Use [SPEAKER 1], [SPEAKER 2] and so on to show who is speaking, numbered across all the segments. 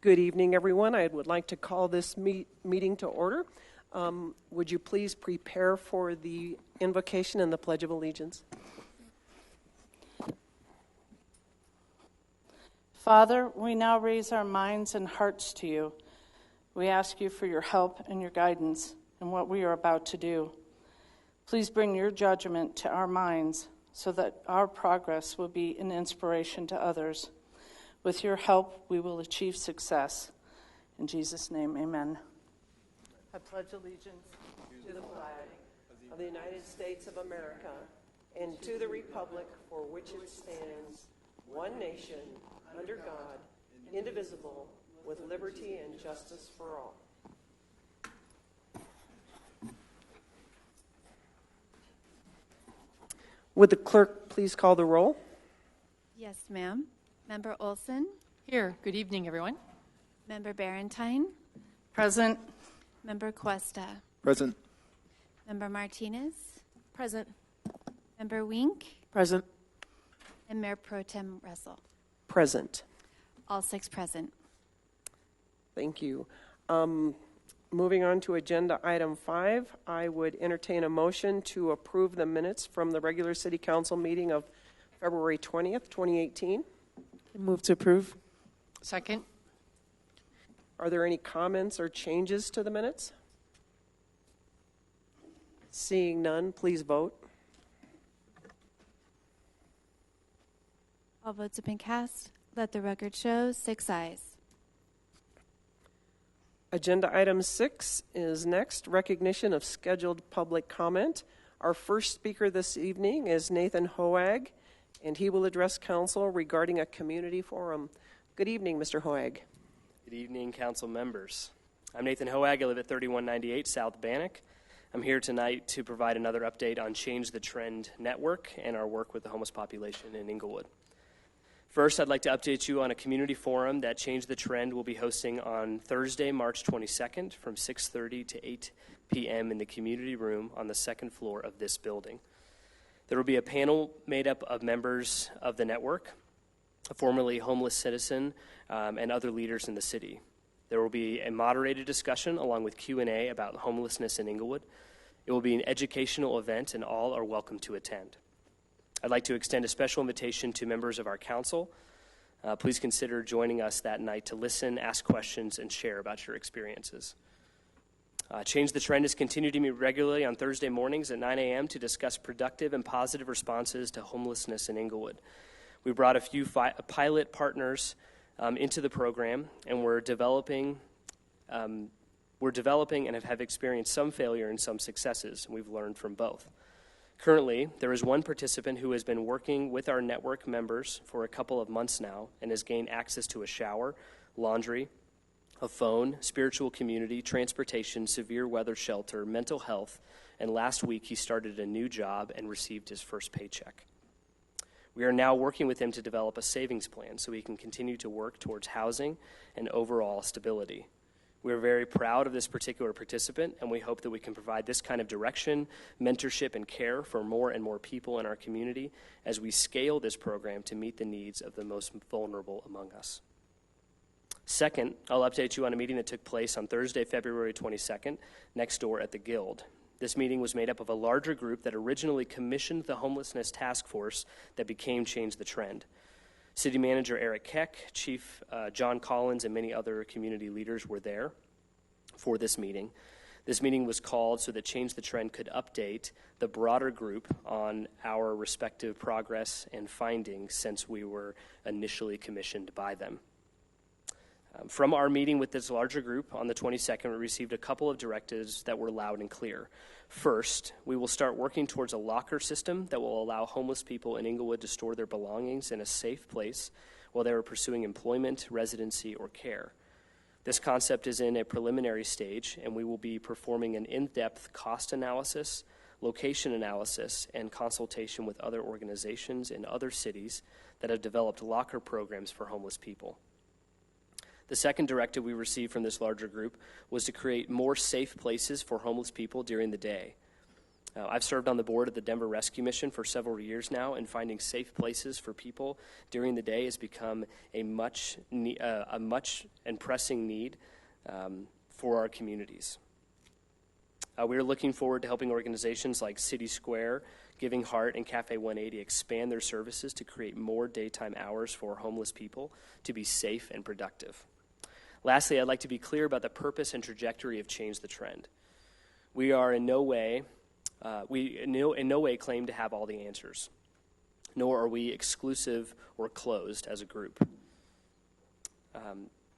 [SPEAKER 1] Good evening, everyone. I would like to call this meeting to order. Would you please prepare for the invocation and the Pledge of Allegiance?
[SPEAKER 2] Father, we now raise our minds and hearts to you. We ask you for your help and your guidance in what we are about to do. Please bring your judgment to our minds so that our progress will be an inspiration to others. With your help, we will achieve success. In Jesus' name, amen. I pledge allegiance
[SPEAKER 1] to the flag of the United States of America and to the republic for which it stands, one nation, under God, indivisible, with liberty and justice for all. Would the clerk please call the roll?
[SPEAKER 3] Yes, ma'am. Member Olsen?
[SPEAKER 4] Here. Good evening, everyone.
[SPEAKER 3] Member Barrentine?
[SPEAKER 2] Present.
[SPEAKER 3] Member Cuesta?
[SPEAKER 5] Present.
[SPEAKER 3] Member Martinez?
[SPEAKER 4] Present.
[SPEAKER 3] Member Wink?
[SPEAKER 5] Present.
[SPEAKER 3] And Mayor Pro Tem Russell?
[SPEAKER 1] Present.
[SPEAKER 3] All 6 present.
[SPEAKER 1] Thank you. Moving on to agenda item 5, I would entertain a motion to approve the minutes from the regular city council meeting of February 20th, 2018.
[SPEAKER 5] Move to approve.
[SPEAKER 4] Second.
[SPEAKER 1] Are there any comments or changes to the minutes? Seeing none, please vote.
[SPEAKER 3] All votes have been cast. Let the record show 6 ayes.
[SPEAKER 1] Agenda item 6 is next, recognition of scheduled public comment. Our first speaker this evening is Nathan Hoag, and he will address council regarding a community forum. Good evening, Mr. Hoag.
[SPEAKER 6] Good evening, council members. I'm Nathan Hoag. I live at 3198 South Bannock. I'm here tonight to provide another update on Change the Trend Network and our work with the homeless population in Englewood. First, I'd like to update you on a community forum that Change the Trend will be hosting on Thursday, March 22nd from 6:30 to 8 p.m. in the community room on the second floor of this building. There will be a panel made up of members of the network, a formerly homeless citizen, and other leaders in the city. There will be a moderated discussion along with Q&A about homelessness in Englewood. It will be an educational event, and all are welcome to attend. I'd like to extend a special invitation to members of our council. Please consider joining us that night to listen, ask questions, and share about your experiences. Change the Trend has continued to meet regularly on Thursday mornings at 9 a.m. to discuss productive and positive responses to homelessness in Englewood. We brought a few pilot partners into the program, and we're developing and have experienced some failure and some successes, and we've learned from both. Currently, there is one participant who has been working with our network members for a couple of months now and has gained access to a shower, laundry, a phone, spiritual community, transportation, severe weather shelter, mental health, and last week he started a new job and received his first paycheck. We are now working with him to develop a savings plan so he can continue to work towards housing and overall stability. We are very proud of this particular participant, and we hope that we can provide this kind of direction, mentorship, and care for more and more people in our community as we scale this program to meet the needs of the most vulnerable among us. Second, I'll update you on a meeting that took place on Thursday, February 22nd, next door at the Guild. This meeting was made up of a larger group that originally commissioned the homelessness task force that became Change the Trend. City Manager Eric Keck, Chief John Collins, and many other community leaders were there for this meeting. This meeting was called so that Change the Trend could update the broader group on our respective progress and findings since we were initially commissioned by them. From our meeting with this larger group on the 22nd, we received a couple of directives that were loud and clear. First, we will start working towards a locker system that will allow homeless people in Englewood to store their belongings in a safe place while they are pursuing employment, residency, or care. This concept is in a preliminary stage, and we will be performing an in-depth cost analysis, location analysis, and consultation with other organizations in other cities that have developed locker programs for homeless people. The second directive we received from this larger group was to create more safe places for homeless people during the day. I've served on the board of the Denver Rescue Mission for several years now, and finding safe places for people during the day has become a much and pressing need for our communities. We are looking forward to helping organizations like City Square, Giving Heart, and Cafe 180 expand their services to create more daytime hours for homeless people to be safe and productive. Lastly, I'd like to be clear about the purpose and trajectory of Change the Trend. We are in no way claim to have all the answers, nor are we exclusive or closed as a group.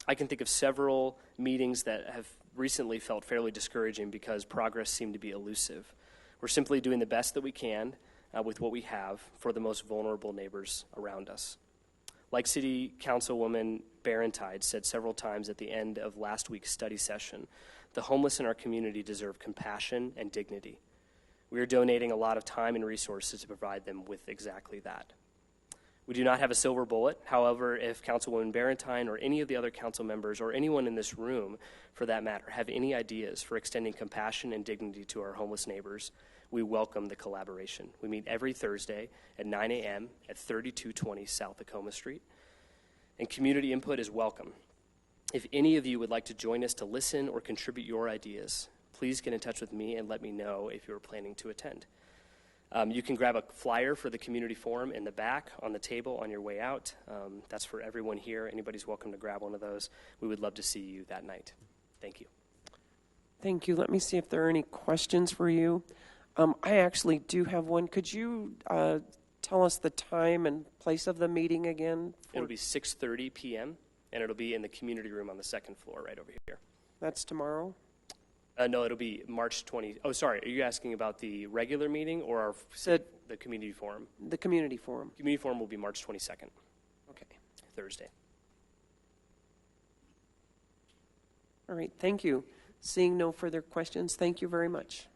[SPEAKER 6] I can think of several meetings that have recently felt fairly discouraging because progress seemed to be elusive. We're simply doing the best that we can with what we have for the most vulnerable neighbors around us. Like City Councilwoman Barrentines said several times at the end of last week's study session, the homeless in our community deserve compassion and dignity. We are donating a lot of time and resources to provide them with exactly that. We do not have a silver bullet. However, if Councilwoman Barrentine or any of the other council members or anyone in this room, for that matter, have any ideas for extending compassion and dignity to our homeless neighbors, we welcome the collaboration. We meet every Thursday at 9 a.m. at 3220 South Tacoma Street, and community input is welcome. If any of you would like to join us to listen or contribute your ideas, please get in touch with me and let me know if you're planning to attend. You can grab a flyer for the community forum in the back on the table on your way out. That's for everyone here. Anybody's welcome to grab one of those. We would love to see you that night. Thank you.
[SPEAKER 1] Thank you. Let me see if there are any questions for you. I actually do have one. Could you tell us the time and place of the meeting again?
[SPEAKER 6] It'll be 6:30 p.m., and it'll be in the community room on the second floor right over here.
[SPEAKER 1] That's tomorrow?
[SPEAKER 6] No, it'll be March 20. Oh, sorry. Are you asking about the regular meeting or the community forum?
[SPEAKER 1] The community forum.
[SPEAKER 6] Community forum will be March 22nd.
[SPEAKER 1] Okay.
[SPEAKER 6] Thursday.
[SPEAKER 1] All right. Thank you. Seeing no further questions, thank you very much.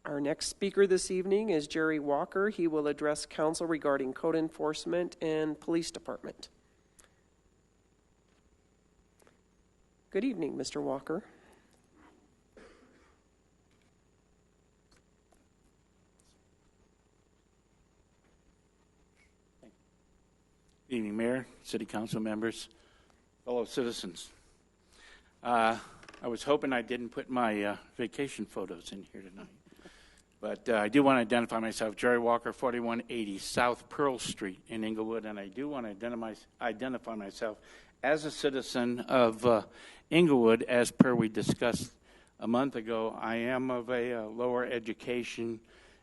[SPEAKER 1] Our next speaker this evening is Jerry Walker. He will address council regarding code enforcement and police department. Good evening, Mr. Walker.
[SPEAKER 7] Good evening, Mayor, City Council members, fellow citizens. I was hoping I didn't put my vacation photos in here tonight. But I do want to identify myself, Jerry Walker, 4180 South Pearl Street in Englewood, and I do want to identify myself as a citizen of Englewood. As per we discussed a month ago, I am of a lower education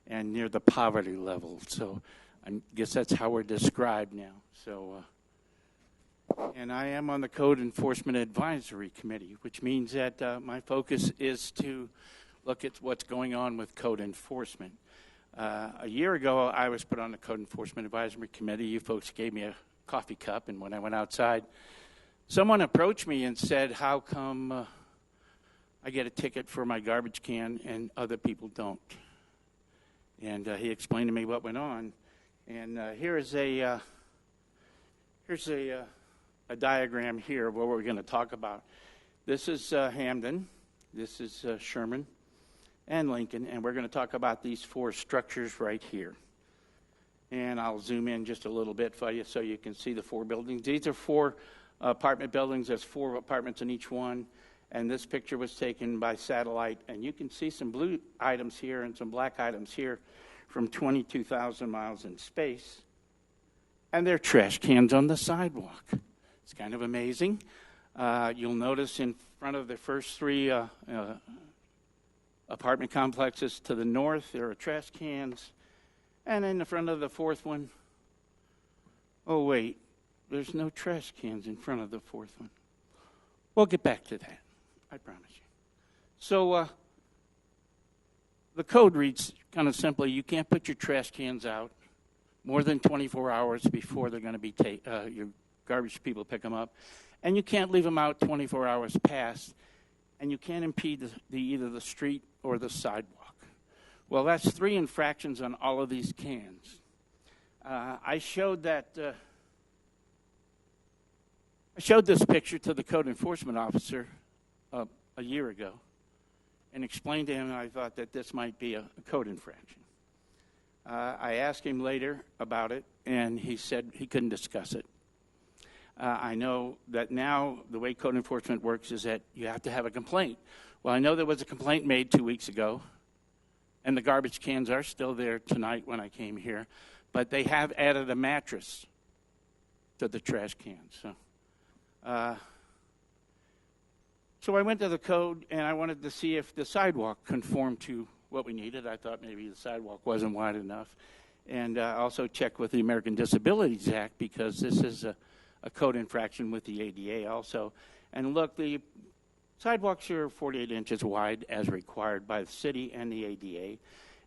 [SPEAKER 7] and near the poverty level, so I guess that's how we're described now. So, and I am on the Code Enforcement Advisory Committee, which means that my focus is to look at what's going on with code enforcement. A year ago, I was put on the Code Enforcement Advisory Committee. You folks gave me a coffee cup, and when I went outside, someone approached me and said, how come I get a ticket for my garbage can and other people don't? And he explained to me what went on. And here's a diagram here of what we're going to talk about. This is Hamden. This is Sherman and Lincoln, and we're going to talk about these four structures right here. And I'll zoom in just a little bit for you so you can see the four buildings. These are four apartment buildings. There's four apartments in each one, and this picture was taken by satellite. And you can see some blue items here and some black items here from 22,000 miles in space. And they're trash cans on the sidewalk. It's kind of amazing. You'll notice in front of the first three apartment complexes to the north, there are trash cans. And in the front of the fourth one, oh, wait, there's no trash cans in front of the fourth one. We'll get back to that, I promise you. So the code reads kind of simply, you can't put your trash cans out more than 24 hours before they're going to be your garbage people pick them up. And you can't leave them out 24 hours past, and you can't impede either the street or the sidewalk. Well, that's 3 infractions on all of these cans. I showed this picture to the code enforcement officer a year ago, and explained to him that I thought that this might be a code infraction. I asked him later about it, and he said he couldn't discuss it. I know that now the way code enforcement works is that you have to have a complaint. Well, I know there was a complaint made 2 weeks ago, and the garbage cans are still there tonight when I came here, but they have added a mattress to the trash cans. So I went to the code, and I wanted to see if the sidewalk conformed to what we needed. I thought maybe the sidewalk wasn't wide enough. And also checked with the American Disabilities Act, because this is a code infraction with the ADA also. And look, the sidewalks are 48 inches wide as required by the city and the ADA.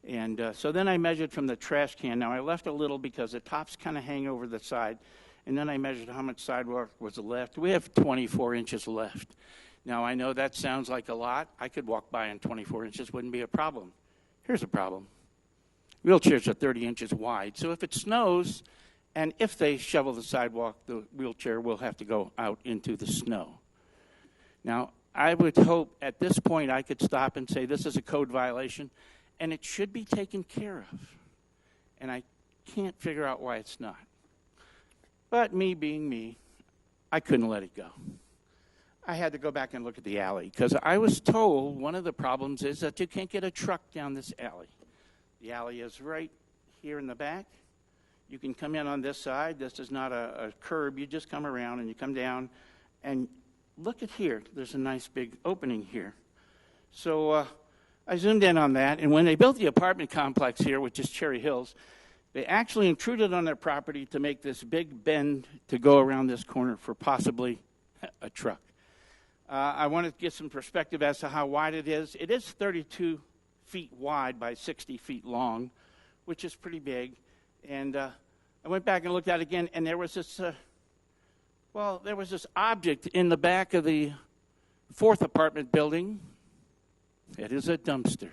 [SPEAKER 7] And so then I measured from the trash can. Now, I left a little because the tops kind of hang over the side. And then I measured how much sidewalk was left. We have 24 inches left. Now, I know that sounds like a lot. I could walk by in 24 inches, wouldn't be a problem. Here's a problem. Wheelchairs are 30 inches wide. So if it snows, and if they shovel the sidewalk, the wheelchair will have to go out into the snow. Now, I would hope at this point I could stop and say this is a code violation, and it should be taken care of. And I can't figure out why it's not. But me being me, I couldn't let it go. I had to go back and look at the alley, because I was told one of the problems is that you can't get a truck down this alley. The alley is right here in the back. You can come in on this side. This is not a curb. You just come around and you come down. And look at here. There's a nice big opening here. So I zoomed in on that. And when they built the apartment complex here, which is Cherry Hills, they actually intruded on their property to make this big bend to go around this corner for possibly a truck. I wanted to get some perspective as to how wide it is. It is 32 feet wide by 60 feet long, which is pretty big. And I went back and looked at it again, and there was this, there was this object in the back of the 4th apartment building. It is a dumpster.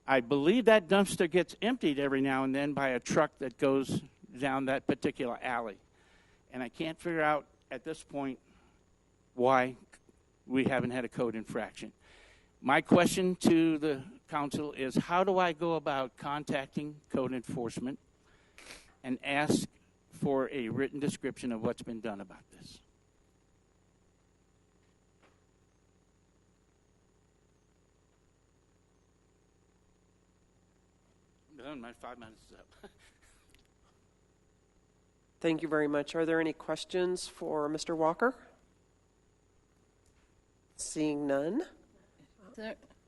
[SPEAKER 7] I believe that dumpster gets emptied every now and then by a truck that goes down that particular alley. And I can't figure out at this point why we haven't had a code infraction. My question to the council is, how do I go about contacting code enforcement and ask for a written description of what's been done about this? Done. My 5 minutes is up.
[SPEAKER 1] Thank you very much. Are there any questions for Mr. Walker? Seeing none.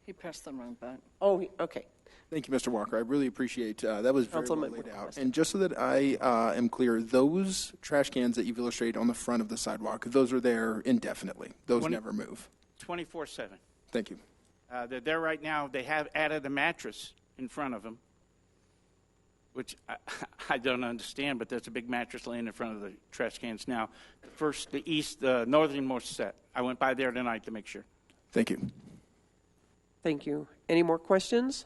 [SPEAKER 2] He pressed the wrong button.
[SPEAKER 1] Oh, okay.
[SPEAKER 8] Thank you, Mr. Walker. I really appreciate that. Was very well
[SPEAKER 1] Councilman
[SPEAKER 8] laid out.
[SPEAKER 1] West.
[SPEAKER 8] And just so that I am clear, those trash cans that you've illustrated on the front of the sidewalk, those are there indefinitely. Those never move.
[SPEAKER 7] 24/7.
[SPEAKER 8] Thank you.
[SPEAKER 7] They're there right now. They have added a mattress in front of them, which I don't understand, but there's a big mattress laying in front of the trash cans now. First, the northernmost set. I went by there tonight to make sure.
[SPEAKER 8] Thank you.
[SPEAKER 1] Thank you. Any more questions?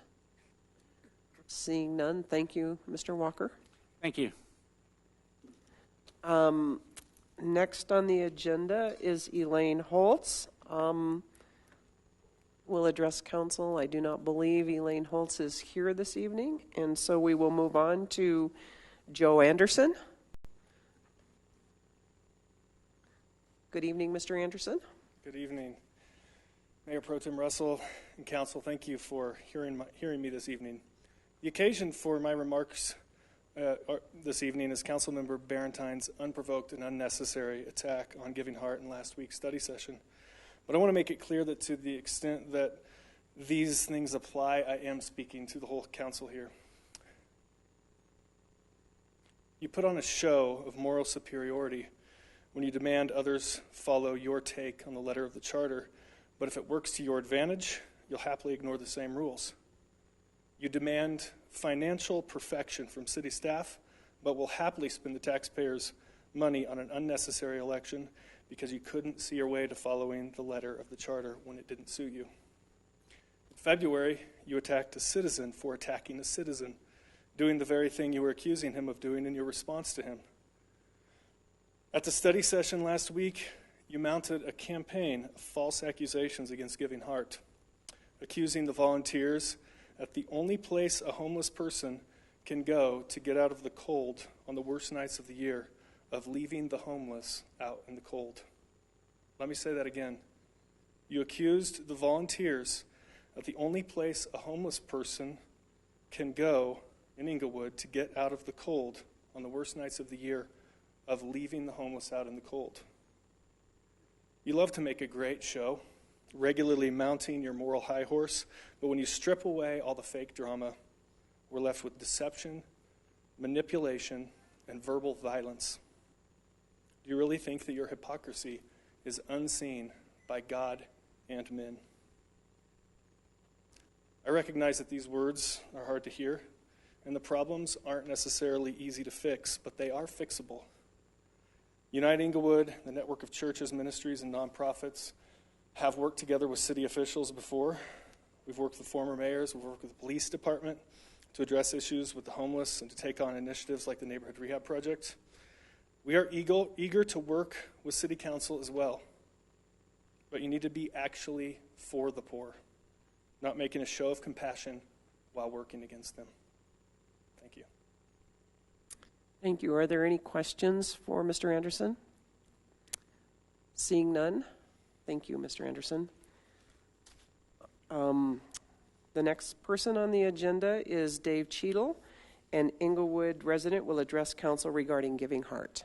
[SPEAKER 1] Seeing none, thank you, Mr. Walker.
[SPEAKER 7] Thank you.
[SPEAKER 1] Next on the agenda is Elaine Hults. Will address council. I do not believe Elaine Hults is here this evening, and so we will move on to Joe Anderson. Good evening, Mr. Anderson.
[SPEAKER 9] Good evening. Mayor Pro Tem Russell and council, thank you for hearing me this evening. The occasion for my remarks this evening is Councilmember Barrentines' unprovoked and unnecessary attack on Giving Heart in last week's study session. But I want to make it clear that to the extent that these things apply, I am speaking to the whole council here. You put on a show of moral superiority when you demand others follow your take on the letter of the charter, but if it works to your advantage, you'll happily ignore the same rules. You demand financial perfection from city staff, but will happily spend the taxpayers' money on an unnecessary election because you couldn't see your way to following the letter of the charter when it didn't suit you. In February, you attacked a citizen for attacking a citizen, doing the very thing you were accusing him of doing in your response to him. At the study session last week, you mounted a campaign of false accusations against Giving Heart. accusing the volunteers at the only place a homeless person can go to get out of the cold on the worst nights of the year of leaving the homeless out in the cold. Let me say that again. You accused the volunteers at the only place a homeless person can go in Englewood to get out of the cold on the worst nights of the year of leaving the homeless out in the cold. You love to make a great show, regularly mounting your moral high horse, but when you strip away all the fake drama, we're left with deception, manipulation, and verbal violence. Do you really think that your hypocrisy is unseen by God and men? I recognize that these words are hard to hear, and the problems aren't necessarily easy to fix, but they are fixable. Unite Englewood, the network of churches, ministries, and nonprofits, have worked together with city officials before. We've worked with former mayors, we've worked with the police department to address issues with the homeless and to take on initiatives like the Neighborhood Rehab Project. We are eager to work with city council as well, but you need to be actually for the poor, not making a show of compassion while working against them. Thank you.
[SPEAKER 1] Thank you. Are there any questions for Mr. Anderson? Seeing none. Thank you, Mr. Anderson. The next person on the agenda is Dave Cheadle, an Englewood resident will address council regarding Giving Heart.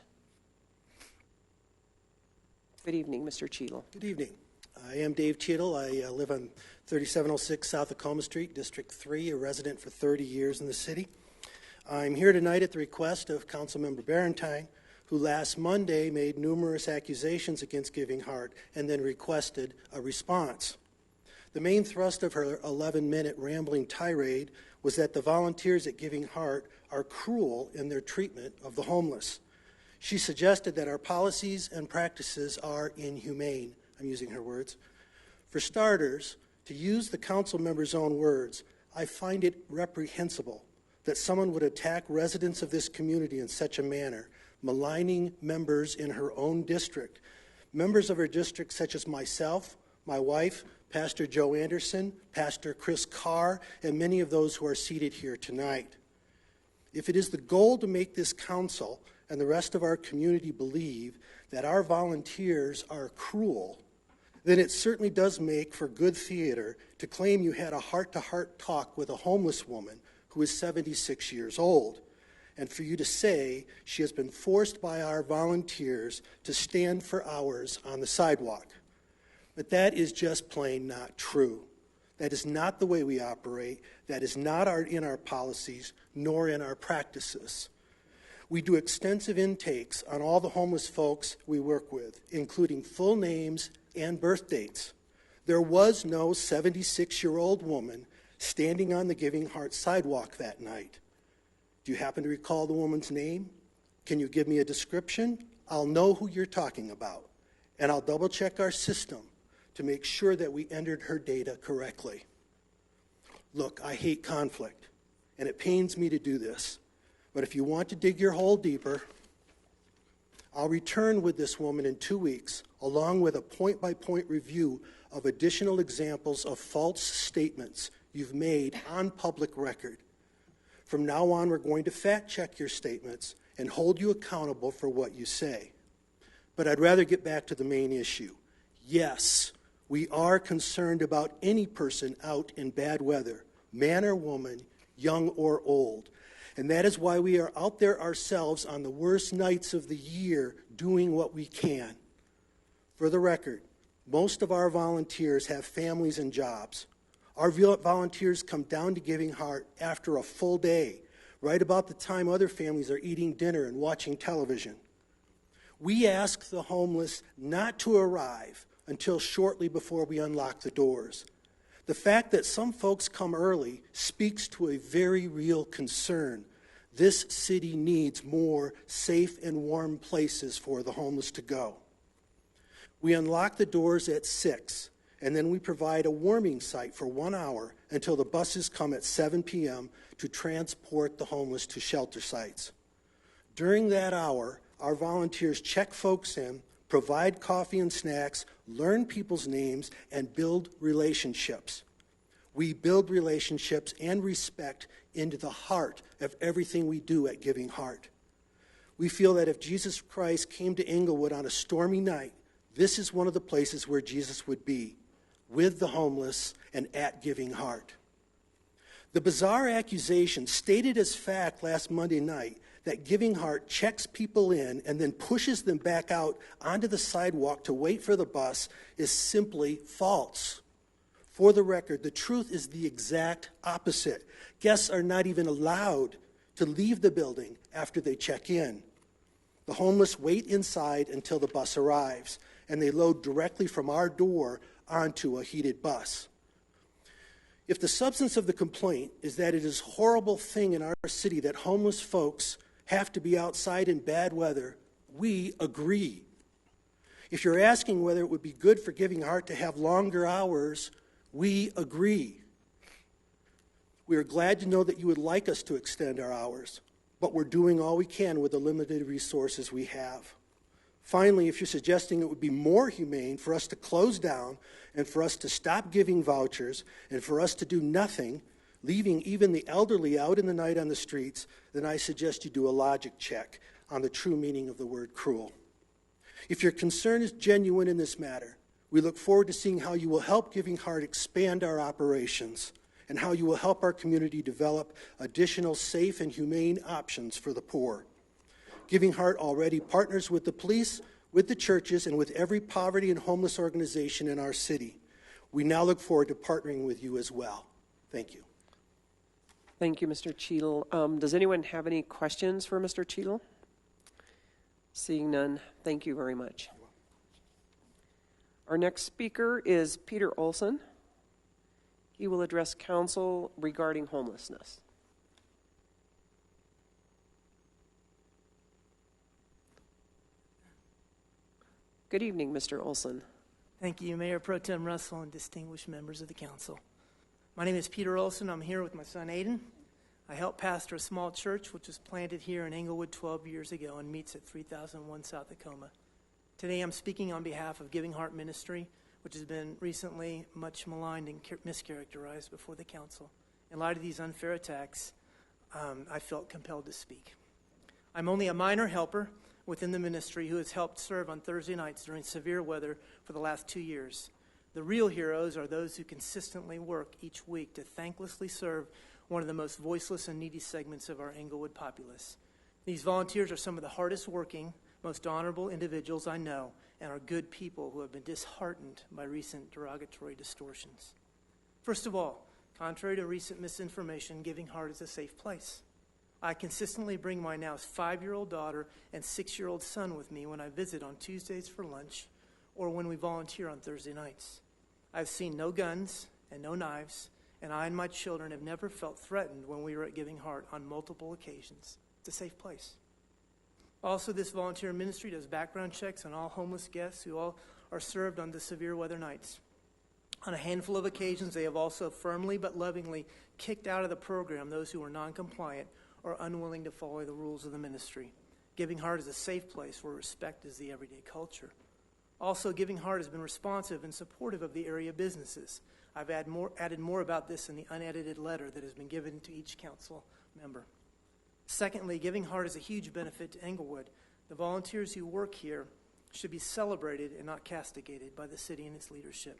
[SPEAKER 1] Good evening, Mr. Cheadle.
[SPEAKER 10] Good evening. I am Dave Cheadle. I live on 3706 South Acoma Street, District 3, a resident for 30 years in the city. I'm here tonight at the request of Councilmember Barrentine, who last Monday made numerous accusations against Giving Heart and then requested a response. The main thrust of her 11-minute rambling tirade was that the volunteers at Giving Heart are cruel in their treatment of the homeless. She suggested that our policies and practices are inhumane. I'm using her words. For starters, to use the council member's own words, I find it reprehensible that someone would attack residents of this community in such a manner, maligning members in her own district. Members of her district such as myself, my wife, Pastor Joe Anderson, Pastor Chris Carr, and many of those who are seated here tonight. If it is the goal to make this council and the rest of our community believe that our volunteers are cruel, then it certainly does make for good theater to claim you had a heart-to-heart talk with a homeless woman who is 76 years old, and for you to say she has been forced by our volunteers to stand for hours on the sidewalk. But that is just plain not true. That is not the way we operate. That is not in our policies, nor in our practices. We do extensive intakes on all the homeless folks we work with, including full names and birth dates. There was no 76-year-old woman standing on the Giving Heart sidewalk that night. Do you happen to recall the woman's name? Can you give me a description? I'll know who you're talking about, and I'll double-check our system to make sure that we entered her data correctly. Look, I hate conflict, and it pains me to do this, but if you want to dig your hole deeper, I'll return with this woman in 2 weeks, along with a point-by-point review of additional examples of false statements you've made on public record. From now on, we're going to fact-check your statements and hold you accountable for what you say. But I'd rather get back to the main issue. Yes, we are concerned about any person out in bad weather, man or woman, young or old. And that is why we are out there ourselves on the worst nights of the year doing what we can. For the record, most of our volunteers have families and jobs. Our volunteers come down to Giving Heart after a full day, right about the time other families are eating dinner and watching television. We ask the homeless not to arrive until shortly before we unlock the doors. The fact that some folks come early speaks to a very real concern. This city needs more safe and warm places for the homeless to go. We unlock the doors at 6, and then we provide a warming site for 1 hour until the buses come at 7 p.m. to transport the homeless to shelter sites. During that hour, our volunteers check folks in, provide coffee and snacks, learn people's names, and build relationships. We build relationships and respect into the heart of everything we do at Giving Heart. We feel that if Jesus Christ came to Englewood on a stormy night, this is one of the places where Jesus would be, with the homeless and at Giving Heart. The bizarre accusation stated as fact last Monday night that Giving Heart checks people in and then pushes them back out onto the sidewalk to wait for the bus is simply false. For the record, the truth is the exact opposite. Guests are not even allowed to leave the building after they check in. The homeless wait inside until the bus arrives, and they load directly from our door onto a heated bus. If the substance of the complaint is that it is a horrible thing in our city that homeless folks have to be outside in bad weather, we agree. If you're asking whether it would be good for Giving Heart to have longer hours, we agree. We are glad to know that you would like us to extend our hours, but we're doing all we can with the limited resources we have. Finally, if you're suggesting it would be more humane for us to close down and for us to stop giving vouchers and for us to do nothing, leaving even the elderly out in the night on the streets, then I suggest you do a logic check on the true meaning of the word cruel. If your concern is genuine in this matter, we look forward to seeing how you will help Giving Heart expand our operations and how you will help our community develop additional safe and humane options for the poor. Giving Heart already partners with the police, with the churches, and with every poverty and homeless organization in our city. We now look forward to partnering with you as well. Thank you.
[SPEAKER 1] Thank you, Mr. Cheadle. Does anyone have any questions for Mr. Cheadle? Seeing none, thank you very much. Our next speaker is Peder Olsen. He will address council regarding homelessness. Good evening, Mr. Olsen.
[SPEAKER 11] Thank you, Mayor Pro Tem Russell and distinguished members of the council. My name is Peder Olsen. I'm here with my son, Aiden. I help pastor a small church which was planted here in Englewood 12 years ago and meets at 3001 South Tacoma. Today I'm speaking on behalf of Giving Heart Ministry, which has been recently much maligned and mischaracterized before the council. In light of these unfair attacks, I felt compelled to speak. I'm only a minor helper within the ministry who has helped serve on Thursday nights during severe weather for the last 2 years. The real heroes are those who consistently work each week to thanklessly serve one of the most voiceless and needy segments of our Englewood populace. These volunteers are some of the hardest working, most honorable individuals I know, and are good people who have been disheartened by recent derogatory distortions. First of all, contrary to recent misinformation, Giving Heart is a safe place. I consistently bring my now 5-year-old daughter and 6-year-old son with me when I visit on Tuesdays for lunch or when we volunteer on Thursday nights. I've seen no guns and no knives, and I and my children have never felt threatened when we were at Giving Heart on multiple occasions. It's a safe place. Also, this volunteer ministry does background checks on all homeless guests who all are served on the severe weather nights. On a handful of occasions, they have also firmly but lovingly kicked out of the program those who are non-compliant or unwilling to follow the rules of the ministry. Giving Heart is a safe place where respect is the everyday culture. Also, Giving Heart has been responsive and supportive of the area businesses. I've added more about this in the unedited letter that has been given to each council member. Secondly, Giving Heart is a huge benefit to Englewood. The volunteers who work here should be celebrated and not castigated by the city and its leadership.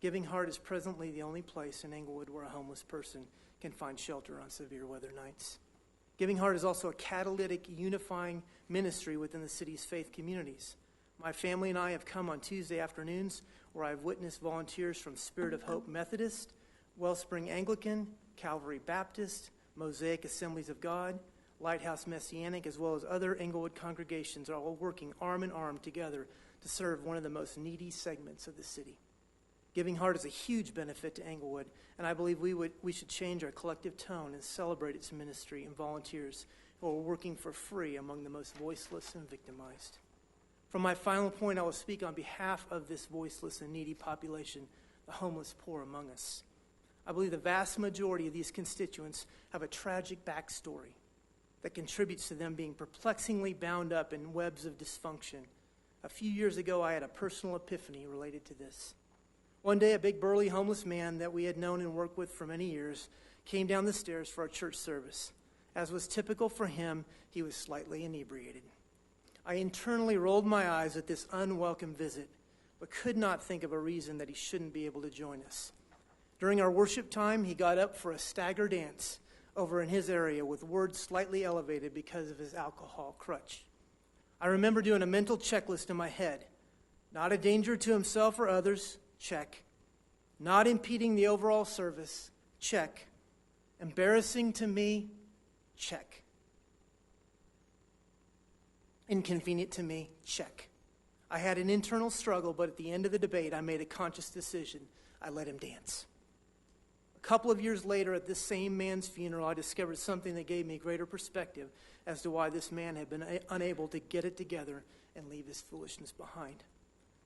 [SPEAKER 11] Giving Heart is presently the only place in Englewood where a homeless person can find shelter on severe weather nights. Giving Heart is also a catalytic, unifying ministry within the city's faith communities. My family and I have come on Tuesday afternoons where I've witnessed volunteers from Spirit of Hope Methodist, Wellspring Anglican, Calvary Baptist, Mosaic Assemblies of God, Lighthouse Messianic, as well as other Englewood congregations are all working arm in arm together to serve one of the most needy segments of the city. Giving Heart is a huge benefit to Englewood, and I believe we should change our collective tone and celebrate its ministry and volunteers who are working for free among the most voiceless and victimized. From my final point, I will speak on behalf of this voiceless and needy population, the homeless poor among us. I believe the vast majority of these constituents have a tragic backstory that contributes to them being perplexingly bound up in webs of dysfunction. A few years ago, I had a personal epiphany related to this. One day, a big burly homeless man that we had known and worked with for many years came down the stairs for our church service. As was typical for him, he was slightly inebriated. I internally rolled my eyes at this unwelcome visit, but could not think of a reason that he shouldn't be able to join us. During our worship time, he got up for a stagger dance over in his area with words slightly elevated because of his alcohol crutch. I remember doing a mental checklist in my head. Not a danger to himself or others, check. Not impeding the overall service, check. Embarrassing to me, check. Inconvenient to me, check. I had an internal struggle, but at the end of the debate, I made a conscious decision. I let him dance. A couple of years later, at this same man's funeral, I discovered something that gave me greater perspective as to why this man had been unable to get it together and leave his foolishness behind.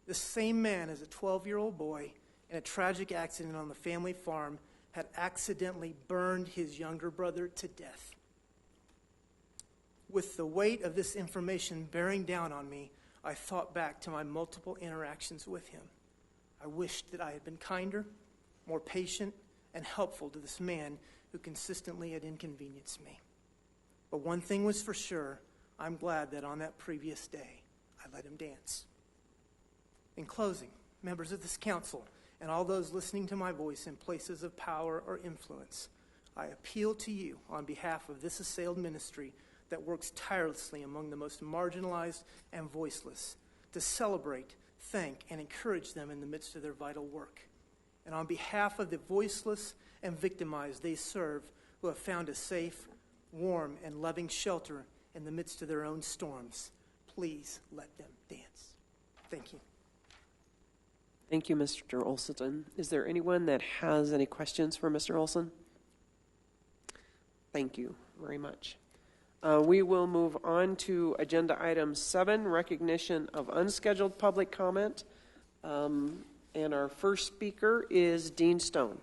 [SPEAKER 11] This same man, as a 12-year-old boy, in a tragic accident on the family farm, had accidentally burned his younger brother to death. With the weight of this information bearing down on me, I thought back to my multiple interactions with him. I wished that I had been kinder, more patient, and helpful to this man who consistently had inconvenienced me. But one thing was for sure, I'm glad that on that previous day, I let him dance. In closing, members of this council and all those listening to my voice in places of power or influence, I appeal to you on behalf of this assailed ministry that works tirelessly among the most marginalized and voiceless to celebrate, thank, and encourage them in the midst of their vital work. And on behalf of the voiceless and victimized they serve, who have found a safe, warm, and loving shelter in the midst of their own storms, please let them dance. Thank you.
[SPEAKER 1] Thank you, Mr. Olsen. Is there anyone that has any questions for Mr. Olsen? Thank you very much. We will move on to agenda item 7, recognition of unscheduled public comment. And our first speaker is Dean Stone.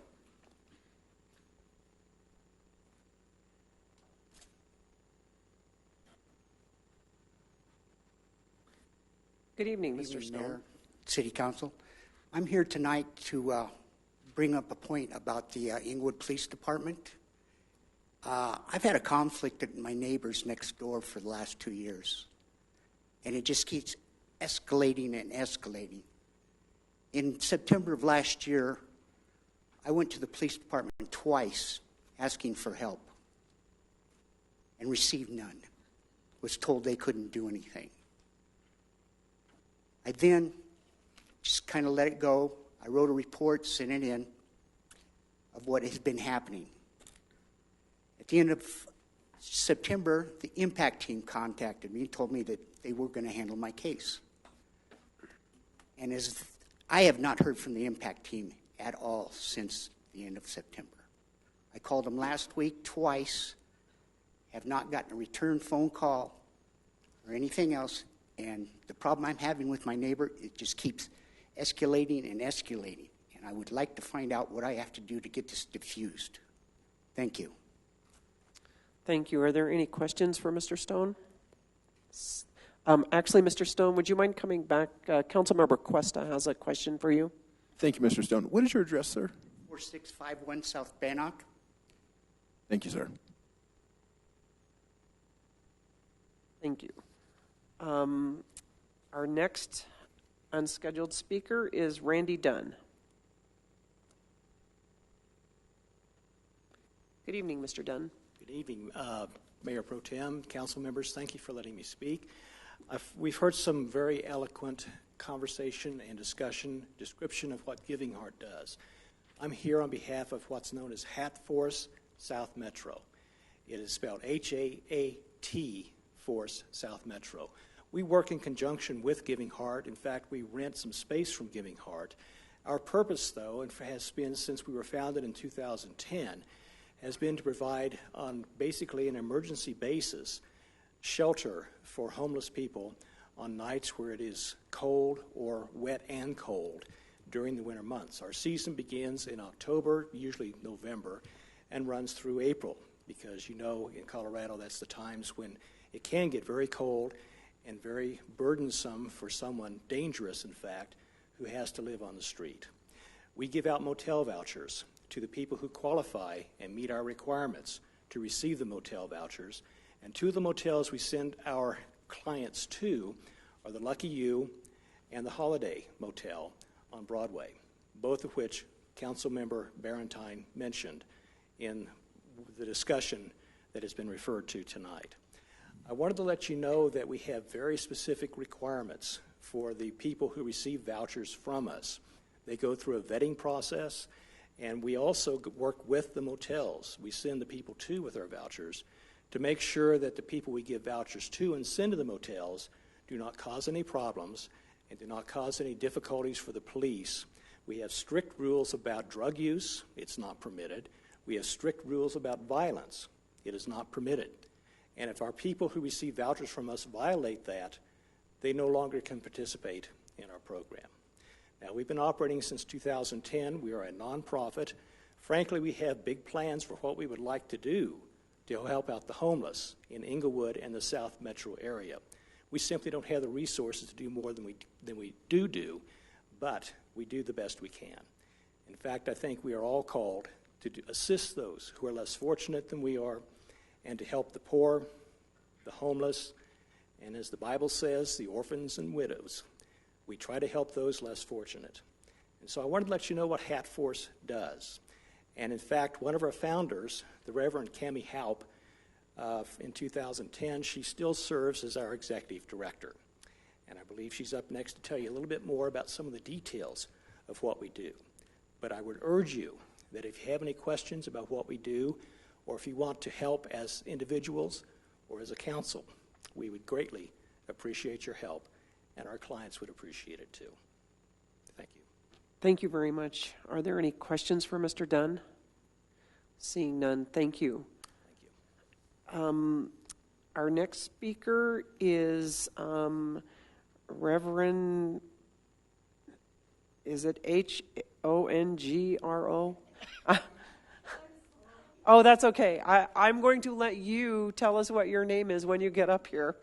[SPEAKER 1] Good evening, Mr. Stone.
[SPEAKER 12] Mayor, City Council. I'm here tonight to bring up a point about the Englewood Police Department. I've had a conflict with my neighbors next door for the last 2 years, and it just keeps escalating and escalating. In September of last year, I went to the police department twice asking for help and received none. Was told they couldn't do anything. I then just kind of let it go. I wrote a report, sent it in, of what has been happening. At the end of September, the impact team contacted me and told me that they were going to handle my case. And as I have not heard from the impact team at all since the end of September. I called them last week twice, have not gotten a return phone call or anything else, and the problem I'm having with my neighbor, it just keeps escalating and escalating, and I would like to find out what I have to do to get this diffused. Thank you.
[SPEAKER 1] Thank you. Are there any questions for Mr. Stone? Actually, Mr. Stone, would you mind coming back? Councilmember Cuesta has a question for you.
[SPEAKER 8] Thank you, Mr. Stone. What is your address, sir?
[SPEAKER 12] 4651 South Bannock.
[SPEAKER 8] Thank you, sir.
[SPEAKER 1] Thank you. Our next unscheduled speaker is Randy Dunn. Good evening, Mr. Dunn.
[SPEAKER 13] Good evening, Mayor Pro Tem, council members. Thank you for letting me speak. We've heard some very eloquent conversation and description of what Giving Heart does. I'm here on behalf of what's known as HAT Force South Metro. It is spelled H-A-A-T Force South Metro. We work in conjunction with Giving Heart. In fact, we rent some space from Giving Heart. Our purpose, though, and has been since we were founded in 2010, has been to provide on basically an emergency basis shelter for homeless people on nights where it is cold or wet and cold during the winter months. Our season begins in October, usually November, and runs through April because, you know, in Colorado that's the times when it can get very cold and very burdensome for someone, dangerous in fact, who has to live on the street. We give out motel vouchers to the people who qualify and meet our requirements to receive the motel vouchers. And two of the motels we send our clients to are the Lucky You and the Holiday Motel on Broadway, both of which Councilmember Barrentine mentioned in the discussion that has been referred to tonight. I wanted to let you know that we have very specific requirements for the people who receive vouchers from us. They go through a vetting process, and we also work with the motels we send the people to with our vouchers to make sure that the people we give vouchers to and send to the motels do not cause any problems and do not cause any difficulties for the police. We have strict rules about drug use. It's not permitted. We have strict rules about violence. It is not permitted. And if our people who receive vouchers from us violate that, they no longer can participate in our program. Now, we've been operating since 2010. We are a nonprofit. Frankly, we have big plans for what we would like to do to help out the homeless in Englewood and the South Metro area. We simply don't have the resources to do more than we do, but we do the best we can. In fact, I think we are all called to assist those who are less fortunate than we are and to help the poor, the homeless, and as the Bible says, the orphans and widows. We try to help those less fortunate. And so I wanted to let you know what Hat Force does. And in fact, one of our founders, the Reverend Cami Haupt, in 2010, she still serves as our executive director. And I believe she's up next to tell you a little bit more about some of the details of what we do. But I would urge you that if you have any questions about what we do, or if you want to help as individuals or as a council, we would greatly appreciate your help, and our clients would appreciate it too. Thank you.
[SPEAKER 1] Thank you very much. Are there any questions for Mr. Dunn? Seeing none, thank you.
[SPEAKER 13] Thank you.
[SPEAKER 1] Our next speaker is Reverend, is it Hongro? Oh, that's okay. I'm going to let you tell us what your name is when you get up here.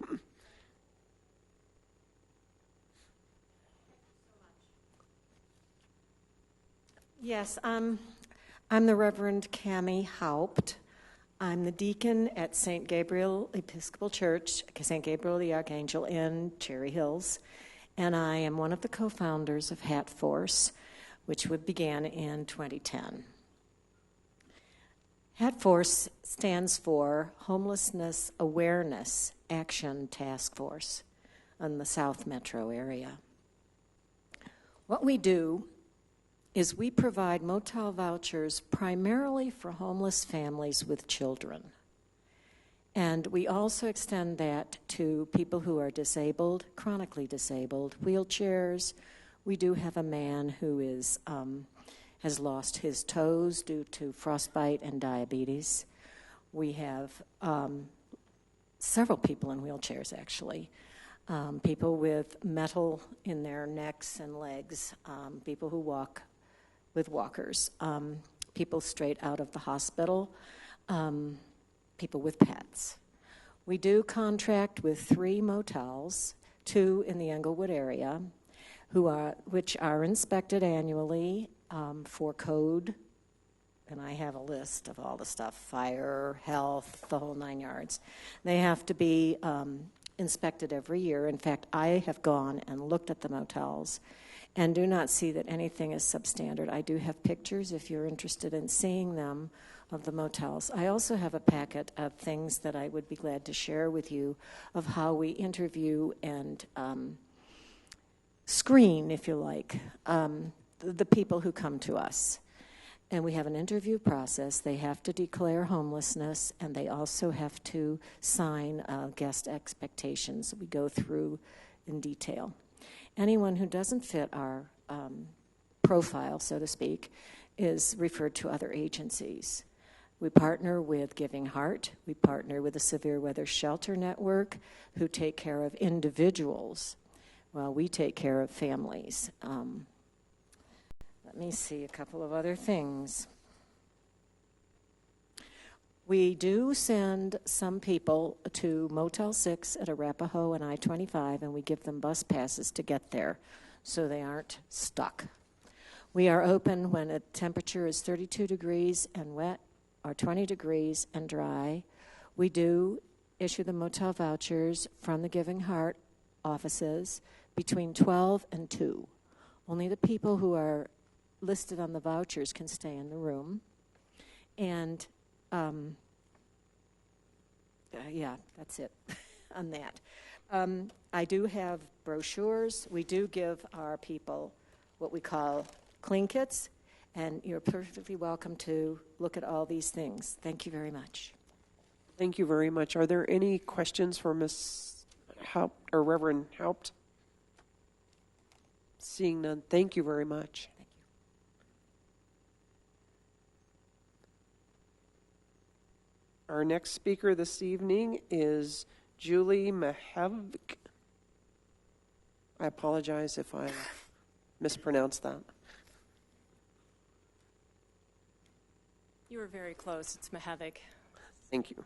[SPEAKER 14] Yes, I'm the Reverend Cami Haupt. I'm the deacon at St. Gabriel Episcopal Church, St. Gabriel the Archangel in Cherry Hills, and I am one of the co-founders of Hat Force, which began in 2010. Hat Force stands for Homelessness Awareness Action Task Force in the South Metro area. What we do is we provide motel vouchers primarily for homeless families with children. And we also extend that to people who are disabled, chronically disabled, wheelchairs. We do have a man who has lost his toes due to frostbite and diabetes. We have several people in wheelchairs, actually. People with metal in their necks and legs, people who walk with walkers, people straight out of the hospital, people with pets. We do contract with 3 motels, 2 in the Englewood area, which are inspected annually for code, and I have a list of all the stuff, fire, health, the whole 9 yards. They have to be inspected every year. In fact, I have gone and looked at the motels and do not see that anything is substandard. I do have pictures, if you're interested in seeing them, of the motels. I also have a packet of things that I would be glad to share with you of how we interview and screen, if you like, the people who come to us. And we have an interview process. They have to declare homelessness, and they also have to sign guest expectations. We go through in detail. Anyone who doesn't fit our profile, so to speak, is referred to other agencies. We partner with Giving Heart. We partner with the Severe Weather Shelter Network, who take care of individuals while we take care of families. Let me see a couple of other things. We do send some people to Motel 6 at Arapahoe and I-25, and we give them bus passes to get there so they aren't stuck. We are open when a temperature is 32 degrees and wet, or 20 degrees and dry. We do issue the motel vouchers from the Giving Heart offices between 12 and 2. Only the people who are listed on the vouchers can stay in the room. And, yeah, that's it on that. I do have brochures. We do give our people what we call clean kits, and you're perfectly welcome to look at all these things. Thank you very much.
[SPEAKER 1] Thank you very much. Are there any questions for Ms. Haupt or Reverend Haupt? Seeing none, thank you very much.
[SPEAKER 14] Thank you.
[SPEAKER 1] Our next speaker this evening is Julie Mahevik. I apologize if I mispronounced that.
[SPEAKER 15] You were very close. It's Mahevik.
[SPEAKER 1] Thank you.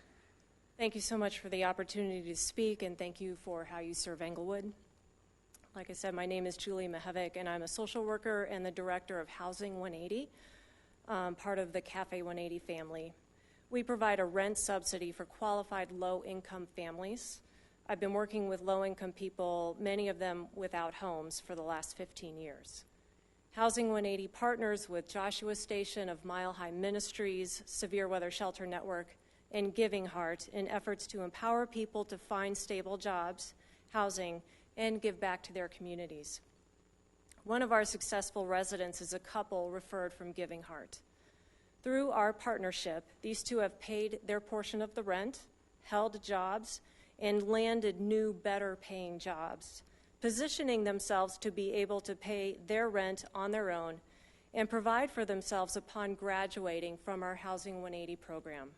[SPEAKER 15] Thank you so much for the opportunity to speak, and thank you for how you serve Englewood. Like I said, my name is Julie Mahevik, and I'm a social worker and the director of Housing 180, part of the Cafe 180 family. We provide a rent subsidy for qualified low-income families. I've been working with low-income people, many of them without homes, for the last 15 years. Housing 180 partners with Joshua Station of Mile High Ministries, Severe Weather Shelter Network, and Giving Heart in efforts to empower people to find stable jobs, housing, and give back to their communities. One of our successful residents is a couple referred from Giving Heart. Through our partnership, these two have paid their portion of the rent, held jobs, and landed new, better-paying jobs, positioning themselves to be able to pay their rent on their own and provide for themselves upon graduating from our Housing 180 program.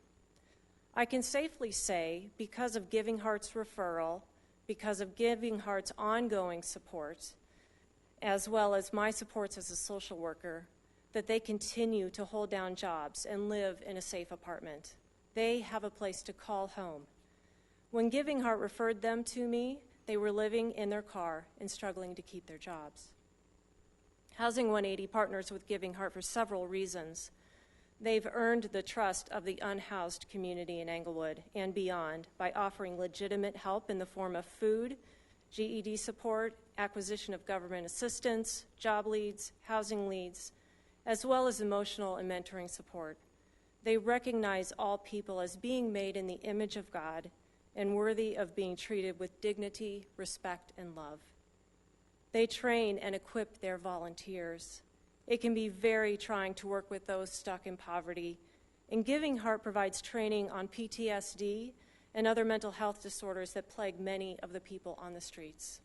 [SPEAKER 15] I can safely say, because of Giving Heart's referral, because of Giving Heart's ongoing support, as well as my supports as a social worker, that they continue to hold down jobs and live in a safe apartment. They have a place to call home. When Giving Heart referred them to me, they were living in their car and struggling to keep their jobs. Housing 180 partners with Giving Heart for several reasons. They've earned the trust of the unhoused community in Englewood and beyond by offering legitimate help in the form of food, GED support, acquisition of government assistance, job leads, housing leads, as well as emotional and mentoring support. They recognize all people as being made in the image of God and worthy of being treated with dignity, respect, and love. They train and equip their volunteers. It can be very trying to work with those stuck in poverty, and Giving Heart provides training on PTSD and other mental health disorders that plague many of the people on the streets.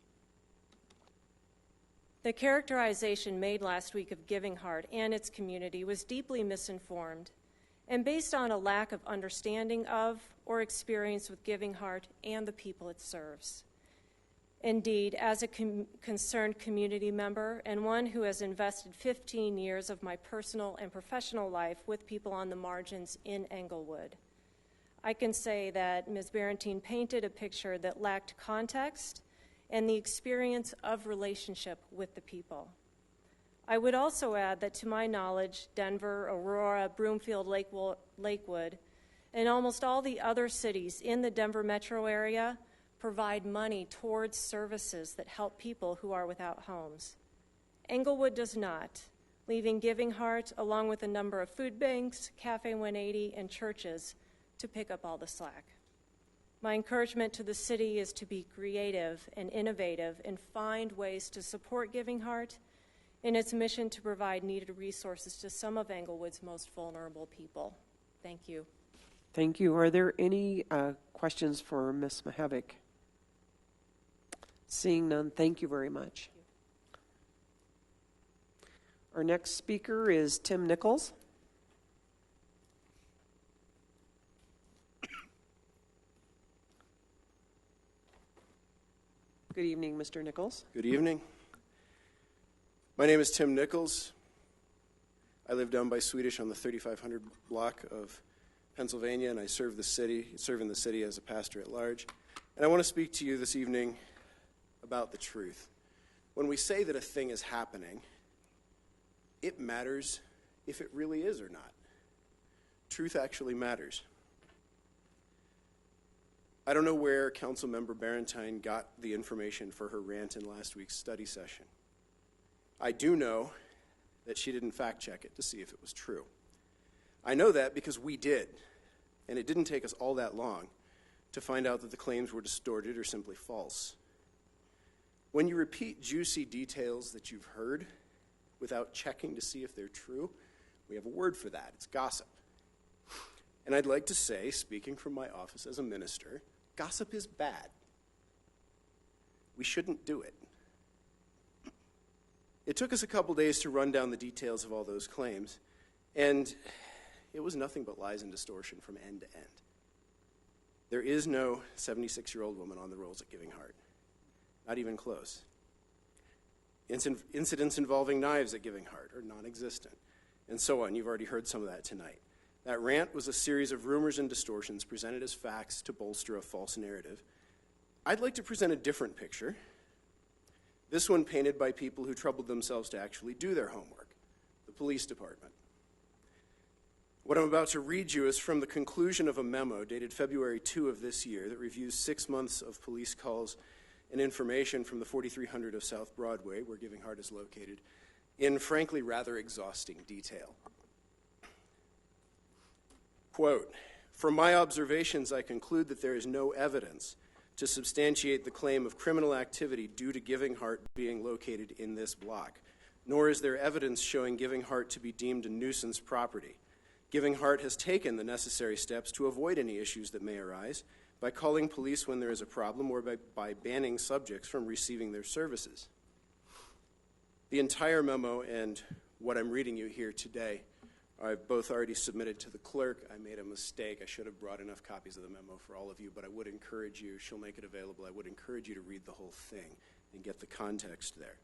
[SPEAKER 15] The characterization made last week of Giving Heart and its community was deeply misinformed and based on a lack of understanding of or experience with Giving Heart and the people it serves. Indeed, as a concerned community member and one who has invested 15 years of my personal and professional life with people on the margins in Englewood, I can say that Ms. Barrentine painted a picture that lacked context and the experience of relationship with the people. I would also add that to my knowledge, Denver, Aurora, Broomfield, Lakewood, and almost all the other cities in the Denver metro area provide money towards services that help people who are without homes. Englewood does not, leaving Giving Heart, along with a number of food banks, Cafe 180, and churches, to pick up all the slack. My encouragement to the city is to be creative and innovative and find ways to support Giving Heart in its mission to provide needed resources to some of Englewood's most vulnerable people. Thank you.
[SPEAKER 1] Thank you. Are there any questions for Ms. Mahevik? Seeing none, thank you very much. Our next speaker is Tim Nichols. Good evening, Mr. Nichols.
[SPEAKER 16] Good evening. My name is Tim Nichols. I live down by Swedish on the 3500 block of Pennsylvania, and I serve in the city as a pastor at large. And I want to speak to you this evening about the truth. When we say that a thing is happening, it matters if it really is or not. Truth actually matters. I don't know where Councilmember Barrentine got the information for her rant in last week's study session. I do know that she didn't fact-check it to see if it was true. I know that because we did, and it didn't take us all that long to find out that the claims were distorted or simply false. When you repeat juicy details that you've heard without checking to see if they're true, we have a word for that. It's gossip. And I'd like to say, speaking from my office as a minister, gossip is bad. We shouldn't do it. It took us a couple days to run down the details of all those claims, and it was nothing but lies and distortion from end to end. There is no 76-year-old woman on the rolls at Giving Heart. Not even close. Incidents involving knives at Giving Heart are non-existent, and so on. You've already heard some of that tonight. That rant was a series of rumors and distortions presented as facts to bolster a false narrative. I'd like to present a different picture. This one painted by people who troubled themselves to actually do their homework, the police department. What I'm about to read you is from the conclusion of a memo dated February 2 of this year that reviews 6 months of police calls and information from the 4300 of South Broadway, where Giving Heart is located, in frankly rather exhausting detail. Quote, "From my observations, I conclude that there is no evidence to substantiate the claim of criminal activity due to Giving Heart being located in this block, nor is there evidence showing Giving Heart to be deemed a nuisance property. Giving Heart has taken the necessary steps to avoid any issues that may arise by calling police when there is a problem or by banning subjects from receiving their services." The entire memo and what I'm reading you here today, I've both already submitted to the clerk. I made a mistake. I should have brought enough copies of the memo for all of you, but I would encourage you, she'll make it available, I would encourage you to read the whole thing and get the context there.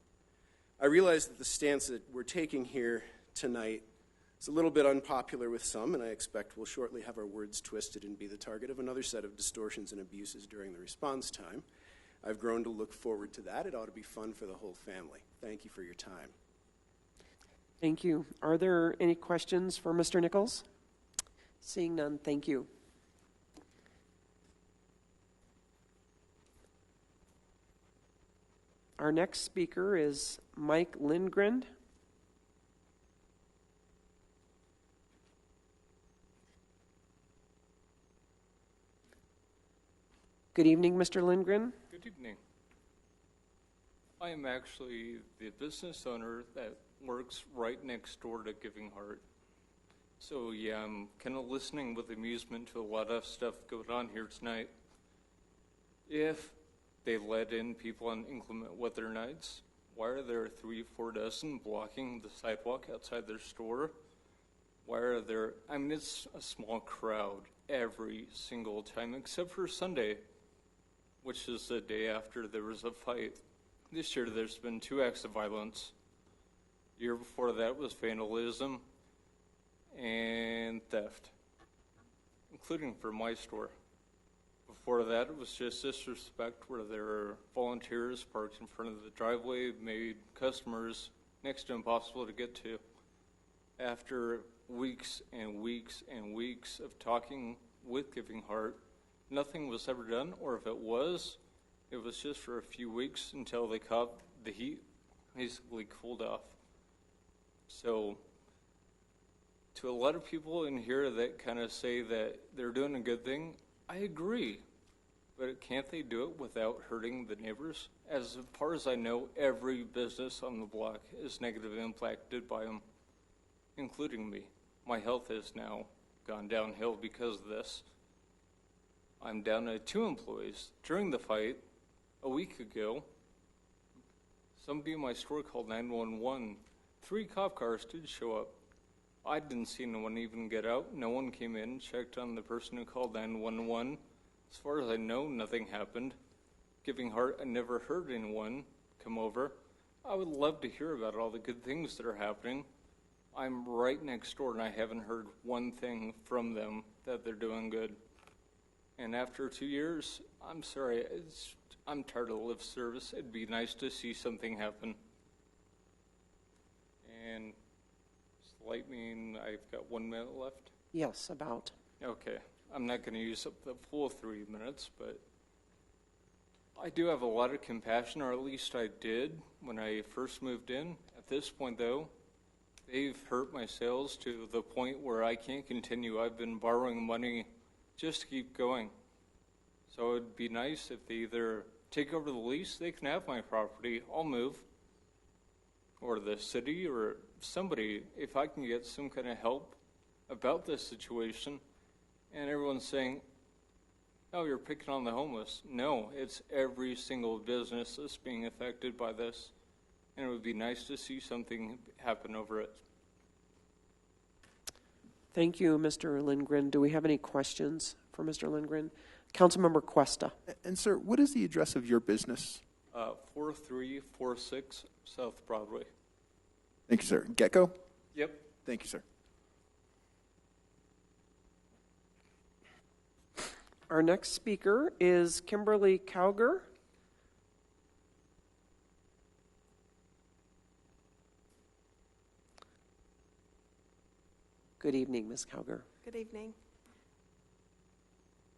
[SPEAKER 16] I realize that the stance that we're taking here tonight is a little bit unpopular with some, and I expect we'll shortly have our words twisted and be the target of another set of distortions and abuses during the response time. I've grown to look forward to that. It ought to be fun for the whole family. Thank you for your time.
[SPEAKER 1] Thank you. Are there any questions for Mr. Nichols? Seeing none, thank you. Our next speaker is Mike Lindgren. Good evening, Mr. Lindgren.
[SPEAKER 17] Good evening. I am actually the business owner that works right next door to Giving Heart. So yeah, I'm kind of listening with amusement to a lot of stuff going on here tonight. If they let in people on inclement weather nights, why are there 3-4 dozen blocking the sidewalk outside their store? Why are there, I mean, it's a small crowd every single time except for Sunday, which is the day after there was a fight. This year there's been 2 acts of violence. The year before that was vandalism and theft, including for my store. Before that, it was just disrespect where there were volunteers parked in front of the driveway, made customers next to impossible to get to. After weeks and weeks and weeks of talking with Giving Heart, nothing was ever done, or if it was just for a few weeks until they caught the heat basically cooled off. So, to a lot of people in here that kind of say that they're doing a good thing, I agree. But can't they do it without hurting the neighbors? As far as I know, every business on the block is negatively impacted by them, including me. My health has now gone downhill because of this. I'm down to 2 employees. During the fight, a week ago, somebody in my store called 911. 3 cop cars did show up. I didn't see no one even get out. No one came in, checked on the person who called 911. As far as I know, nothing happened. Giving Heart, I never heard anyone come over. I would love to hear about all the good things that are happening. I'm right next door, and I haven't heard one thing from them that they're doing good. And after 2 years, I'm sorry, I'm tired of lip service. It'd be nice to see something happen. And polite mean I've got 1 minute left?
[SPEAKER 1] Yes, about.
[SPEAKER 17] Okay. I'm not going to use up the full 3 minutes, but I do have a lot of compassion, or at least I did when I first moved in. At this point, though, they've hurt my sales to the point where I can't continue. I've been borrowing money just to keep going. So it'd be nice if they either take over the lease, they can have my property, I'll move, or the city or somebody, if I can get some kind of help about this situation. And everyone's saying, oh, you're picking on the homeless. No, it's every single business that's being affected by this. And it would be nice to see something happen over it.
[SPEAKER 1] Thank you, Mr. Lindgren. Do we have any questions for Mr. Lindgren? Councilmember Cuesta.
[SPEAKER 8] And sir, what is the address of your business?
[SPEAKER 17] 4346 South Broadway.
[SPEAKER 8] Thank you, sir. Gecko?
[SPEAKER 17] Yep.
[SPEAKER 8] Thank you, sir.
[SPEAKER 1] Our next speaker is Kimberly Cowger. Good evening, Ms. Cowger.
[SPEAKER 18] Good evening.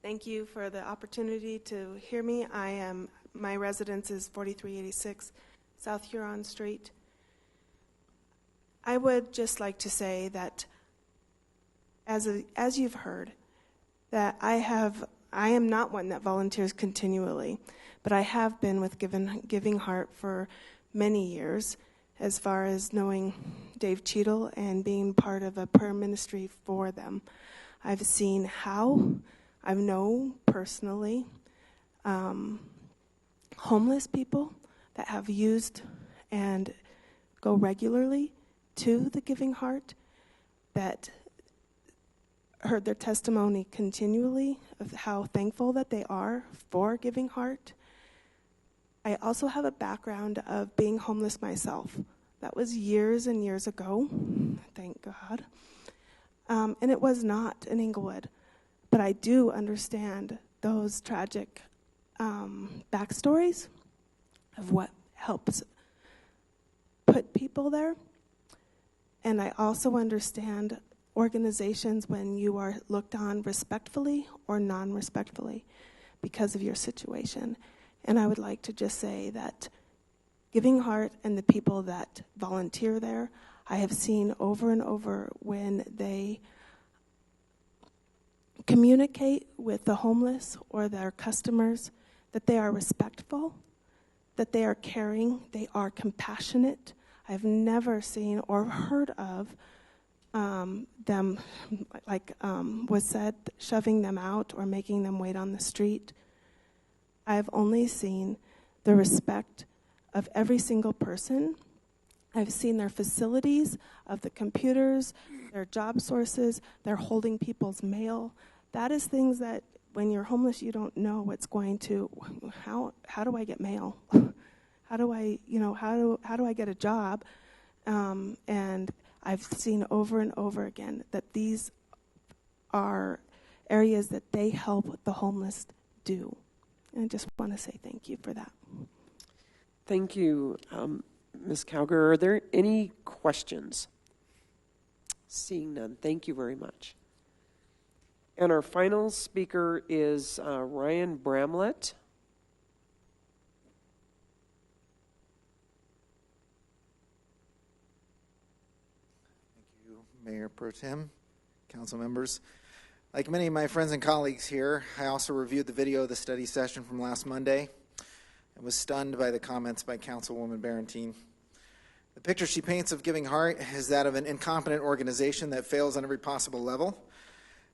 [SPEAKER 18] Thank you for the opportunity to hear me. My residence is 4386 South Huron Street. I would just like to say that, as you've heard, that I am not one that volunteers continually, but I have been with Giving Heart for many years, as far as knowing Dave Cheadle and being part of a prayer ministry for them. I've seen how, I know personally, homeless people that have used and go regularly to the Giving Heart, that heard their testimony continually of how thankful that they are for Giving Heart. I also have a background of being homeless myself. That was years and years ago, thank God. And it was not in Englewood. But I do understand those tragic backstories of what helps put people there. And I also understand organizations when you are looked on respectfully or non-respectfully because of your situation. And I would like to just say that Giving Heart and the people that volunteer there, I have seen over and over when they communicate with the homeless or their customers, that they are respectful, that they are caring, they are compassionate. I've never seen or heard of them, like was said, shoving them out or making them wait on the street. I've only seen the respect of every single person. I've seen their facilities, of the computers, their job sources, they're holding people's mail. That is things that when you're homeless, you don't know what's going to, how do I get mail? How do I get a job? And I've seen over and over again that these are areas that they help the homeless do. And I just want to say thank you for that.
[SPEAKER 1] Thank you, Ms. Cowger. Are there any questions? Seeing none, thank you very much. And our final speaker is Ryan Bramlett.
[SPEAKER 19] Thank you, Mayor Pro Tem, council members. Like many of my friends and colleagues here, I also reviewed the video of the study session from last Monday and was stunned by the comments by Councilwoman Barrentine. The picture she paints of Giving Heart is that of an incompetent organization that fails on every possible level.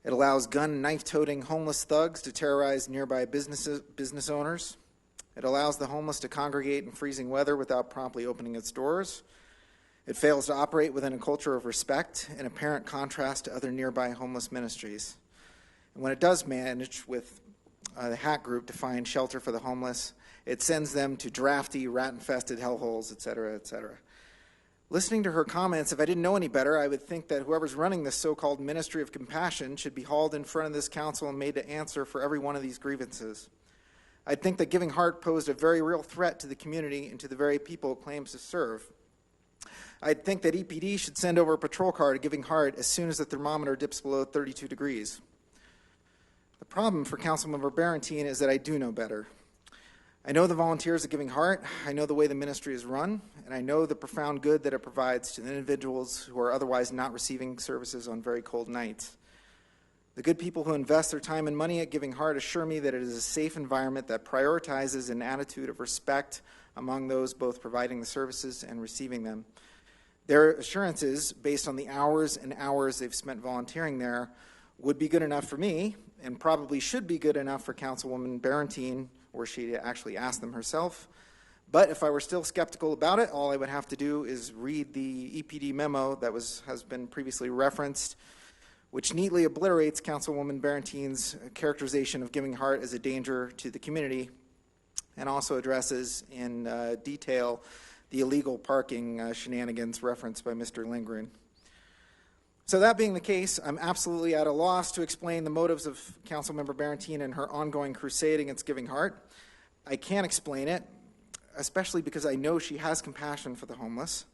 [SPEAKER 19] It allows gun and knife-toting homeless thugs to terrorize nearby business owners. It allows the homeless to congregate in freezing weather without promptly opening its doors. It fails to operate within a culture of respect, in apparent contrast to other nearby homeless ministries. And when it does manage with the Hack Group to find shelter for the homeless, it sends them to drafty, rat-infested hellholes, et cetera, et cetera. Listening to her comments, if I didn't know any better, I would think that whoever's running this so-called Ministry of Compassion should be hauled in front of this council and made to answer for every one of these grievances. I'd think that Giving Heart posed a very real threat to the community and to the very people it claims to serve. I'd think that EPD should send over a patrol car to Giving Heart as soon as the thermometer dips below 32 degrees. The problem for Councilmember Barrentine is that I do know better. I know the volunteers at Giving Heart, I know the way the ministry is run, and I know the profound good that it provides to the individuals who are otherwise not receiving services on very cold nights. The good people who invest their time and money at Giving Heart assure me that it is a safe environment that prioritizes an attitude of respect among those both providing the services and receiving them. Their assurances, based on the hours and hours they've spent volunteering there, would be good enough for me, and probably should be good enough for Councilwoman Barrentine, where she actually asked them herself. But if I were still skeptical about it, all I would have to do is read the EPD memo that has been previously referenced, which neatly obliterates Councilwoman Barrentine's characterization of Giving Heart as a danger to the community, and also addresses in detail the illegal parking shenanigans referenced by Mr. Lindgren. So that being the case, I'm absolutely at a loss to explain the motives of Councilmember Barrentine and her ongoing crusade against Giving Heart. I can't explain it, especially because I know she has compassion for the homeless.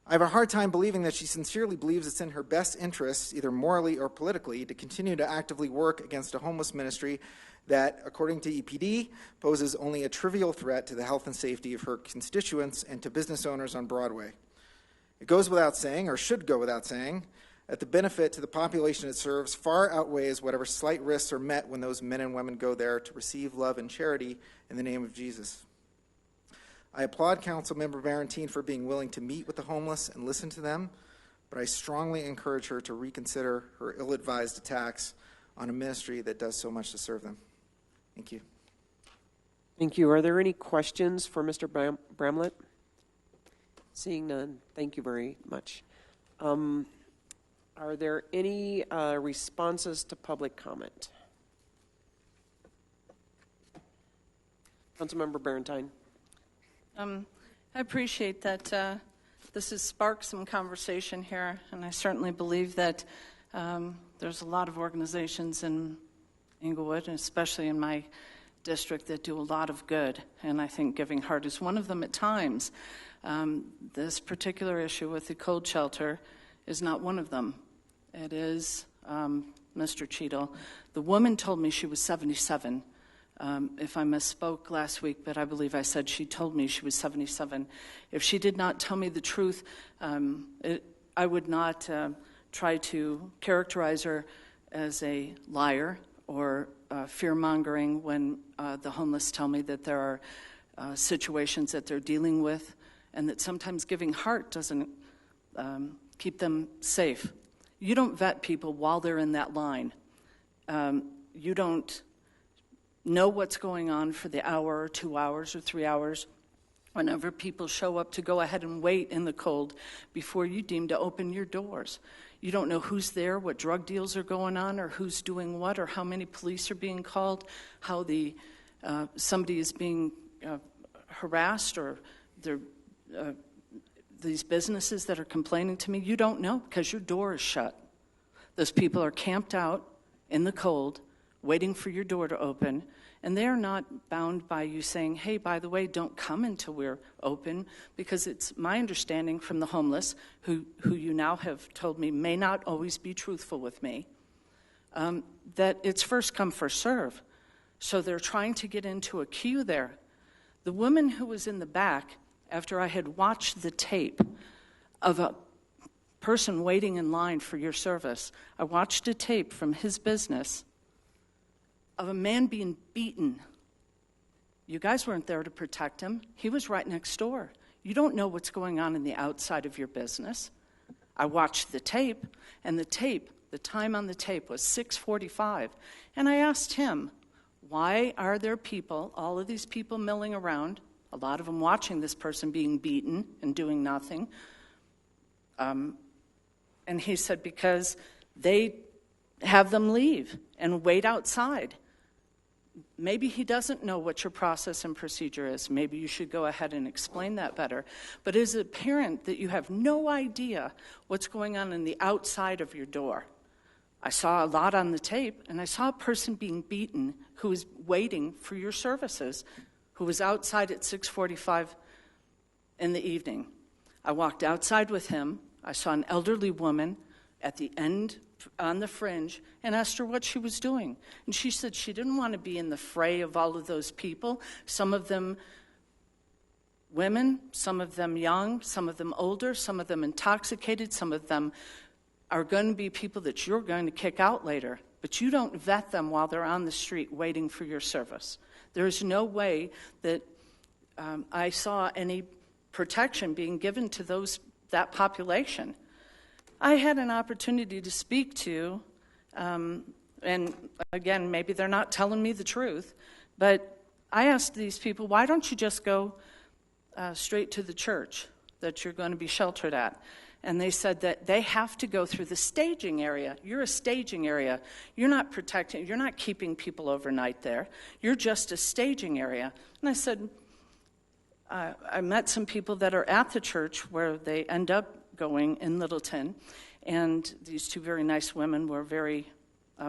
[SPEAKER 19] I have a hard time believing that she sincerely believes it's in her best interests, either morally or politically, to continue to actively work against a homeless ministry that, according to EPD, poses only a trivial threat to the health and safety of her constituents and to business owners on Broadway. It goes without saying, or should go without saying, that the benefit to the population it serves far outweighs whatever slight risks are met when those men and women go there to receive love and charity in the name of Jesus. I applaud Councilmember Barrentine for being willing to meet with the homeless and listen to them, but I strongly encourage her to reconsider her ill-advised attacks on a ministry that does so much to serve them. Thank you.
[SPEAKER 1] Thank you. Are there any questions for Mr. Bramlett? Seeing none, thank you very much. Are there any responses to public comment? Councilmember Barrentine.
[SPEAKER 2] I appreciate that this has sparked some conversation here, and I certainly believe that there's a lot of organizations in Englewood, and especially in my district, that do a lot of good, and I think Giving Heart is one of them at times. This particular issue with the cold shelter is not one of them. It is, Mr. Cheadle. The woman told me she was 77. If I misspoke last week, but I believe I said she told me she was 77. If she did not tell me the truth, I would not try to characterize her as a liar or fear-mongering when the homeless tell me that there are situations that they're dealing with and that sometimes Giving Heart doesn't keep them safe. You don't vet people while they're in that line. You don't know what's going on for the hour or 2 hours or 3 hours whenever people show up to go ahead and wait in the cold before you deem to open your doors. You don't know who's there, what drug deals are going on, or who's doing what, or how many police are being called, how somebody is being harassed, or these businesses that are complaining to me. You don't know because your door is shut. Those people are camped out in the cold, waiting for your door to open, and they're not bound by you saying, hey, by the way, don't come until we're open, because it's my understanding from the homeless, who you now have told me may not always be truthful with me, that it's first come, first serve. So they're trying to get into a queue there. The woman who was in the back, after I had watched the tape of a person waiting in line for your service, I watched a tape from his business of a man being beaten. You guys weren't there to protect him. He was right next door. You don't know what's going on in the outside of your business. I watched the tape, and the time on the tape was 6:45. And I asked him, why are there people, all of these people milling around, a lot of them watching this person being beaten and doing nothing? And he said, because they have them leave and wait outside. Maybe he doesn't know what your process and procedure is. Maybe you should go ahead and explain that better. But it is apparent that you have no idea what's going on in the outside of your door. I saw a lot on the tape, and I saw a person being beaten who was waiting for your services, who was outside at 6:45 in the evening. I walked outside with him. I saw an elderly woman at the end on the fringe and asked her what she was doing. And she said she didn't want to be in the fray of all of those people, some of them women, some of them young, some of them older, some of them intoxicated, some of them are going to be people that you're going to kick out later. But you don't vet them while they're on the street waiting for your service. There is no way that I saw any protection being given to that population. I had an opportunity to speak to, and again, maybe they're not telling me the truth, but I asked these people, why don't you just go straight to the church that you're going to be sheltered at? And they said that they have to go through the staging area. You're a staging area. You're not protecting, you're not keeping people overnight there. You're just a staging area. And I said, I met some people that are at the church where they end up going in Littleton, and these two very nice women were very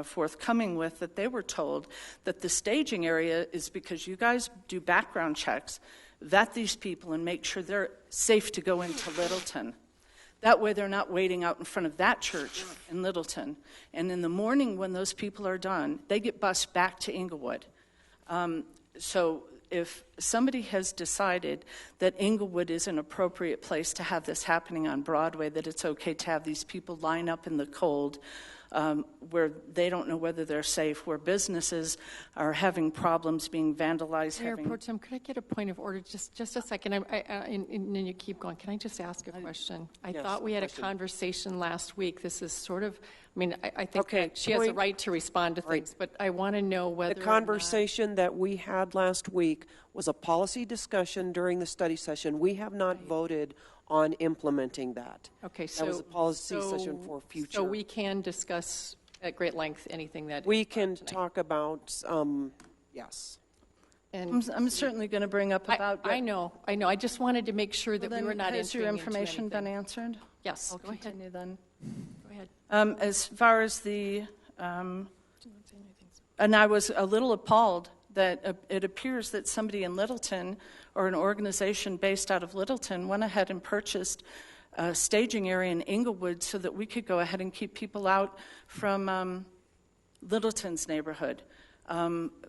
[SPEAKER 2] forthcoming with that they were told that the staging area is because you guys do background checks, vet these people, and make sure they're safe to go into Littleton. That way they're not waiting out in front of that church in Littleton. And in the morning when those people are done, they get bused back to Englewood. So if somebody has decided that Englewood is an appropriate place to have this happening on Broadway, that it's okay to have these people line up in the cold, where they don't know whether they're safe, where businesses are having problems being vandalized.
[SPEAKER 4] Mayor Pro Tem, could I get a point of order? Just a second, and then you keep going. Can I just ask a question? I thought we had a conversation last week. This is sort of, I think that she has a right to respond to things, but I want to know whether
[SPEAKER 1] the conversation that we had last week was a policy discussion during the study session. We have not voted on implementing that.
[SPEAKER 4] Okay, so
[SPEAKER 1] that was a policy session for future.
[SPEAKER 4] So we can discuss at great length anything that
[SPEAKER 1] we can talk about. Yes,
[SPEAKER 2] and I'm certainly going to bring up about.
[SPEAKER 4] I know. I just wanted to make sure that we were not.
[SPEAKER 2] Has your information been answered?
[SPEAKER 4] Yes.
[SPEAKER 2] I'll continue then.
[SPEAKER 4] Go ahead.
[SPEAKER 2] As far as the, and I was a little appalled that it appears that somebody in Littleton or an organization based out of Littleton went ahead and purchased a staging area in Englewood so that we could go ahead and keep people out from Littleton's neighborhood.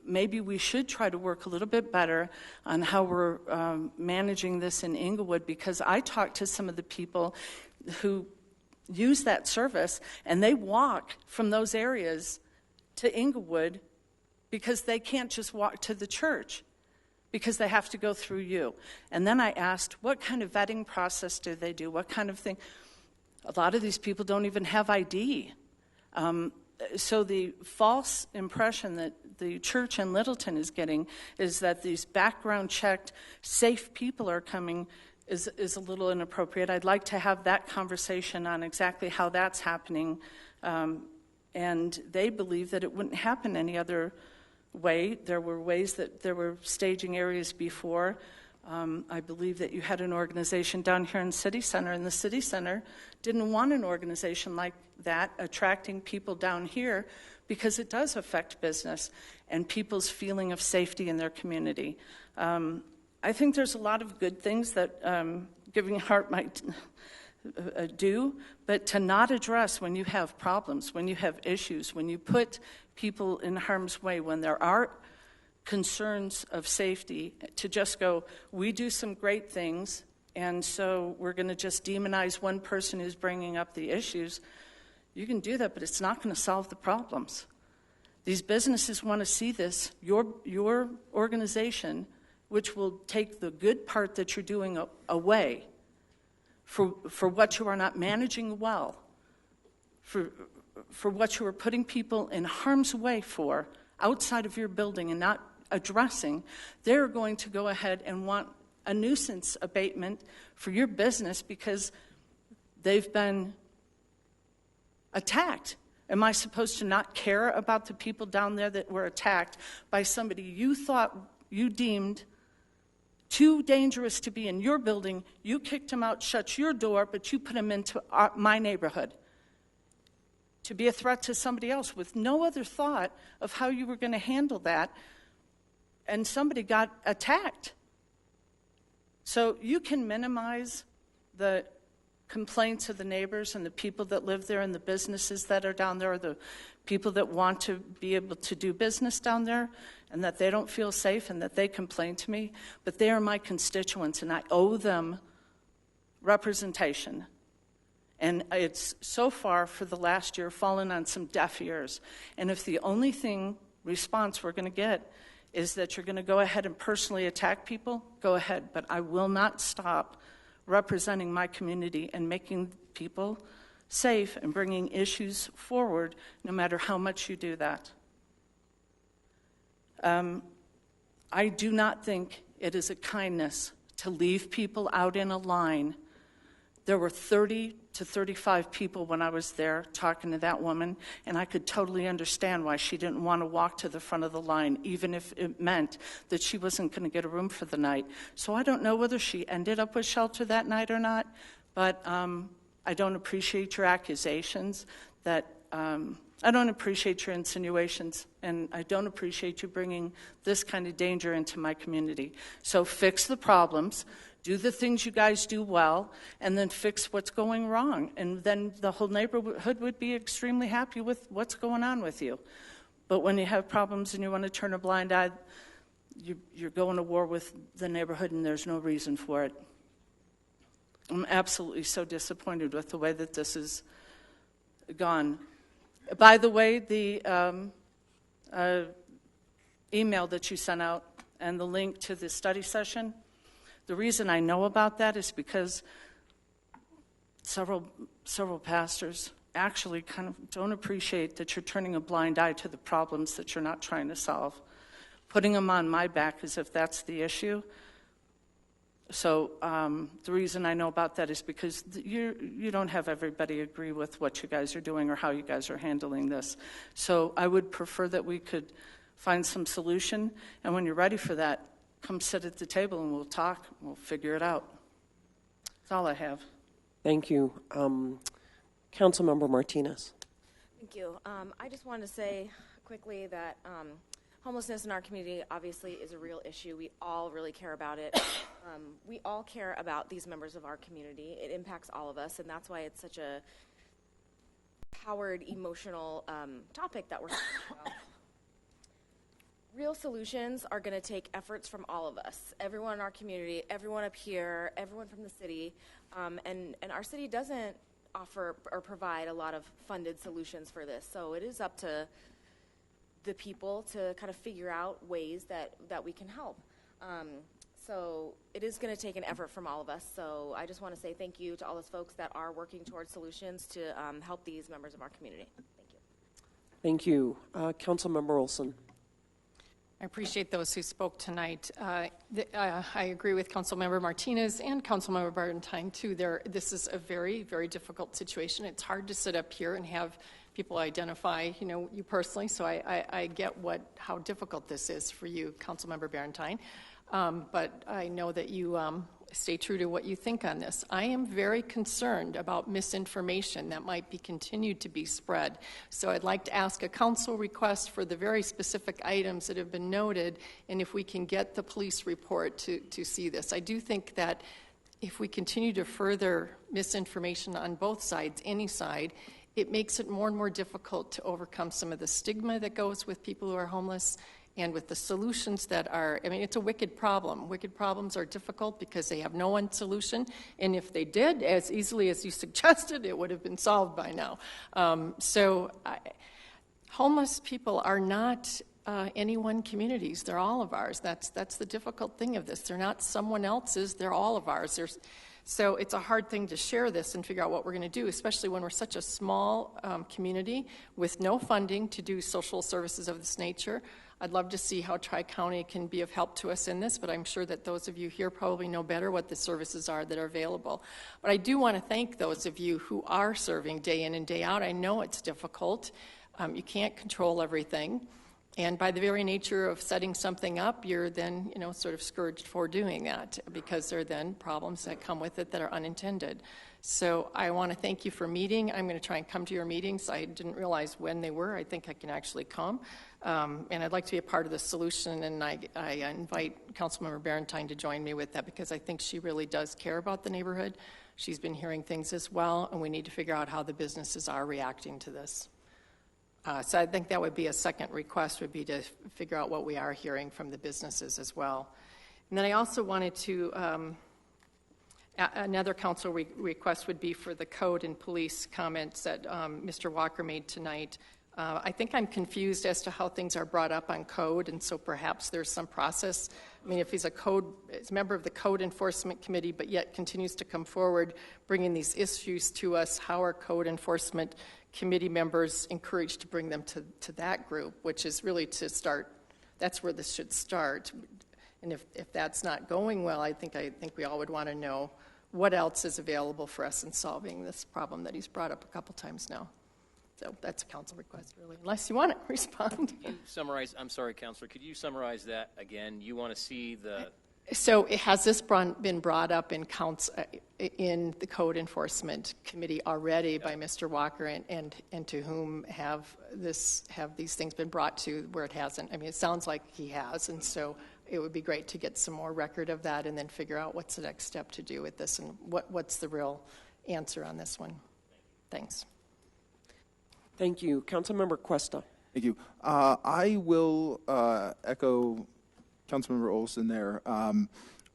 [SPEAKER 2] Maybe we should try to work a little bit better on how we're managing this in Englewood, because I talked to some of the people who use that service, and they walk from those areas to Englewood because they can't just walk to the church, because they have to go through you. And then I asked, what kind of vetting process do they do? What kind of thing? A lot of these people don't even have ID. So the false impression that the church in Littleton is getting is that these background checked, safe people are coming is a little inappropriate. I'd like to have that conversation on exactly how that's happening. And they believe that it wouldn't happen any other way. There were ways that there were staging areas before. I believe that you had an organization down here in City Center, and the City Center didn't want an organization like that attracting people down here, because it does affect business and people's feeling of safety in their community. I think there's a lot of good things that Giving Heart might do, but to not address when you have problems, when you have issues, when you put people in harm's way, when there are concerns of safety, to just go, we do some great things, and so we're going to just demonize one person who's bringing up the issues. You can do that, but it's not going to solve the problems. These businesses want to see this, your organization, which will take the good part that you're doing away for what you are not managing well, for what you are putting people in harm's way for outside of your building and not addressing. They're going to go ahead and want a nuisance abatement for your business because they've been attacked. Am I supposed to not care about the people down there that were attacked by somebody you thought you deemed too dangerous to be in your building? You kicked him out, shut your door, but you put him into my neighborhood to be a threat to somebody else with no other thought of how you were going to handle that, and somebody got attacked. So you can minimize the complaints of the neighbors and the people that live there and the businesses that are down there, or the people that want to be able to do business down there, and that they don't feel safe and that they complain to me. But they are my constituents, and I owe them representation. And it's so far for the last year fallen on some deaf ears. And if the only response we're going to get is that you're going to go ahead and personally attack people, go ahead. But I will not stop representing my community and making people safe and bringing issues forward, no matter how much you do that. I do not think it is a kindness to leave people out in a line. There were 30 to 35 people when I was there talking to that woman, and I could totally understand why she didn't want to walk to the front of the line, even if it meant that she wasn't going to get a room for the night. So I don't know whether she ended up with shelter that night or not, but I don't appreciate your accusations. I don't appreciate your insinuations, and I don't appreciate you bringing this kind of danger into my community. So fix the problems. Do the things you guys do well, and then fix what's going wrong. And then the whole neighborhood would be extremely happy with what's going on with you. But when you have problems and you want to turn a blind eye, you're going to war with the neighborhood, and there's no reason for it. I'm absolutely so disappointed with the way that this has gone. By the way, the email that you sent out and the link to the study session, the reason I know about that is because several pastors actually kind of don't appreciate that you're turning a blind eye to the problems that you're not trying to solve. Putting them on my back as if that's the issue. So the reason I know about that is because you don't have everybody agree with what you guys are doing or how you guys are handling this. So I would prefer that we could find some solution, and when you're ready for that, come sit at the table and we'll talk. We'll figure it out. That's all I have.
[SPEAKER 1] Thank you. Councilmember Martinez.
[SPEAKER 20] Thank you. I just wanted to say quickly that homelessness in our community obviously is a real issue. We all really care about it. We all care about these members of our community. It impacts all of us, and that's why it's such a powered, emotional topic that we're talking about. Real solutions are going to take efforts from all of us, everyone in our community, everyone up here, everyone from the city, and our city doesn't offer or provide a lot of funded solutions for this. So it is up to the people to kind of figure out ways that we can help. So it is going to take an effort from all of us. So I just want to say thank you to all those folks that are working towards solutions to help these members of our community. Thank you.
[SPEAKER 1] Thank you. Councilmember Olsen.
[SPEAKER 4] I appreciate those who spoke tonight. I agree with Councilmember Martinez and Councilmember Barrentine, too. This is a very, very difficult situation. It's hard to sit up here and have people identify, you personally, so I get how difficult this is for you, Councilmember Barrentine. But I know that you stay true to what you think on this. I am very concerned about misinformation that might be continued to be spread. So I'd like to ask a council request for the very specific items that have been noted, and if we can get the police report to see this. I do think that if we continue to further misinformation on both sides, any side, it makes it more and more difficult to overcome some of the stigma that goes with people who are homeless and with the solutions that are, it's a wicked problem. Wicked problems are difficult because they have no one solution, and if they did, as easily as you suggested, it would have been solved by now. Homeless people are not any one community's. They're all of ours. That's the difficult thing of this. They're not someone else's. They're all of ours. So it's a hard thing to share this and figure out what we're going to do, especially when we're such a small community with no funding to do social services of this nature. I'd love to see how Tri-County can be of help to us in this, but I'm sure that those of you here probably know better what the services are that are available. But I do want to thank those of you who are serving day in and day out. I know it's difficult. You can't control everything. And by the very nature of setting something up, you're then, sort of scourged for doing that because there are then problems that come with it that are unintended. So I want to thank you for meeting. I'm going to try and come to your meetings. I didn't realize when they were. I think I can actually come. And I'd like to be a part of the solution, and I invite Councilmember Barrentine to join me with that because I think she really does care about the neighborhood. she's been hearing things as well, and we need to figure out how the businesses are reacting to this. So I think that would be a second request, would be to figure out what we are hearing from the businesses as well. And then I also wanted to, another council request would be for the code and police comments that Mr. Walker made tonight. I think I'm confused as to how things are brought up on code, and so perhaps there's some process. I mean, if he's a member of the Code Enforcement Committee, but yet continues to come forward bringing these issues to us, how are Code Enforcement Committee members encouraged to bring them to that group, which is really to start, that's where this should start. And if that's not going well, I think we all would want to know what else is available for us in solving this problem that he's brought up a couple times now. So that's a council request, really, unless you want to respond.
[SPEAKER 21] Could you summarize, I'm sorry, Councilor, could you summarize that again? You want to see the...
[SPEAKER 4] So has this been brought up in in the Code Enforcement Committee already by Mr. Walker, and to whom have these things been brought to where it hasn't? I mean, it sounds like he has, and so it would be great to get some more record of that and then figure out what's the next step to do with this and what's the real answer on this one. Thanks.
[SPEAKER 1] Thank you. Councilmember Cuesta.
[SPEAKER 8] Thank you. I will echo Councilmember Olsen there.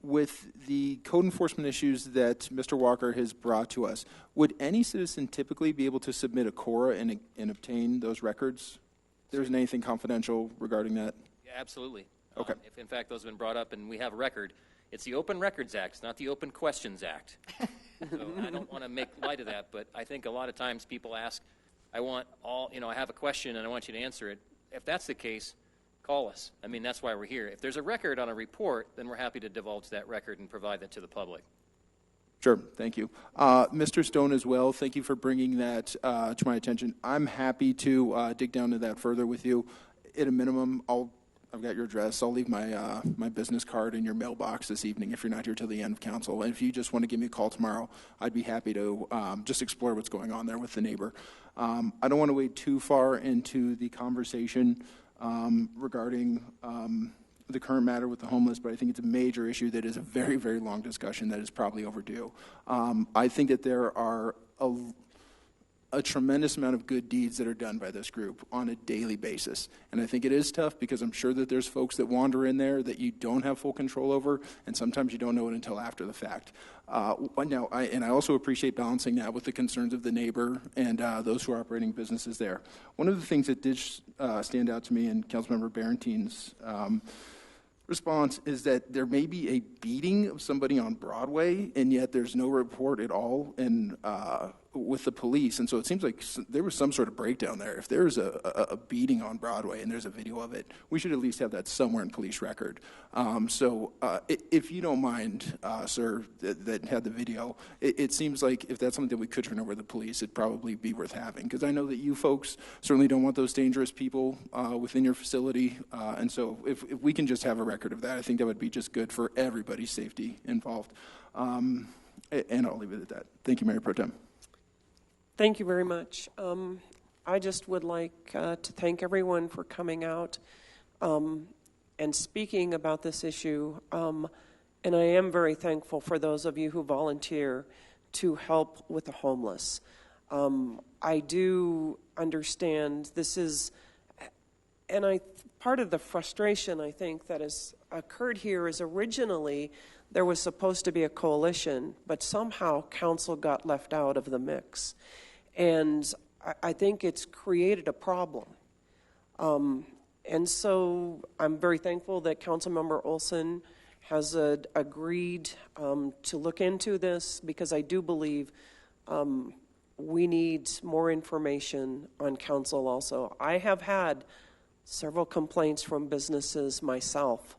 [SPEAKER 8] With the code enforcement issues that Mr. Walker has brought to us, would any citizen typically be able to submit a CORA and obtain those records? There isn't anything confidential regarding that?
[SPEAKER 21] Yeah, absolutely.
[SPEAKER 8] Okay.
[SPEAKER 21] If, in fact, those have been brought up and we have a record, it's the Open Records Act, it's not the Open Questions Act. So I don't want to make light of that, but I think a lot of times people ask, I have a question and I want you to answer it. If that's the case, call us. I mean, that's why we're here. If there's a record on a report, then we're happy to divulge that record and provide that to the public.
[SPEAKER 8] Sure, thank you. Mr. Stone as well, thank you for bringing that to my attention. I'm happy to dig down to that further with you. At a minimum, I've got your address. I'll leave my my business card in your mailbox this evening if you're not here till the end of council. And if you just want to give me a call tomorrow, I'd be happy to just explore what's going on there with the neighbor. I don't want to wade too far into the conversation regarding the current matter with the homeless, but I think it's a major issue that is a very, very long discussion that is probably overdue. I think that there are a tremendous amount of good deeds that are done by this group on a daily basis. And I think it is tough because I'm sure that there's folks that wander in there that you don't have full control over, and sometimes you don't know it until after the fact. Now, I also appreciate balancing that with the concerns of the neighbor and those who are operating businesses there. One of the things that did stand out to me in Councilmember Barrentines' response is that there may be a beating of somebody on Broadway, and yet there's no report at all with the police. And so it seems like there was some sort of breakdown there. If there's a beating on Broadway and there's a video of it, we should at least have that somewhere in police record. So if you don't mind, sir, that had the video, it seems like if that's something that we could turn over to the police, it'd probably be worth having. Because I know that you folks certainly don't want those dangerous people within your facility. And so if we can just have a record of that, I think that would be just good for everybody's safety involved. And I'll leave it at that. Thank you, Mayor Pro Tem.
[SPEAKER 1] Thank you very much. I just would like to thank everyone for coming out and speaking about this issue. And I am very thankful for those of you who volunteer to help with the homeless. I do understand this is, and part of the frustration I think that has occurred here is originally there was supposed to be a coalition, but somehow council got left out of the mix. And I think it's created a problem. And so I'm very thankful that Councilmember Olsen has agreed to look into this, because I do believe we need more information on council also. I have had several complaints from businesses myself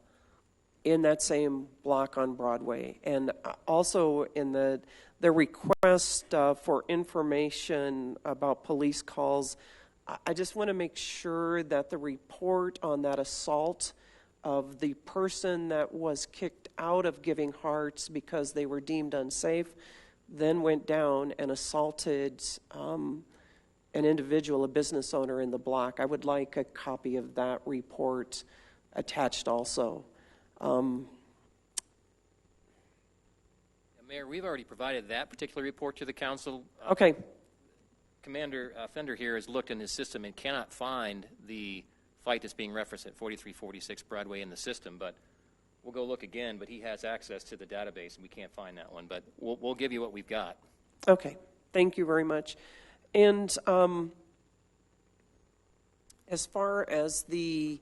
[SPEAKER 1] in that same block on Broadway, and also in the request for information about police calls. I just want to make sure that the report on that assault of the person that was kicked out of Giving Hearts because they were deemed unsafe, then went down and assaulted an individual, a business owner in the block. I would like a copy of that report attached also.
[SPEAKER 21] Mayor, we've already provided that particular report to the council.
[SPEAKER 1] Okay.
[SPEAKER 21] Commander Fender here has looked in his system and cannot find the fight that's being referenced at 4346 Broadway in the system, but we'll go look again. But he has access to the database, and we can't find that one. But we'll give you what we've got.
[SPEAKER 1] Okay. Thank you very much. And as far as the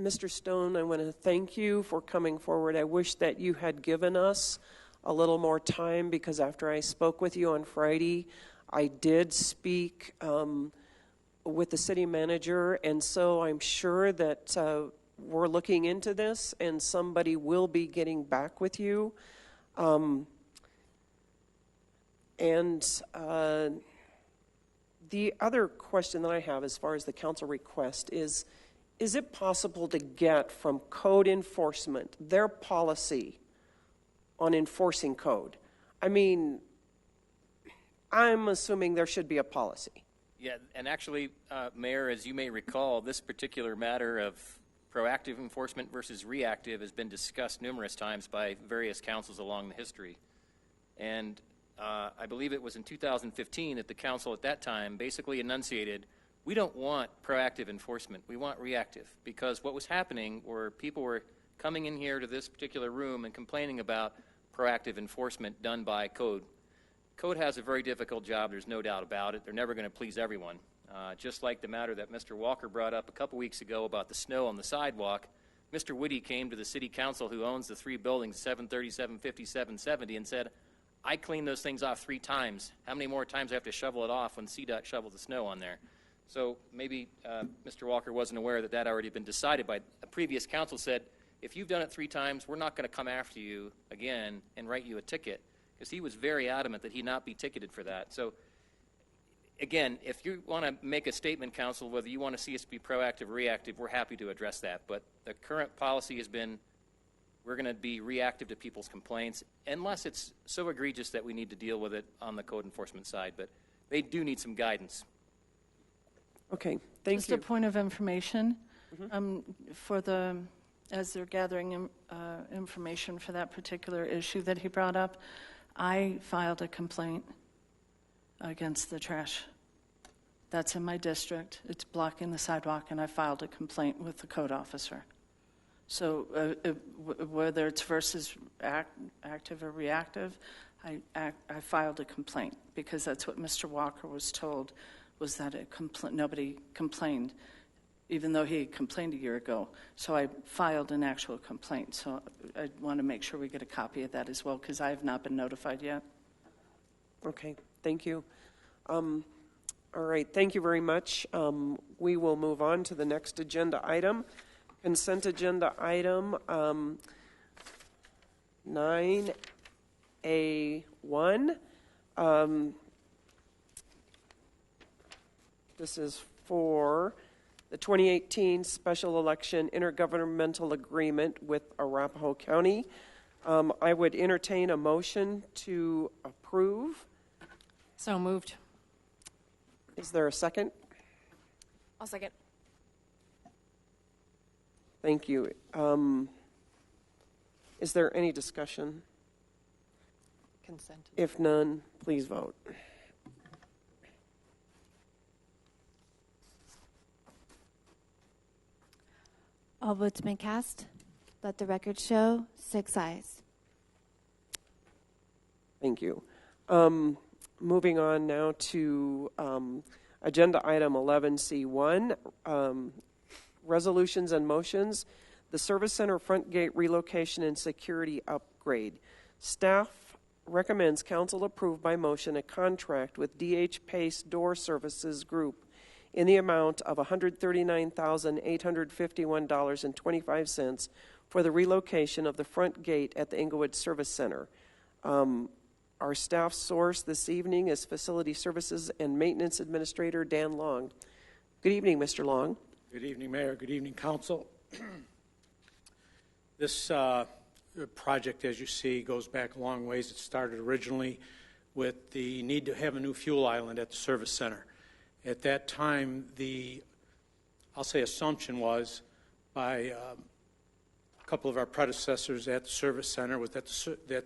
[SPEAKER 1] Mr. Stone, I want to thank you for coming forward. I wish that you had given us a little more time, because after I spoke with you on Friday, I did speak with the city manager, and so I'm sure that we're looking into this and somebody will be getting back with you. The other question that I have as far as the council request is it possible to get from code enforcement their policy on enforcing code? I mean, I'm assuming there should be a policy.
[SPEAKER 21] Yeah, and actually, Mayor, as you may recall, this particular matter of proactive enforcement versus reactive has been discussed numerous times by various councils along the history. And I believe it was in 2015 that the council at that time basically enunciated, we don't want proactive enforcement, we want reactive, because what was happening were people were coming in here to this particular room and complaining about proactive enforcement done by code. Code has a very difficult job, there's no doubt about it. They're never going to please everyone. Just like the matter that Mr. Walker brought up a couple weeks ago about the snow on the sidewalk, Mr. Whitty came to the city council, who owns the three buildings, 730, 750, 770, and said, I cleaned those things off 3 times. How many more times do I have to shovel it off when CDOT shovels the snow on there? So maybe Mr. Walker wasn't aware that that already been decided by a previous council. Said, if you've done it 3 times, we're not going to come after you again and write you a ticket, because he was very adamant that he not be ticketed for that. So again, if you want to make a statement, council, whether you want to see us be proactive or reactive, we're happy to address that. But the current policy has been we're going to be reactive to people's complaints unless it's so egregious that we need to deal with it on the code enforcement side. But they do need some guidance.
[SPEAKER 1] Okay, thank you.
[SPEAKER 2] Just a point of information. As they're gathering information for that particular issue that he brought up, I filed a complaint against the trash. That's in my district. It's blocking the sidewalk, and I filed a complaint with the code officer. So whether it's versus active or reactive, I filed a complaint because that's what Mr. Walker was told, was that nobody complained, even though he complained a year ago. So I filed an actual complaint. So I want to make sure we get a copy of that as well, because I have not been notified yet.
[SPEAKER 1] Okay, thank you. All right, thank you very much. We will move on to the next agenda item. Consent agenda item 9A1. This is for the 2018 special election intergovernmental agreement with Arapahoe County. I would entertain a motion to approve.
[SPEAKER 4] So moved.
[SPEAKER 1] Is there a second?
[SPEAKER 20] I'll second.
[SPEAKER 1] Thank you. Is there any discussion?
[SPEAKER 4] Consent.
[SPEAKER 1] If none, please vote.
[SPEAKER 3] All votes been cast. Let the record show 6 ayes.
[SPEAKER 1] Thank you. Moving on now to agenda item 11C1, resolutions and motions. The Service Center front gate relocation and security upgrade. Staff recommends council approve by motion a contract with DH Pace Door Services Group in the amount of $139,851.25 for the relocation of the front gate at the Englewood Service Center. Our staff source this evening is Facility Services and Maintenance Administrator Dan Long. Good evening, Mr. Long.
[SPEAKER 5] Good evening, Mayor. Good evening, Council. This project, as you see, goes back a long ways. It started originally with the need to have a new fuel island at the service center. At that time, I'll say assumption was by a couple of our predecessors at the service center was that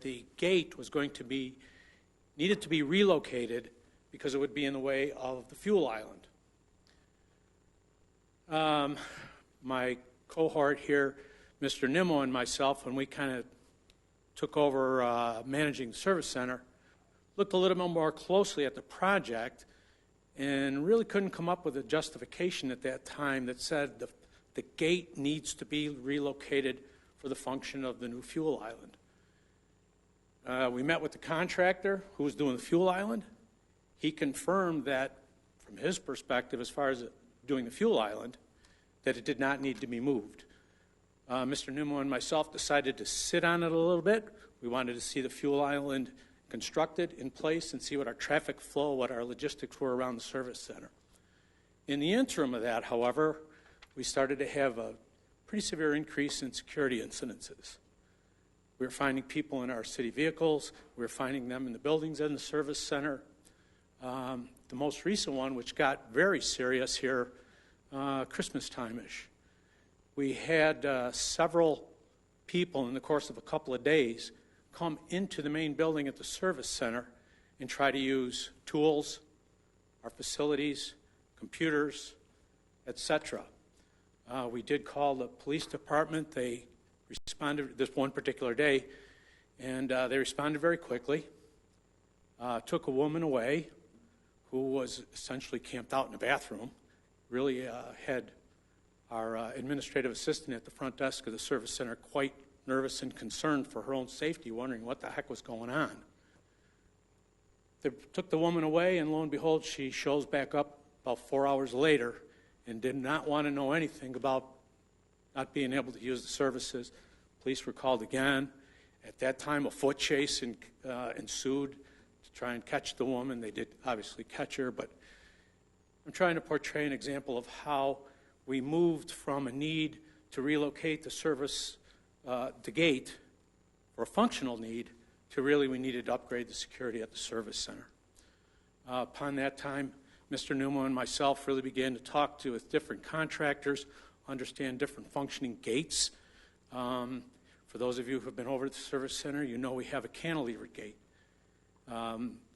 [SPEAKER 5] the gate was needed to be relocated because it would be in the way of the fuel island. My cohort here, Mr. Nimmo and myself, when we kind of took over managing the service center, looked a little bit more closely at the project and really couldn't come up with a justification at that time that said the gate needs to be relocated for the function of the new fuel island. We met with the contractor who was doing the fuel island. He confirmed that, from his perspective, as far as doing the fuel island, that it did not need to be moved. Mr. Nimmo and myself decided to sit on it a little bit. We wanted to see the fuel island constructed in place and see what our traffic flow, what our logistics were around the service center. In the interim of that, however, we started to have a pretty severe increase in security incidences. We were finding people in our city vehicles. We were finding them in the buildings in the service center. The most recent one, which got very serious here, Christmas time-ish. We had several people in the course of a couple of days come into the main building at the service center and try to use tools, our facilities, computers, etc. We did call the police department. They responded this one particular day, and they responded very quickly. Took a woman away who was essentially camped out in a bathroom. Really had our administrative assistant at the front desk of the service center quite nervous and concerned for her own safety, wondering what the heck was going on. They took the woman away, and lo and behold, she shows back up about 4 hours later and did not want to know anything about not being able to use the services. Police were called again. At that time, a foot chase ensued to try and catch the woman. They did obviously catch her, but I'm trying to portray an example of how we moved from a need to relocate the service, the gate, for a functional need, to really we needed to upgrade the security at the service center. Upon that time, Mr. Newman and myself really began to talk with different contractors, understand different functioning gates. For those of you who have been over at the service center, you know we have a cantilever gate.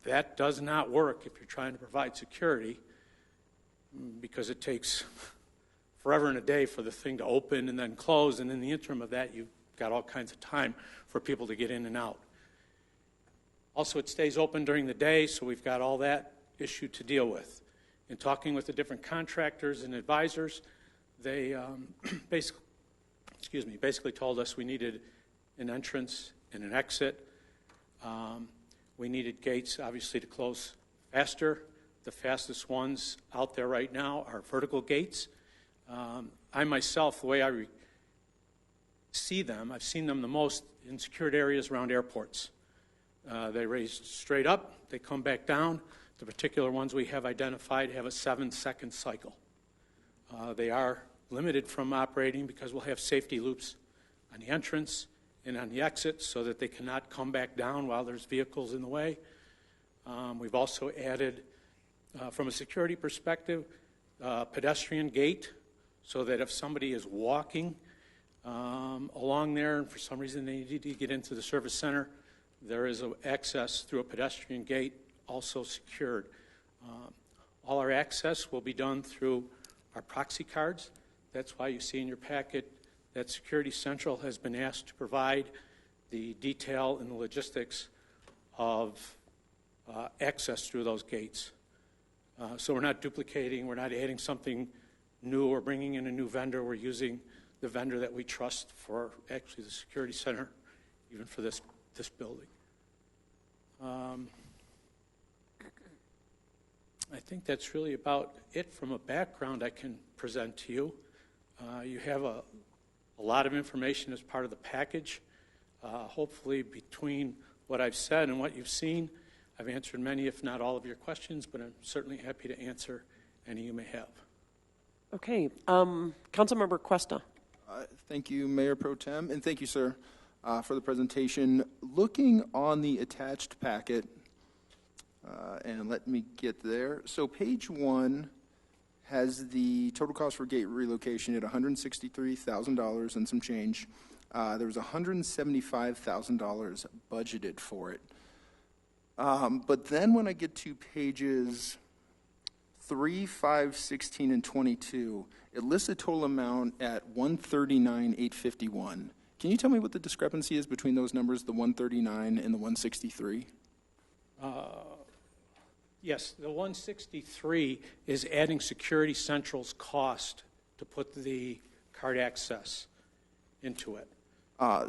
[SPEAKER 5] That does not work if you're trying to provide security, because it takes forever and a day for the thing to open and then close, and in the interim of that, you've got all kinds of time for people to get in and out. Also, it stays open during the day, so we've got all that issue to deal with. In talking with the different contractors and advisors, they basically told us we needed an entrance and an exit. We needed gates, obviously, to close faster. The fastest ones out there right now are vertical gates. I myself, the way I see them, I've seen them the most in secured areas around airports. They raise straight up, they come back down. The particular ones we have identified have a 7-second cycle. They are limited from operating because we'll have safety loops on the entrance and on the exit so that they cannot come back down while there's vehicles in the way. We've also added, from a security perspective, pedestrian gate, so that if somebody is walking along there and for some reason they need to get into the service center, there is access through a pedestrian gate, also secured. All our access will be done through our proxy cards. That's why you see in your packet that Security Central has been asked to provide the detail and the logistics of access through those gates. So we're not duplicating, we're not adding something new or bringing in a new vendor. We're using the vendor that we trust for actually the Security Center, even for this building. I think that's really about it from a background I can present to you. You have a lot of information as part of the package. Hopefully between what I've said and what you've seen, I've answered many, if not all of your questions, but I'm certainly happy to answer any you may have.
[SPEAKER 1] Okay. Councilmember Cuesta.
[SPEAKER 8] Thank you, Mayor Pro Tem, and thank you, sir, for the presentation. Looking on the attached packet, and let me get there. So page 1 has the total cost for gate relocation at $163,000 and some change. There was $175,000 budgeted for it. But then when I get to pages 3, 5, 16, and 22, it lists a total amount at $139,851. Can you tell me what the discrepancy is between those numbers, the 139 and the 163?
[SPEAKER 5] Yes, the 163 is adding Security Central's cost to put the card access into it.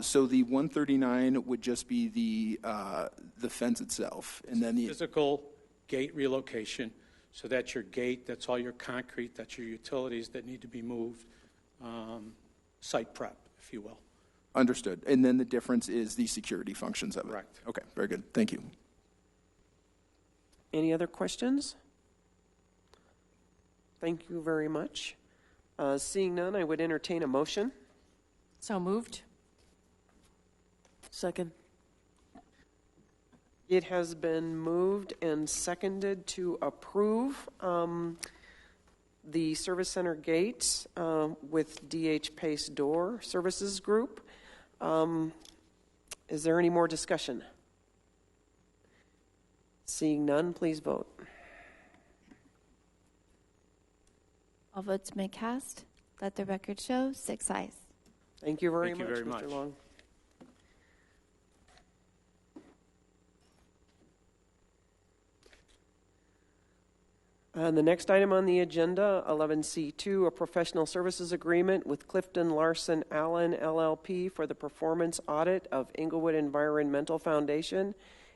[SPEAKER 8] So the 139 would just be the fence itself, and then the
[SPEAKER 5] physical gate relocation. So that's your gate, that's all your concrete, that's your utilities that need to be moved, site prep, if you will.
[SPEAKER 8] Understood. And then the difference is the security functions of it.
[SPEAKER 5] Correct.
[SPEAKER 8] Okay, very good. Thank you.
[SPEAKER 1] Any other questions? Thank you very much. Seeing none, I would entertain a motion.
[SPEAKER 4] So moved.
[SPEAKER 1] Second. It has been moved and seconded to approve the Service Center gate with DH Pace Door Services Group. Is there any more discussion? Seeing none, please vote.
[SPEAKER 3] All votes been cast. Let the record show 6 ayes.
[SPEAKER 1] Thank you very
[SPEAKER 5] Thank you
[SPEAKER 1] much,
[SPEAKER 5] very
[SPEAKER 1] Mr.
[SPEAKER 5] much.
[SPEAKER 1] Long. The next item on the agenda, 11C2, a professional services agreement with Clifton Larson Allen LLP for the performance audit of Englewood Environmental Foundation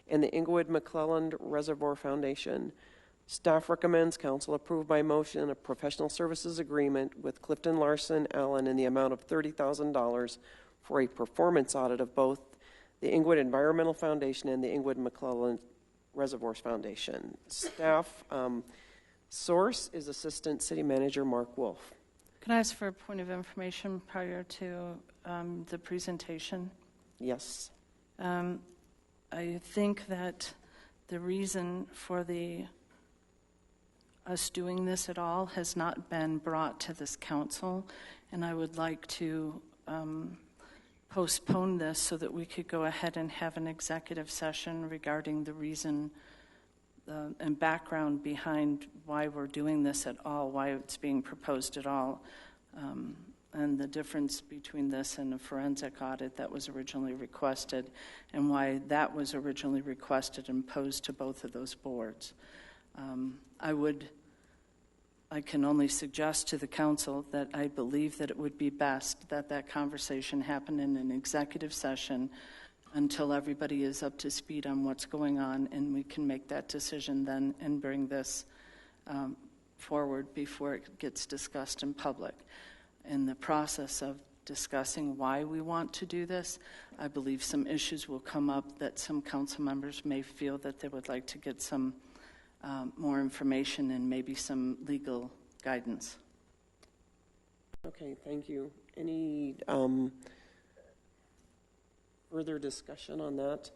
[SPEAKER 1] and the Englewood McClelland Reservoir Foundation. Staff recommends council approve by motion a professional services agreement with Clifton Larson Allen in the amount of $30,000 for a performance audit of both the Englewood Environmental Foundation and the Englewood McClelland Reservoirs Foundation. Staff source is Assistant City Manager Mark Wolf.
[SPEAKER 2] Can I ask for a point of information prior to the presentation?
[SPEAKER 1] Yes.
[SPEAKER 2] I think that the reason for us doing this at all has not been brought to this council, and I would like to postpone this so that we could go ahead and have an executive session regarding the reason and background behind why we're doing this at all, why it's being proposed at all, and the difference between this and a forensic audit that was originally requested, and why that was originally requested and posed to both of those boards. I can only suggest to the council that I believe that it would be best that that conversation happen in an executive session until everybody is up to speed on what's going on, and we can make that decision then and bring this forward before it gets discussed in public. In the process of discussing why we want to do this, I believe some issues will come up that some council members may feel that they would like to get some more information and maybe some legal guidance.
[SPEAKER 1] Okay, thank you. Any further discussion on that?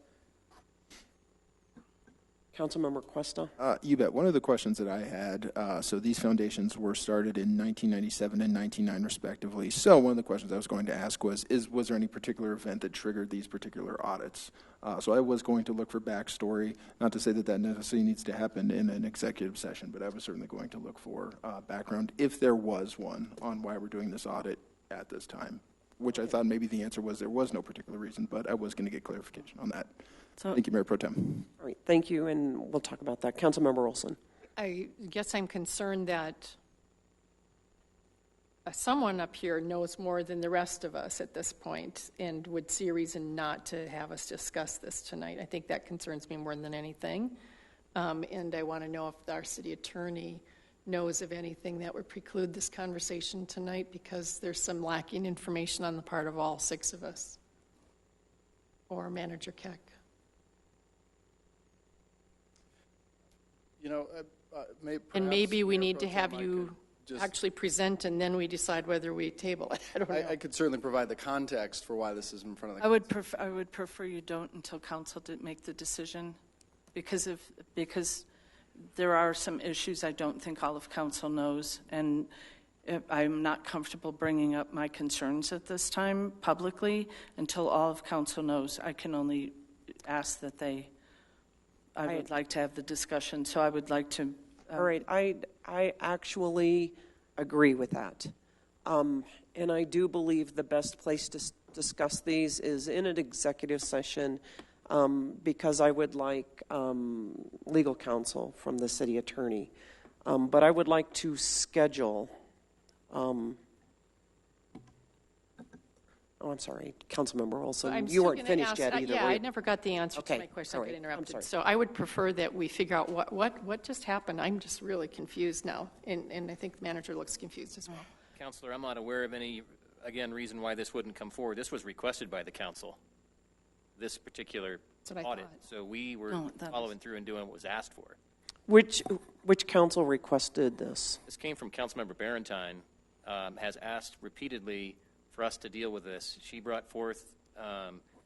[SPEAKER 1] Councilmember Cuesta?
[SPEAKER 8] You bet. One of the questions that I had, so these foundations were started in 1997 and 1999 respectively. So one of the questions I was going to ask was there any particular event that triggered these particular audits? So I was going to look for backstory, not to say that necessarily needs to happen in an executive session, but I was certainly going to look for background, if there was one, on why we're doing this audit at this time, which I thought maybe the answer was there was no particular reason, but I was going to get clarification on that.
[SPEAKER 1] So,
[SPEAKER 8] thank you, Mayor Pro Tem.
[SPEAKER 1] All right, thank you, and we'll talk about that. Councilmember Olsen.
[SPEAKER 4] I guess I'm concerned that someone up here knows more than the rest of us at this point and would see a reason not to have us discuss this tonight. I think that concerns me more than anything. And I want to know if our city attorney knows of anything that would preclude this conversation tonight, because there's some lacking information on the part of all 6 of us. Or Manager Keck.
[SPEAKER 6] You know,
[SPEAKER 4] and maybe we need to have you actually present, and then we decide whether we table it. I don't know.
[SPEAKER 6] I could certainly provide the context for why this is in front of the
[SPEAKER 2] council. I would prefer you don't until council did make the decision, because there are some issues I don't think all of council knows, and I'm not comfortable bringing up my concerns at this time publicly until all of council knows. I can only ask that I would like to have the discussion, so I would like to.
[SPEAKER 1] All right, I actually agree with that. And I do believe the best place to discuss these is in an executive session, because I would like legal counsel from the city attorney. But I would like to schedule, I'm sorry, Councilmember Olsen, you weren't finished yet either.
[SPEAKER 4] Yeah, I never got the answer to my question.
[SPEAKER 1] Sorry.
[SPEAKER 4] I got interrupted. So I would prefer that we figure out what just happened. I'm just really confused now, and I think the manager looks confused as well.
[SPEAKER 21] Counselor, I'm not aware of any, again, reason why this wouldn't come forward. This was requested by the council, this particular audit. So we were following through and doing what was asked for.
[SPEAKER 1] Which council requested this?
[SPEAKER 21] This came from Councilmember Barrentine, has asked repeatedly for us to deal with this. She brought forth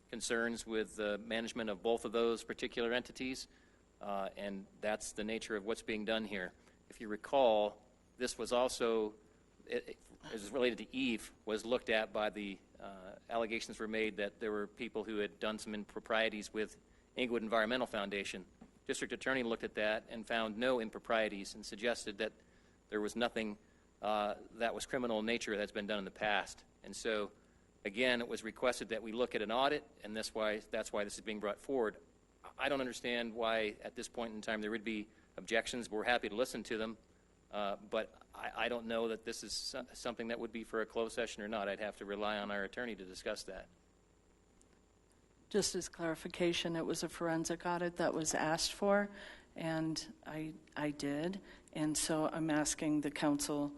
[SPEAKER 21] concerns with the management of both of those particular entities, and that's the nature of what's being done here. If you recall, this was also, as related to Eve, was looked at by the allegations were made that there were people who had done some improprieties with Englewood Environmental Foundation. District Attorney looked at that and found no improprieties and suggested that there was nothing that was criminal in nature that's been done in the past. And so, again, it was requested that we look at an audit, and that's why this is being brought forward. I don't understand why, at this point in time, there would be objections. We're happy to listen to them, but I don't know that this is something that would be for a closed session or not. I'd have to rely on our attorney to discuss that.
[SPEAKER 2] Just as clarification, it was a forensic audit that was asked for, and I did. And so I'm asking the council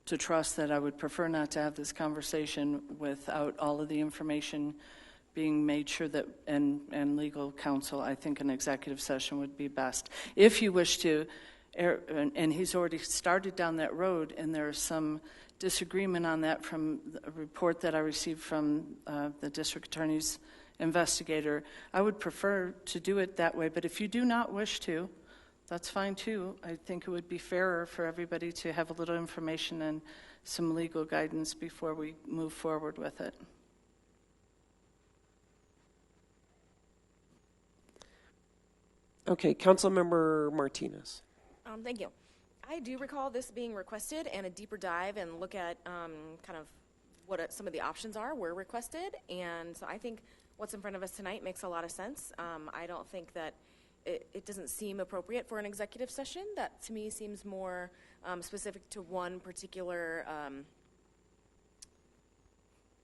[SPEAKER 2] to trust that I would prefer not to have this conversation without all of the information being made sure that, and legal counsel, I think an executive session would be best. If you wish to, and he's already started down that road, and there's some disagreement on that from a report that I received from the district attorney's investigator, I would prefer to do it that way. But if you do not wish to, that's fine too. I think it would be fairer for everybody to have a little information and some legal guidance before we move forward with it.
[SPEAKER 1] Okay, Councilmember Martinez.
[SPEAKER 20] Thank you. I do recall this being requested, and a deeper dive and look at kind of what some of the options are were requested. And so I think what's in front of us tonight makes a lot of sense. I don't think that it doesn't seem appropriate for an executive session. That to me seems more specific to one particular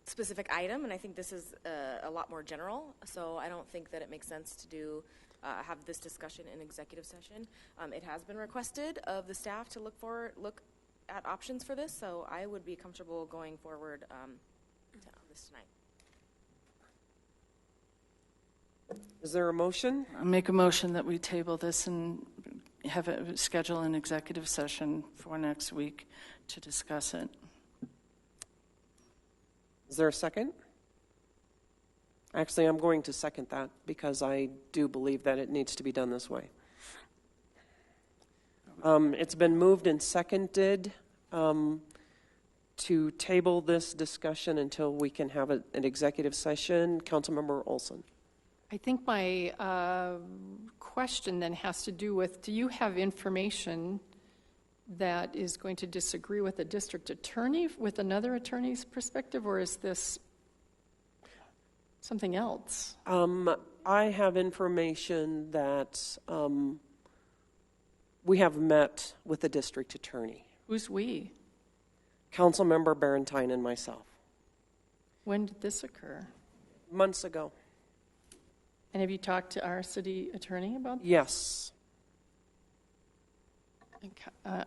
[SPEAKER 20] specific item, and I think this is a lot more general. So I don't think that it makes sense to do have this discussion in executive session. It has been requested of the staff to look at options for this, so I would be comfortable going forward on this tonight.
[SPEAKER 1] Is there a motion?
[SPEAKER 2] I'll make a motion that we table this and have it schedule an executive session for next week to discuss it.
[SPEAKER 1] Is there a second? Actually, I'm going to second that because I do believe that it needs to be done this way. It's been moved and seconded to table this discussion until we can have an executive session. Councilmember Olsen.
[SPEAKER 4] I think my question then has to do with, do you have information that is going to disagree with the district attorney, with another attorney's perspective, or is this something else?
[SPEAKER 1] I have information that we have met with the district attorney.
[SPEAKER 4] Who's we?
[SPEAKER 1] Councilmember Barrentine and myself.
[SPEAKER 4] When did this occur?
[SPEAKER 1] Months ago.
[SPEAKER 4] And have you talked to our city attorney about this?
[SPEAKER 1] Yes.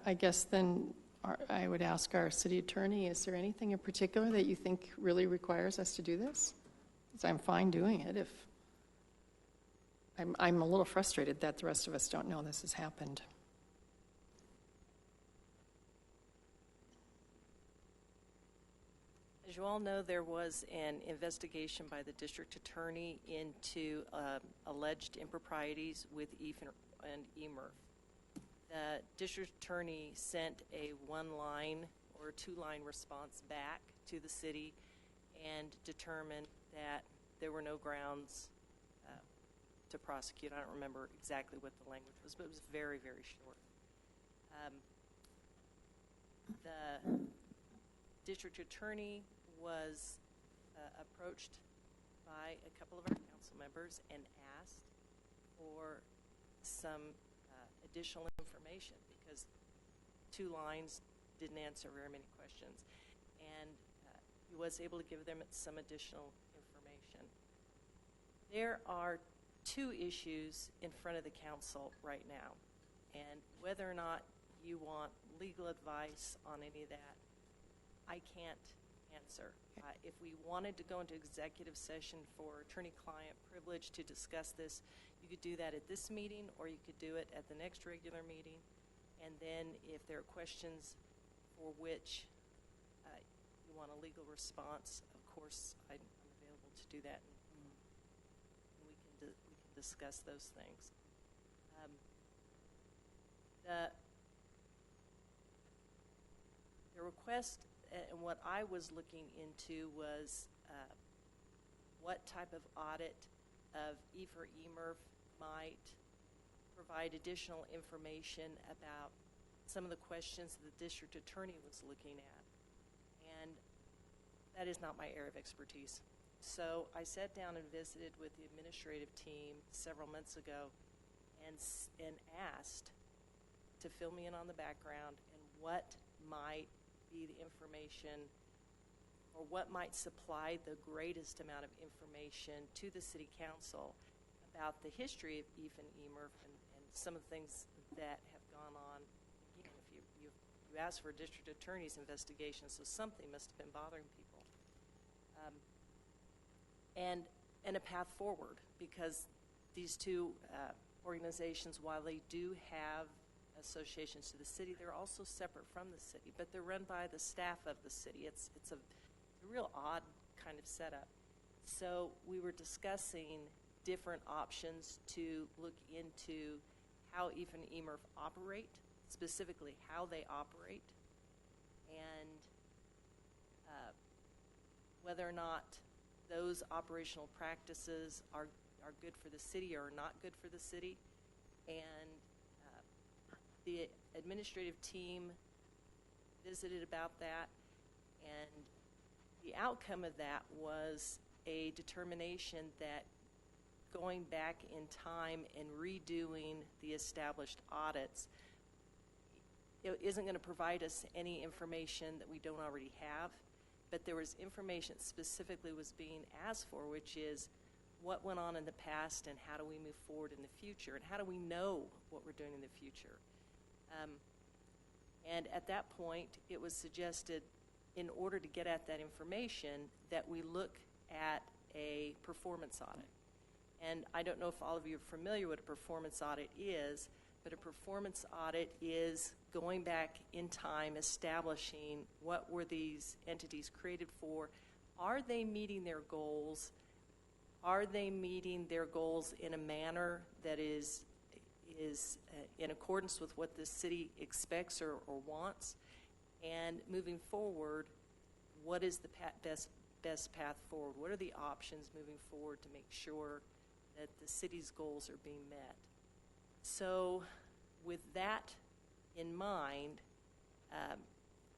[SPEAKER 4] I guess then I would ask our city attorney, is there anything in particular that you think really requires us to do this? Because I'm fine doing it if I'm a little frustrated that the rest of us don't know this has happened.
[SPEAKER 7] As you all know, there was an investigation by the district attorney into alleged improprieties with EF and EMERF. the district attorney sent a one-line or two-line response back to the city and determined that there were no grounds to prosecute. I don't remember exactly what the language was, but it was very, very short. The district attorney was approached by a couple of our council members and asked for some additional information because 2 lines didn't answer very many questions. And he was able to give them some additional information. There are 2 issues in front of the council right now, and whether or not you want legal advice on any of that, I can't answer. If we wanted to go into executive session for attorney-client privilege to discuss this, you could do that at this meeting, or you could do it at the next regular meeting. And then if there are questions for which you want a legal response, of course, I'm available to do that, and we can discuss those things. The request, and what I was looking into was what type of audit of EFR-EMERF might provide additional information about some of the questions the district attorney was looking at. And that is not my area of expertise. So I sat down and visited with the administrative team several months ago and asked to fill me in on the background and what might be the information or what might supply the greatest amount of information to the city council about the history of EFR-EMERF and some of the things that have gone on. Again, if you asked for a district attorney's investigation, so something must have been bothering people. And a path forward, because these 2 organizations, while they do have associations to the city, they're also separate from the city, but they're run by the staff of the city. It's a real odd kind of setup. So we were discussing different options to look into how EFR-EMERF operate, specifically how they operate, and whether or not those operational practices are good for the city or not good for the city. And the administrative team visited about that, and the outcome of that was a determination that going back in time and redoing the established audits, it isn't going to provide us any information that we don't already have, but there was information that specifically was being asked for, which is what went on in the past and how do we move forward in the future, and how do we know what we're doing in the future. And at that point, it was suggested, in order to get at that information, that we look at a performance audit. And I don't know if all of you are familiar with what a performance audit is, but a performance audit is going back in time, establishing what were these entities created for. Are they meeting their goals? Are they meeting their goals in a manner that is in accordance with what the city expects or wants? And moving forward, what is the best path forward? What are the options moving forward to make sure that the city's goals are being met? So with that in mind,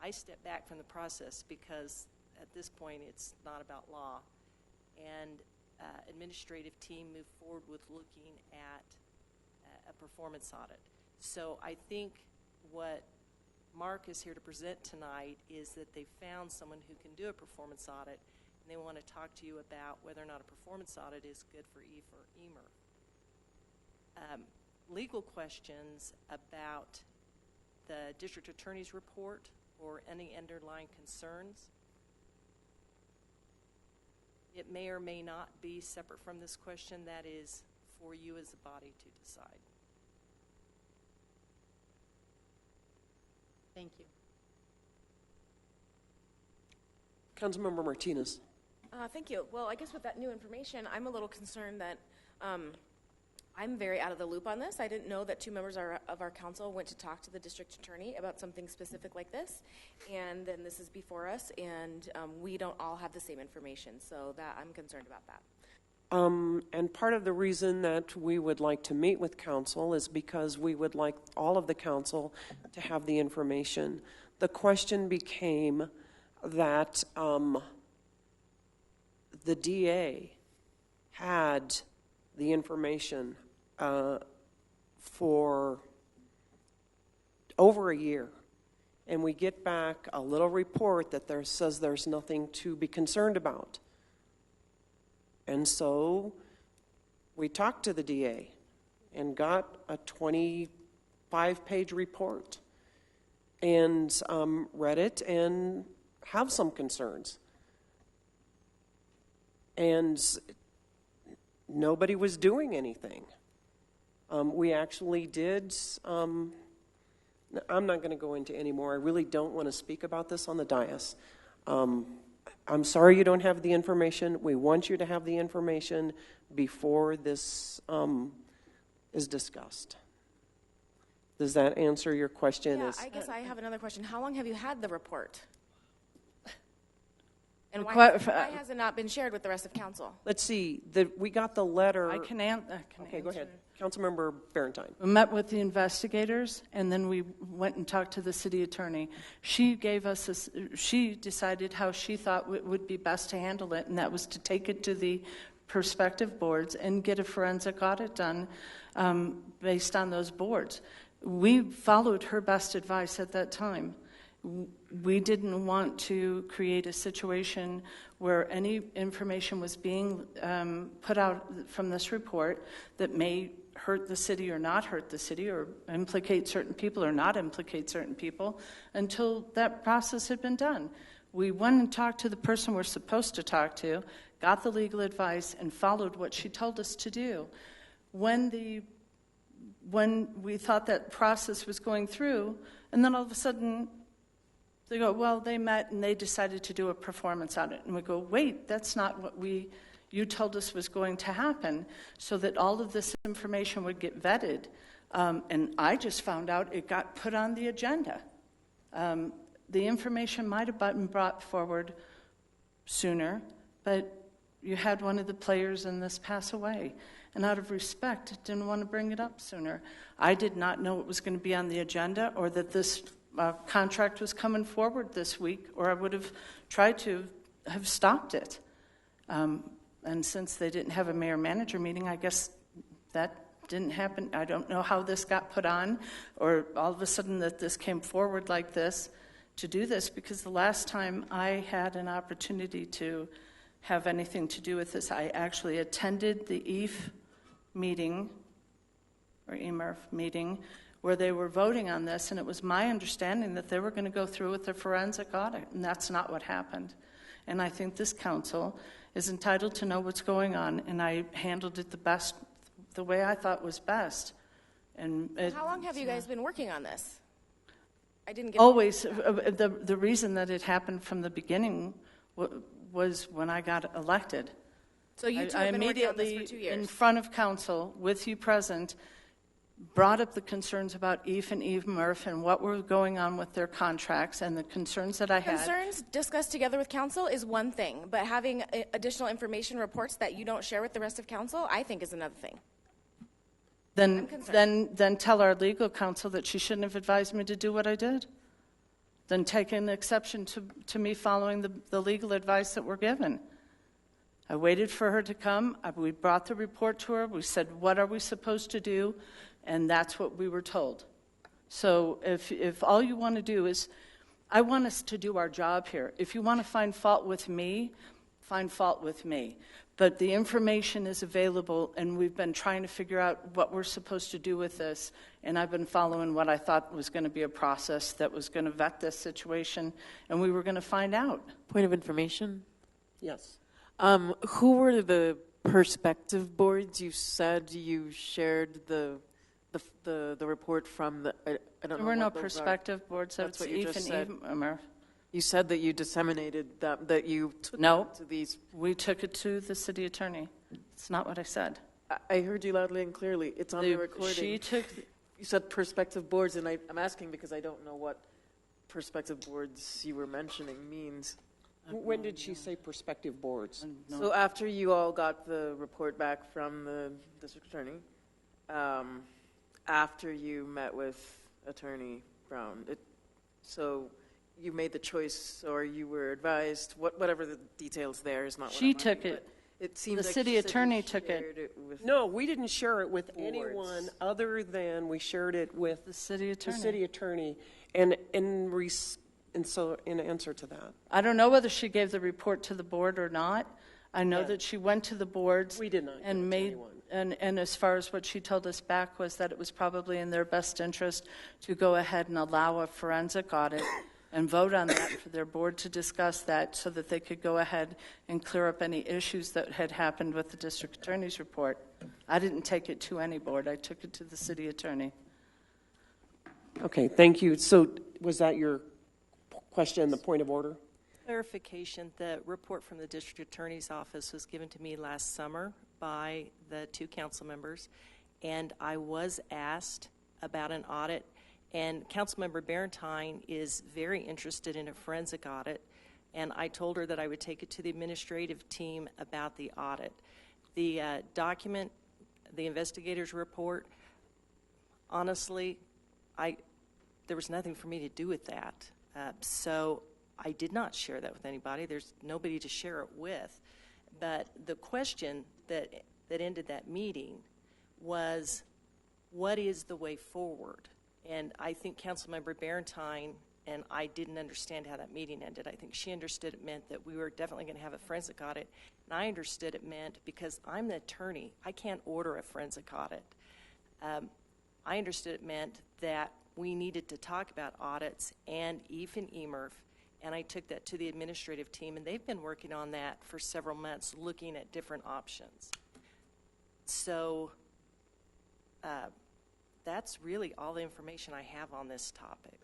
[SPEAKER 7] I step back from the process because at this point it's not about law. And administrative team moved forward with looking at a performance audit. So I think what Mark is here to present tonight is that they found someone who can do a performance audit, and they want to talk to you about whether or not a performance audit is good for EFR-EMERF. Legal questions about the district attorney's report or any underlying concerns, it may or may not be separate from this question. That is for you as a body to decide.
[SPEAKER 4] Thank you.
[SPEAKER 1] Councilmember Martinez.
[SPEAKER 20] Thank you. Well, I guess with that new information, I'm a little concerned that I'm very out of the loop on this. I didn't know that 2 members of our council went to talk to the district attorney about something specific like this, and then this is before us, and we don't all have the same information, so that I'm concerned about that.
[SPEAKER 1] And part of the reason that we would like to meet with council is because we would like all of the council to have the information. The question became that the DA had the information for over a year, and we get back a little report that says there's nothing to be concerned about. And so we talked to the DA and got a 25-page report and read it and have some concerns. And nobody was doing anything. We actually did, I'm not going to go into any more. I really don't want to speak about this on the dais. I'm sorry you don't have the information. We want you to have the information before this is discussed. Does that answer your question?
[SPEAKER 20] Yeah, I guess I have another question. How long have you had the report? And why has it not been shared with the rest of council?
[SPEAKER 1] Let's see. We got the letter.
[SPEAKER 2] I can answer.
[SPEAKER 1] Okay, go ahead. Councilmember Barrentine.
[SPEAKER 2] We met with the investigators, and then we went and talked to the city attorney. She gave us she decided how she thought it would be best to handle it, and that was to take it to the prospective boards and get a forensic audit done based on those boards. We followed her best advice at that time. We didn't want to create a situation where any information was being put out from this report that may hurt the city or not hurt the city or implicate certain people or not implicate certain people until that process had been done. We went and talked to the person we're supposed to talk to, got the legal advice, and followed what she told us to do. When we thought that process was going through, and then all of a sudden they go, well, they met and they decided to do a performance audit. And we go, wait, that's not what you told us was going to happen, so that all of this information would get vetted. And I just found out it got put on the agenda. The information might have been brought forward sooner, but you had one of the players in this pass away. And out of respect, didn't want to bring it up sooner. I did not know it was going to be on the agenda or that this contract was coming forward this week, or I would have tried to have stopped it. And since they didn't have a mayor-manager meeting, I guess that didn't happen. I don't know how this got put on, or all of a sudden that this came forward like this to do this, because the last time I had an opportunity to have anything to do with this, I actually attended the EAF meeting, or EMRF meeting, where they were voting on this, and it was my understanding that they were going to go through with the forensic audit, and that's not what happened. And I think this council is entitled to know what's going on, and I handled it the way I thought was best. And
[SPEAKER 20] how long have you guys been working on this? I didn't get
[SPEAKER 2] always. The reason that it happened from the beginning was when I got elected.
[SPEAKER 20] So you two have been working on this for 2 years.
[SPEAKER 2] In front of council, with you present, brought up the concerns about EAF and EMRF and what were going on with their contracts and the concerns that I had.
[SPEAKER 20] Concerns discussed together with council is one thing, but having additional information reports that you don't share with the rest of council, I think is another thing.
[SPEAKER 2] Then tell our legal counsel that she shouldn't have advised me to do what I did. Then take an exception to me following the legal advice that we're given. I waited for her to come. We brought the report to her. We said, what are we supposed to do? And that's what we were told. So if all you want to do is, I want us to do our job here. If you want to find fault with me, find fault with me. But the information is available, and we've been trying to figure out what we're supposed to do with this. And I've been following what I thought was going to be a process that was going to vet this situation, and we were going to find out.
[SPEAKER 9] Point of information?
[SPEAKER 1] Yes.
[SPEAKER 9] Who were the perspective boards? You said you shared the report from the. I don't know.
[SPEAKER 2] There were no perspective boards.
[SPEAKER 9] That's what you just said.
[SPEAKER 2] EMRF.
[SPEAKER 9] You said that you disseminated that you took
[SPEAKER 2] no,
[SPEAKER 9] it to these.
[SPEAKER 2] We took it to the city attorney. It's not what I said.
[SPEAKER 9] I heard you loudly and clearly. It's on the recording. You said prospective boards, and I'm asking because I don't know what prospective boards you were mentioning means.
[SPEAKER 1] When did she say prospective boards?
[SPEAKER 9] So after you all got the report back from the district attorney, after you met with Attorney Brown, so you made the choice, or you were advised, whatever the details there is not what
[SPEAKER 2] She
[SPEAKER 9] I'm
[SPEAKER 2] took
[SPEAKER 9] asking,
[SPEAKER 2] it.
[SPEAKER 9] It seemed
[SPEAKER 2] The
[SPEAKER 9] like
[SPEAKER 2] city
[SPEAKER 9] you said
[SPEAKER 2] attorney
[SPEAKER 9] you
[SPEAKER 2] took it.
[SPEAKER 9] shared with
[SPEAKER 1] No, we didn't share it with
[SPEAKER 9] boards.
[SPEAKER 1] anyone other than we shared it with
[SPEAKER 2] the city attorney.
[SPEAKER 1] The city attorney. And so in answer to that.
[SPEAKER 2] I don't know whether she gave the report to the board or not. I know
[SPEAKER 1] Yeah.
[SPEAKER 2] that she went to the boards.
[SPEAKER 1] We did not
[SPEAKER 2] and
[SPEAKER 1] give it to
[SPEAKER 2] made
[SPEAKER 1] anyone.
[SPEAKER 2] and as far as what she told us back was that it was probably in their best interest to go ahead and allow a forensic audit and vote on that for their board to discuss that so that they could go ahead and clear up any issues that had happened with the district attorney's report. I didn't take it to any board. I took it to the city attorney.
[SPEAKER 1] Okay, thank you. So was that your question, the point of order?
[SPEAKER 7] Clarification, the report from the district attorney's office was given to me last summer by the 2 council members, and I was asked about an audit, and Councilmember Barrentine is very interested in a forensic audit, and I told her that I would take it to the administrative team about the audit. The document, the investigator's report, honestly, there was nothing for me to do with that. So I did not share that with anybody. There's nobody to share it with. But the question that ended that meeting was, what is the way forward? And I think Councilmember Barrentine and I didn't understand how that meeting ended. I think she understood it meant that we were definitely going to have a forensic audit. And I understood it meant, because I'm the attorney, I can't order a forensic audit. I understood it meant that we needed to talk about audits and even EMIRF, and I took that to the administrative team, and they've been working on that for several months, looking at different options. So that's really all the information I have on this topic.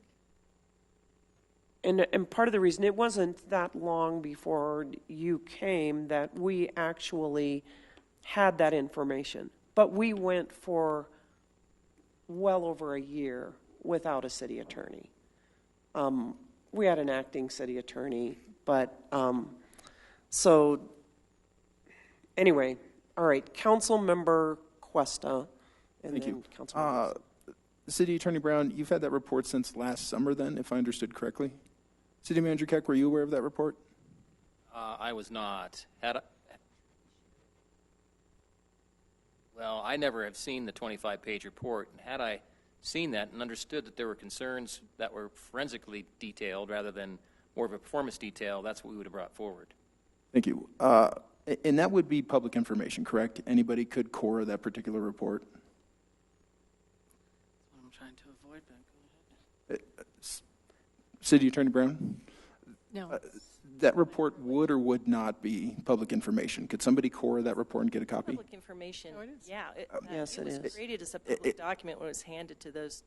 [SPEAKER 1] And part of the reason, it wasn't that long before you came that we actually had that information. But we went for well over a year without a city attorney. We had an acting city attorney, but so anyway, all right, Councilmember Cuesta. And
[SPEAKER 8] Thank
[SPEAKER 1] then
[SPEAKER 8] you.
[SPEAKER 1] Councilmember
[SPEAKER 8] City Attorney Brown, you've had that report since last summer then, if I understood correctly? City Manager Keck, were you aware of that report?
[SPEAKER 21] I was not. Well, I never have seen the 25-page report. And had I seen that and understood that there were concerns that were forensically detailed rather than more of a performance detail, that's what we would have brought forward.
[SPEAKER 8] Thank you. And that would be public information, correct? Anybody could core that particular report?
[SPEAKER 2] I'm trying to avoid, but go ahead.
[SPEAKER 8] City Attorney Brown?
[SPEAKER 4] No.
[SPEAKER 8] That report would or would not be public information. Could somebody core that report and get a copy?
[SPEAKER 7] Public information, yeah.
[SPEAKER 1] Yes,
[SPEAKER 7] it
[SPEAKER 1] it
[SPEAKER 7] was
[SPEAKER 1] is.
[SPEAKER 7] created as a public document when it was handed to those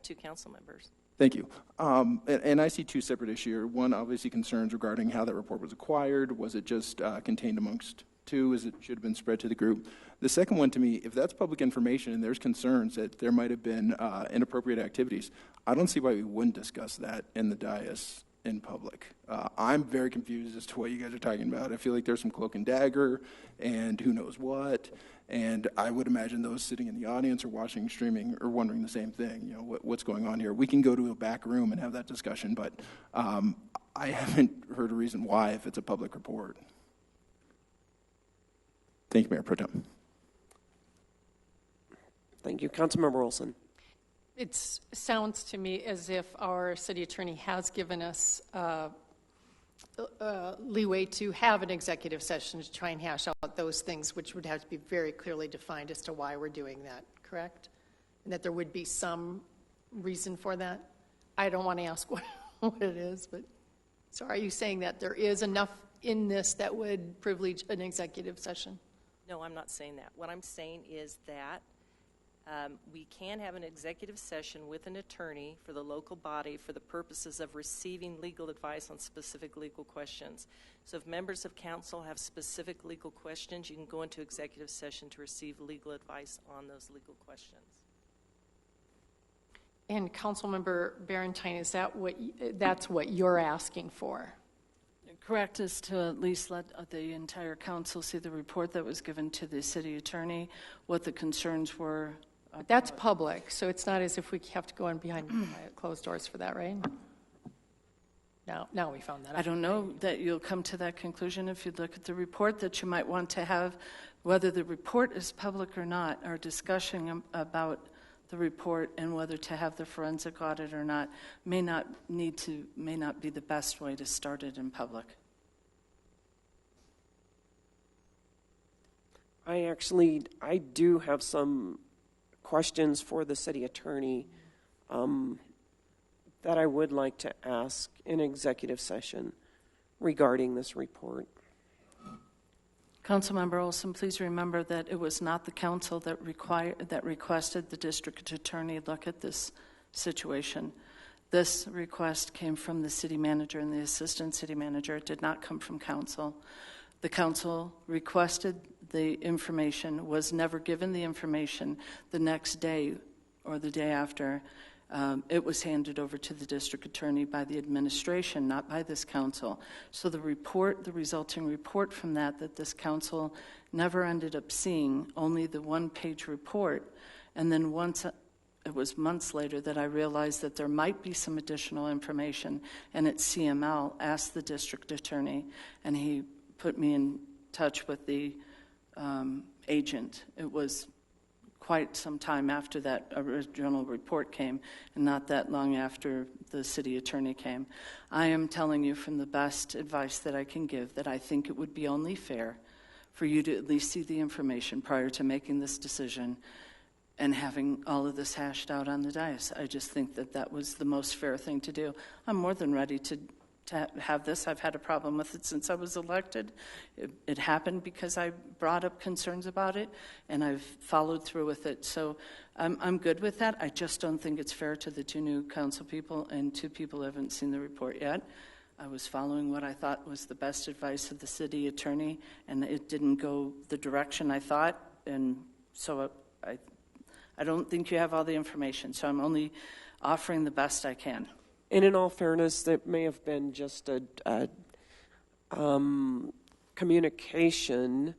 [SPEAKER 7] 2 council members.
[SPEAKER 8] Thank you. And I see 2 separate issues here. One, obviously, concerns regarding how that report was acquired. Was it just contained amongst 2, as it should have been spread to the group? The second one, to me, if that's public information and there's concerns that there might have been inappropriate activities, I don't see why we wouldn't discuss that in the dais in public. I'm very confused as to what you guys are talking about. I feel like there's some cloak and dagger and who knows what. And I would imagine those sitting in the audience or watching streaming are wondering the same thing. You know, what's going on here? We can go to a back room and have that discussion, but I haven't heard a reason why if it's a public report. Thank you, Mayor Pro Tem.
[SPEAKER 1] Thank you. Councilmember Olsen.
[SPEAKER 4] It sounds to me as if our city attorney has given us leeway to have an executive session to try and hash out those things, which would have to be very clearly defined as to why we're doing that, correct? And that there would be some reason for that? I don't want to ask what it is, but so are you saying that there is enough in this that would privilege an executive session?
[SPEAKER 7] No, I'm not saying that. What I'm saying is that We can have an executive session with an attorney for the local body for the purposes of receiving legal advice on specific legal questions. So if members of council have specific legal questions, you can go into executive session to receive legal advice on those legal questions.
[SPEAKER 4] And Councilmember Barrentine, is that that's what you're asking for?
[SPEAKER 2] Correct, is to at least let the entire council see the report that was given to the city attorney, what the concerns were.
[SPEAKER 4] But that's public, so it's not as if we have to go in behind closed doors for that, right? Now we found that out.
[SPEAKER 2] I don't know that you'll come to that conclusion if you look at the report, that you might want to have, whether the report is public or not, our discussion about the report and whether to have the forensic audit or not may not be the best way to start it in public.
[SPEAKER 1] I do have some questions for the city attorney that I would like to ask in executive session regarding this report.
[SPEAKER 2] Councilmember Olsen, please remember that it was not the council that requested the district attorney look at this situation. This request came from the city manager and the assistant city manager. It did not come from council. The council requested the information, was never given the information. The next day or the day after, it was handed over to the district attorney by the administration, not by this council. So the resulting report from that this council never ended up seeing, only the one-page report. And then once it was months later that I realized that there might be some additional information, and at CML asked the district attorney, and he put me in touch with the agent. It was quite some time after that original report came, and not that long after the city attorney came. I am telling you from the best advice that I can give that I think it would be only fair for you to at least see the information prior to making this decision and having all of this hashed out on the dais. I just think that was the most fair thing to do. I'm more than ready to have this. I've had a problem with it since I was elected. It happened because I brought up concerns about it, and I've followed through with it. So I'm good with that. I just don't think it's fair to the two new council people, and two people who haven't seen the report yet. I was following what I thought was the best advice of the city attorney, and it didn't go the direction I thought, and so I don't think you have all the information. So I'm only offering the best I can.
[SPEAKER 1] And in all fairness, that may have been just a communication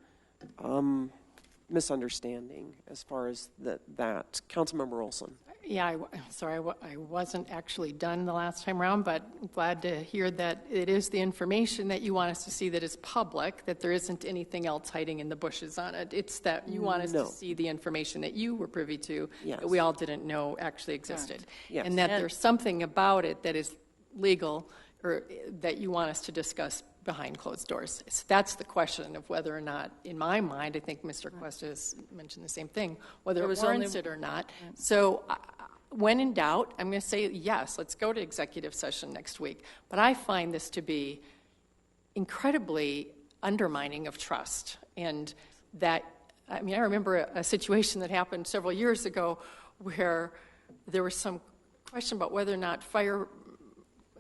[SPEAKER 1] misunderstanding as far as that. Councilmember Olsen.
[SPEAKER 4] Yeah, I wasn't actually done the last time around, but glad to hear that it is the information that you want us to see that is public, that there isn't anything else hiding in the bushes on it. It's that you want us to see the information that you were privy to, that we all didn't know actually existed. Yes. And that there's something about it that is legal or that you want us to discuss behind closed doors. So that's the question of whether or not, in my mind, I think Mr. Cuesta has mentioned the same thing, whether it warrants it or not. So when in doubt, I'm going to say yes, let's go to executive session next week. But I find this to be incredibly undermining of trust. And that, I remember a situation that happened several years ago where there was some question about whether or not fire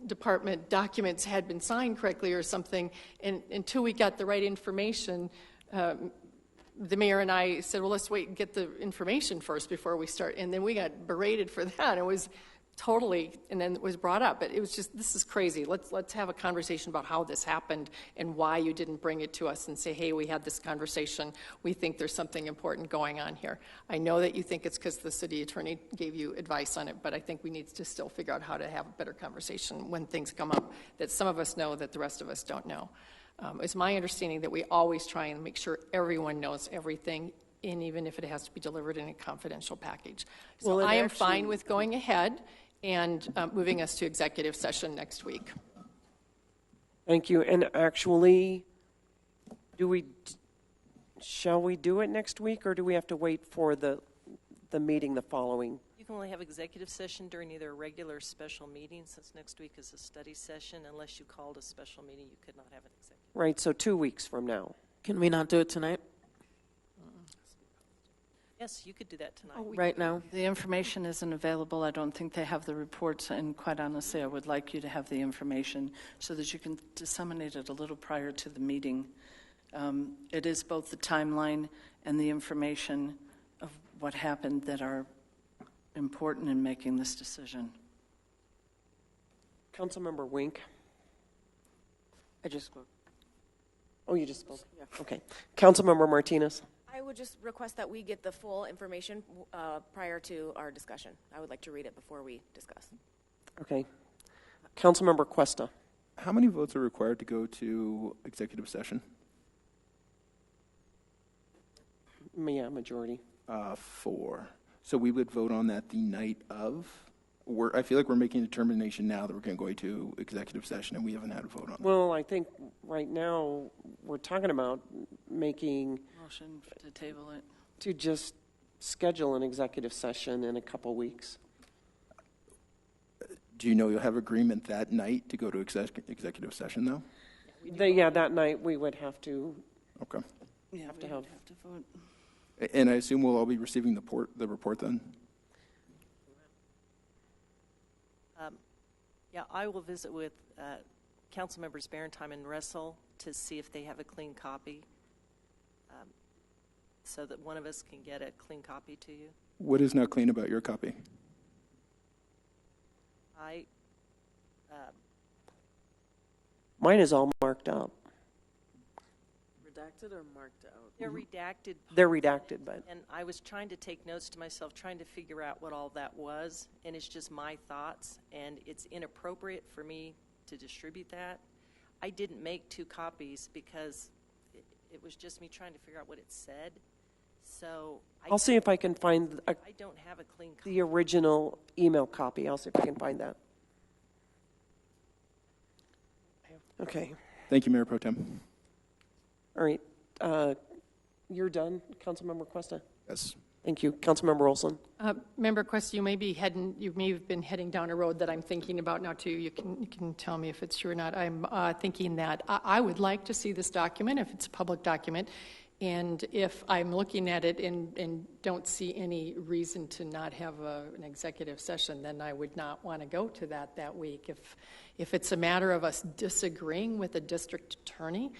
[SPEAKER 4] department documents had been signed correctly or something, and until we got the right information, the mayor and I said, well, let's wait and get the information first before we start, and then we got berated for that. It was totally, and then it was brought up, but it was just, this is crazy. Let's have a conversation about how this happened and why you didn't bring it to us and say, hey, we had this conversation. We think there's something important going on here. I know that you think it's because the city attorney gave you advice on it, but I think we need to still figure out how to have a better conversation when things come up that some of us know that the rest of us don't know. It's my understanding that we always try and make sure everyone knows everything, and even if it has to be delivered in a confidential package. So well, I am fine with going ahead and moving us to executive session next week.
[SPEAKER 1] Thank you. And actually, shall we do it next week, or do we have to wait for the meeting the following?
[SPEAKER 7] You can only have executive session during either a regular or special meeting, since next week is a study session. Unless you called a special meeting, you could not have an executive.
[SPEAKER 1] Right, so 2 weeks from now.
[SPEAKER 9] Can we not do it tonight?
[SPEAKER 7] Yes, you could do that tonight.
[SPEAKER 9] Right now.
[SPEAKER 2] The information isn't available. I don't think they have the reports, and quite honestly, I would like you to have the information so that you can disseminate it a little prior to the meeting. It is both the timeline and the information of what happened that are important in making this decision.
[SPEAKER 1] Councilmember Wink.
[SPEAKER 9] I just spoke.
[SPEAKER 1] Oh, you just spoke?
[SPEAKER 9] Yeah.
[SPEAKER 1] Okay. Councilmember Martinez.
[SPEAKER 20] I would just request that we get the full information prior to our discussion. I would like to read it before we discuss.
[SPEAKER 1] Okay. Councilmember Cuesta.
[SPEAKER 8] How many votes are required to go to executive session?
[SPEAKER 1] Yeah, majority.
[SPEAKER 8] 4. So we would vote on that the night of? I feel like we're making a determination now that we're going to go to executive session, and we haven't had a vote on it.
[SPEAKER 1] Well, I think right now we're talking about making
[SPEAKER 2] Motion to table it.
[SPEAKER 1] to just schedule an executive session in a couple weeks.
[SPEAKER 8] Do you know you'll have agreement that night to go to executive session, though?
[SPEAKER 1] Yeah, that night we would have to.
[SPEAKER 8] Okay.
[SPEAKER 2] Yeah,
[SPEAKER 1] have
[SPEAKER 2] we
[SPEAKER 1] to
[SPEAKER 2] would
[SPEAKER 1] have.
[SPEAKER 2] have to vote.
[SPEAKER 8] And I assume we'll all be receiving the report then?
[SPEAKER 7] Yeah, I will visit with council members Barrentine and Russell to see if they have a clean copy, so that one of us can get a clean copy to you.
[SPEAKER 8] What is not clean about your copy?
[SPEAKER 1] Mine is all marked up.
[SPEAKER 9] Redacted or marked out?
[SPEAKER 7] They're redacted.
[SPEAKER 1] They're redacted, but.
[SPEAKER 7] And I was trying to take notes to myself, trying to figure out what all that was, and it's just my thoughts, and it's inappropriate for me to distribute that. I didn't make 2 copies because it was just me trying to figure out what it said. So
[SPEAKER 1] I'll see if I can find
[SPEAKER 7] I don't have a clean copy.
[SPEAKER 1] the original email copy. I'll see if I can find that. Okay.
[SPEAKER 8] Thank you, Mayor Pro Tem.
[SPEAKER 1] All right. You're done, Councilmember Cuesta?
[SPEAKER 8] Yes.
[SPEAKER 1] Thank you. Councilmember Olsen?
[SPEAKER 4] Member Quest, you may have been heading down a road that I'm thinking about now too. You can tell me if it's true or not. I'm thinking that I would like to see this document if it's a public document, and if I'm looking at it and don't see any reason to not have an executive session, then I would not want to go to that week. If it's a matter of us disagreeing with the district attorney,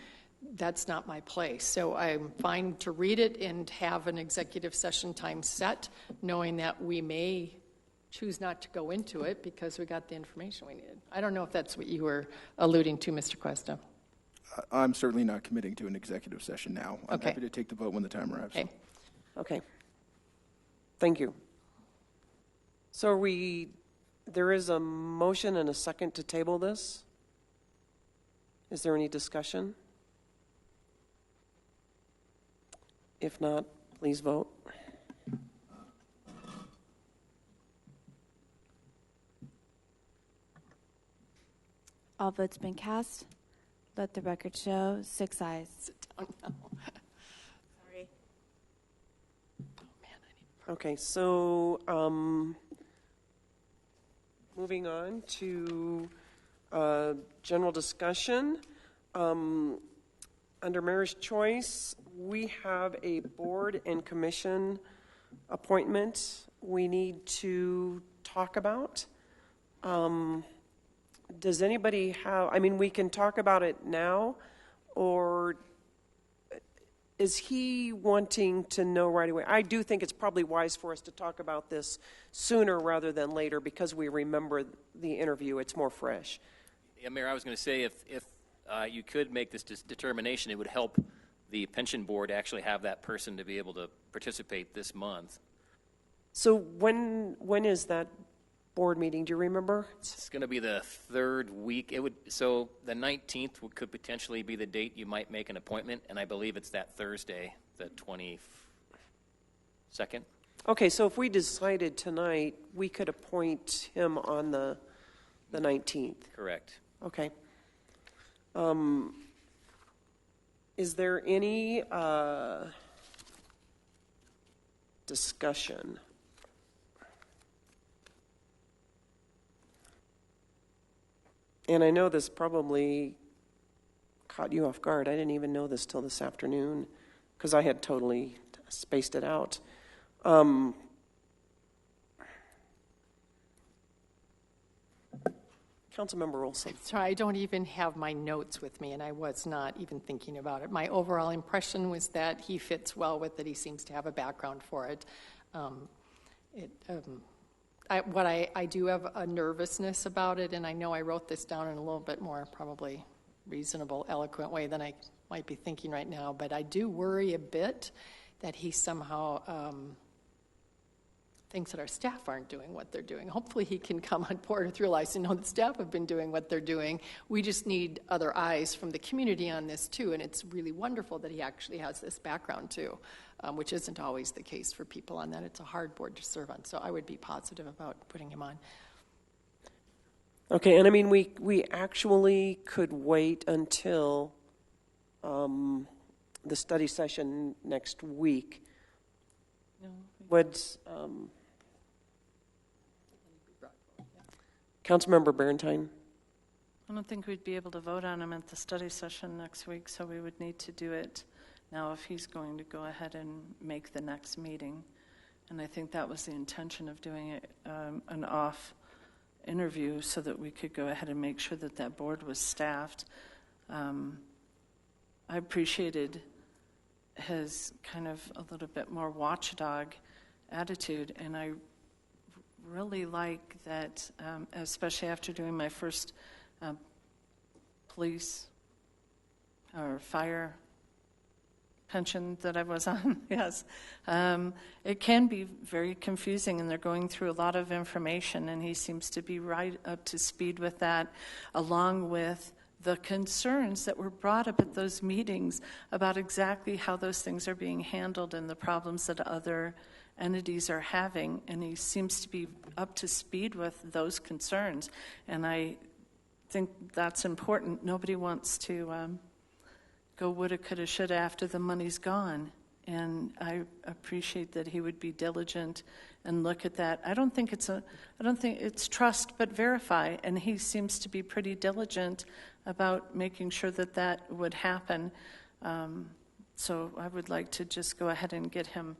[SPEAKER 4] that's not my place. So I'm fine to read it and have an executive session time set, knowing that we may choose not to go into it because we got the information we needed. I don't know if that's what you were alluding to, Mr. Cuesta.
[SPEAKER 8] I'm certainly not committing to an executive session now. I'm happy to take the vote when the time arrives.
[SPEAKER 1] Okay. Thank you. So there is a motion and a second to table this. Is there any discussion? If not, please vote.
[SPEAKER 3] All votes been cast. Let the record show 6 ayes.
[SPEAKER 4] Sit down now.
[SPEAKER 20] Sorry.
[SPEAKER 1] Okay, so moving on to general discussion. Under Mayor's Choice, we have a board and commission appointment we need to talk about. Does anybody have, we can talk about it now, or is he wanting to know right away? I do think it's probably wise for us to talk about this sooner rather than later because we remember the interview. It's more fresh.
[SPEAKER 21] Yeah, Mayor, I was going to say if you could make this determination, it would help the pension board actually have that person to be able to participate this month.
[SPEAKER 1] So when is that board meeting? Do you remember?
[SPEAKER 21] It's going to be the 3rd week. So the 19th could potentially be the date you might make an appointment, and I believe it's that Thursday, the 22nd.
[SPEAKER 1] Okay, so if we decided tonight, we could appoint him on the 19th.
[SPEAKER 21] Correct.
[SPEAKER 1] Okay. Is there any discussion? And I know this probably caught you off guard. I didn't even know this till this afternoon because I had totally spaced it out. Councilmember Olsen.
[SPEAKER 4] Sorry, I don't even have my notes with me, and I was not even thinking about it. My overall impression was that he fits well with it. He seems to have a background for it. I do have a nervousness about it, and I know I wrote this down in a little bit more probably reasonable, eloquent way than I might be thinking right now, but I do worry a bit that he somehow thinks that our staff aren't doing what they're doing. Hopefully he can come on board with realizing, no, the staff have been doing what they're doing. We just need other eyes from the community on this too, and it's really wonderful that he actually has this background too, which isn't always the case for people on that. It's a hard board to serve on, so I would be positive about putting him on.
[SPEAKER 1] Okay, and I mean, we actually could wait until the study session next week.
[SPEAKER 4] No.
[SPEAKER 1] Would Councilmember Barrentine?
[SPEAKER 2] I don't think we'd be able to vote on him at the study session next week, so we would need to do it now if he's going to go ahead and make the next meeting. And I think that was the intention of doing it, an off interview so that we could go ahead and make sure that that board was staffed. I appreciated his kind of a little bit more watchdog attitude, and I really like that, especially after doing my first police or fire pension that I was on. Yes, it can be very confusing, and they're going through a lot of information, and he seems to be right up to speed with that, along with the concerns that were brought up at those meetings about exactly how those things are being handled and the problems that other entities are having, and he seems to be up to speed with those concerns, and I think that's important. Nobody wants to go woulda, coulda, shoulda after the money's gone, and I appreciate that he would be diligent and look at that. I don't think it's trust but verify, and he seems to be pretty diligent about making sure that that would happen. So I would like to just go ahead and get him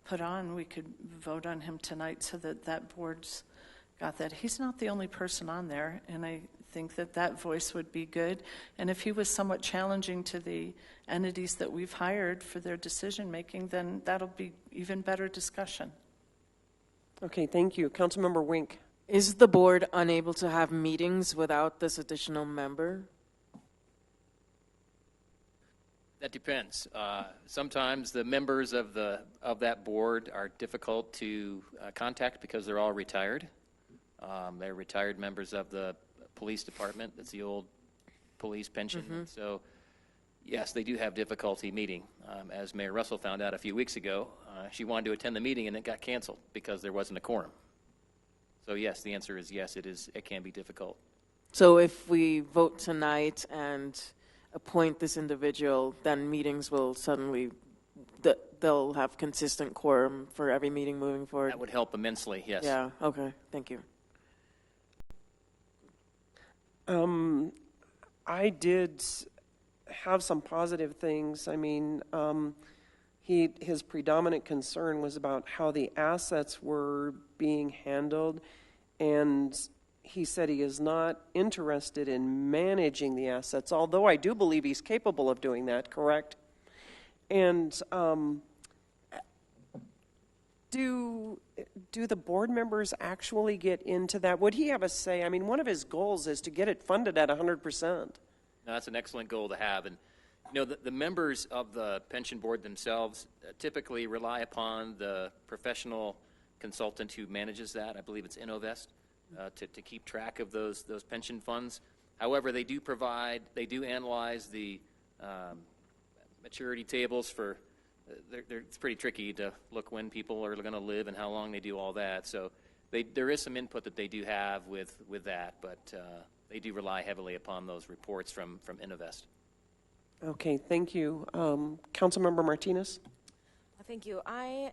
[SPEAKER 2] put on. We could vote on him tonight so that that board's got that. He's not the only person on there, and I think that that voice would be good. And if he was somewhat challenging to the entities that we've hired for their decision making, then that'll be even better discussion.
[SPEAKER 1] Okay, thank you. Councilmember Wink.
[SPEAKER 9] Is the board unable to have meetings without this additional member?
[SPEAKER 21] That depends. Sometimes the members of that board are difficult to contact because they're all retired. They're retired members of the police department. That's the old police pension. Mm-hmm. So, yes, they do have difficulty meeting. As Mayor Russell found out a few weeks ago, she wanted to attend the meeting and it got canceled because there wasn't a quorum. So, yes, the answer is yes, it can be difficult.
[SPEAKER 9] So if we vote tonight and appoint this individual, then meetings will suddenly, they'll have consistent quorum for every meeting moving forward?
[SPEAKER 21] That would help immensely, yes.
[SPEAKER 9] Yeah, okay, thank you.
[SPEAKER 1] I did have some positive things. I mean, his predominant concern was about how the assets were being handled, and he said he is not interested in managing the assets, although I do believe he's capable of doing that, correct? And do the board members actually get into that? Would he have a say? I mean, one of his goals is to get it funded at 100%.
[SPEAKER 21] No, that's an excellent goal to have. And, you know, the members of the pension board themselves typically rely upon the professional consultant who manages that. I believe it's Innovest, to keep track of those pension funds. However, they do analyze the maturity tables for. It's pretty tricky to look when people are going to live and how long they do all that. So there is some input that they do have with that, but they do rely heavily upon those reports from Innovest.
[SPEAKER 1] Okay, thank you. Councilmember Martinez?
[SPEAKER 20] Thank you. I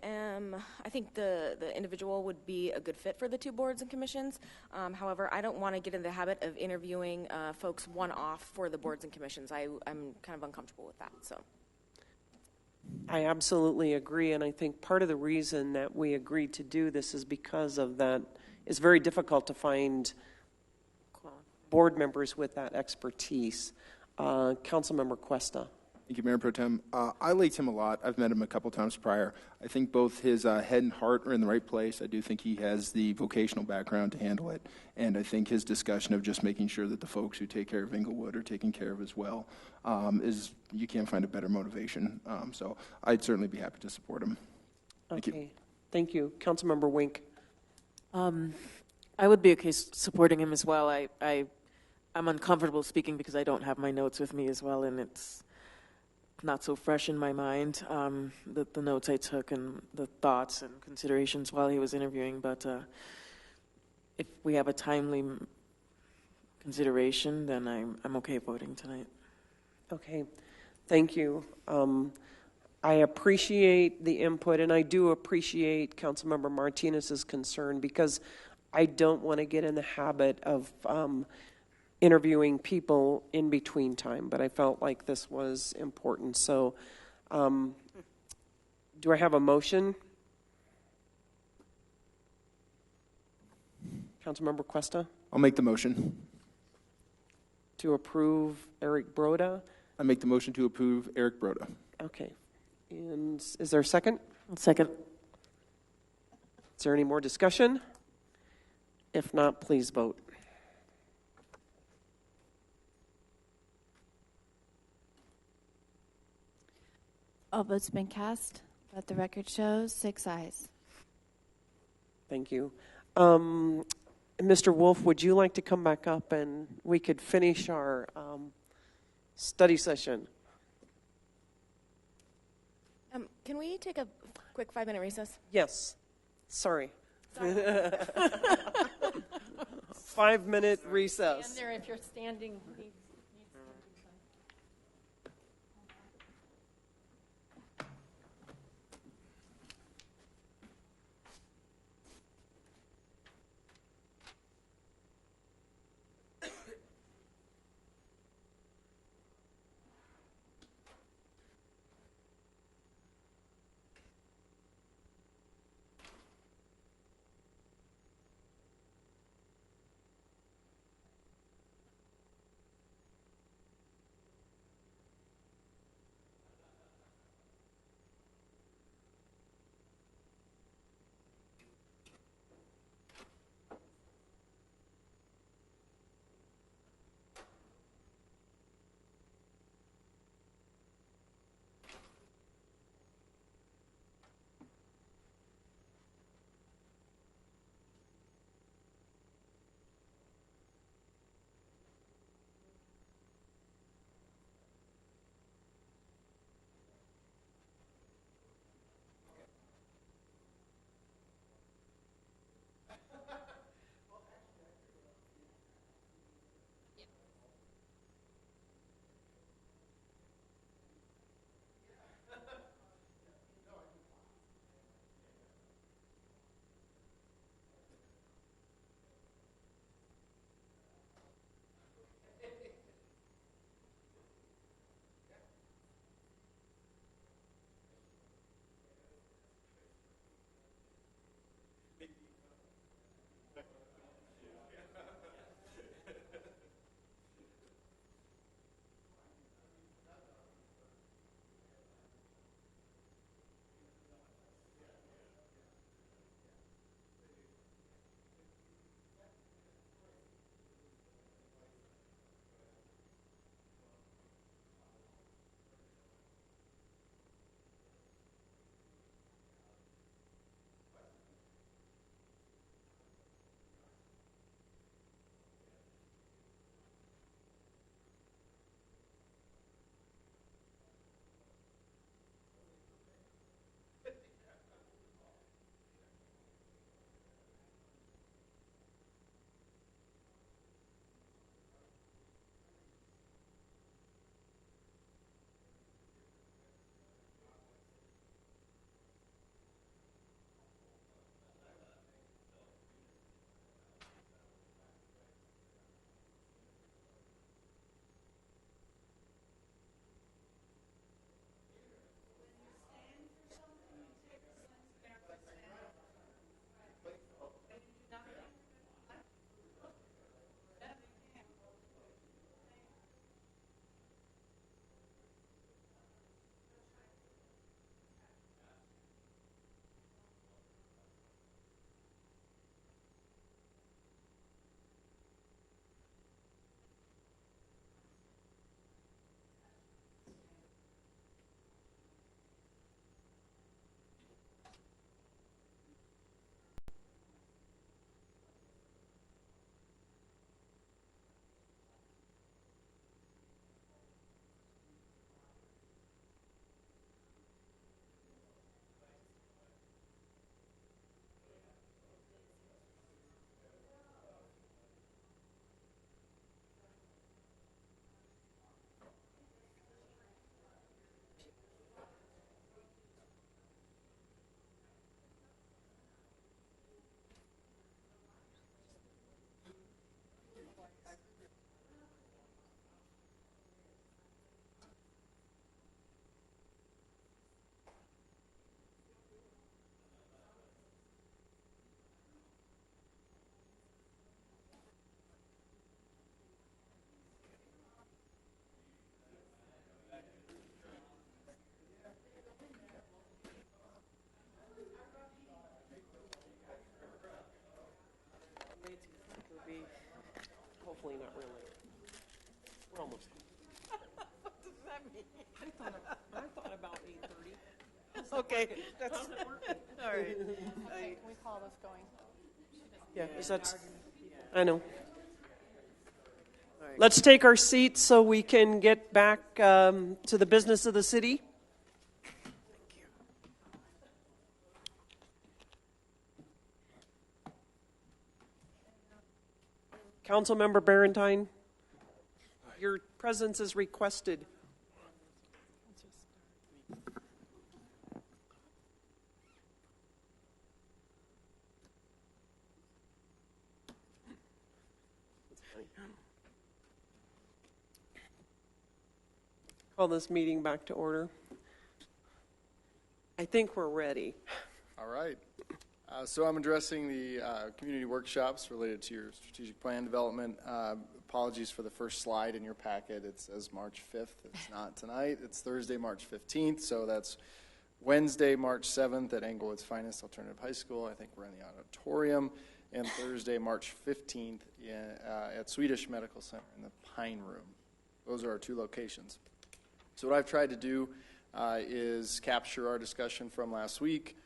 [SPEAKER 20] think the individual would be a good fit for the two boards and commissions. However, I don't want to get in the habit of interviewing folks one-off for the boards and commissions. I'm kind of uncomfortable with that, so.
[SPEAKER 1] I absolutely agree, and I think part of the reason that we agreed to do this is because of that. It's very difficult to find board members with that expertise. Councilmember Cuesta.
[SPEAKER 8] Thank you, Mayor Pro Tem. I liked him a lot. I've met him a couple times prior. I think both his head and heart are in the right place. I do think he has the vocational background to handle it, and I think his discussion of just making sure that the folks who take care of Englewood are taken care of as well is, you can't find a better motivation. So I'd certainly be happy to support him. Thank you.
[SPEAKER 1] Thank you. Councilmember Wink.
[SPEAKER 9] I would be okay supporting him as well. I'm uncomfortable speaking because I don't have my notes with me as well, and it's not so fresh in my mind, the notes I took and the thoughts and considerations while he was interviewing. But if we have a timely consideration, then I'm okay voting tonight.
[SPEAKER 1] Okay, thank you. I appreciate the input, and I do appreciate Councilmember Martinez's concern, because I don't want to get in the habit of interviewing people in between time, but I felt like this was important. So do I have a motion? Councilmember Cuesta?
[SPEAKER 8] I'll make the motion.
[SPEAKER 1] To approve Eric Broda?
[SPEAKER 8] I make the motion to approve Eric Broda.
[SPEAKER 1] Okay. And is there a second?
[SPEAKER 9] Second.
[SPEAKER 1] Is there any more discussion? If not, please vote.
[SPEAKER 3] All votes have been cast. Let the record show 6 ayes.
[SPEAKER 1] Thank you. Mr. Wolf, would you like to come back up and we could finish our study session?
[SPEAKER 20] Can we take a quick 5-minute recess?
[SPEAKER 1] Yes. Sorry. 5-minute recess.
[SPEAKER 4] Stand there if you're standing.
[SPEAKER 1] Hopefully not really. We're almost. What does that mean? I thought about 8:30. Okay, that's all right.
[SPEAKER 4] Can we call this going?
[SPEAKER 1] Yeah, is that? I know. Let's take our seats so we can get back to the business of the city. Councilmember Barrentine, your presence is requested. Call this meeting back to order. I think we're ready.
[SPEAKER 6] All right. So I'm addressing the community workshops related to your strategic plan development. Apologies for the first slide in your packet. It says March 5th. It's not tonight. It's Thursday, March 15th. So that's Wednesday, March 7th at Englewood's Finest Alternative High School. I think we're in the auditorium. And Thursday, March 15th at Swedish Medical Center in the Pine Room. Those are our two locations. So what I've tried to do is capture our discussion from last week,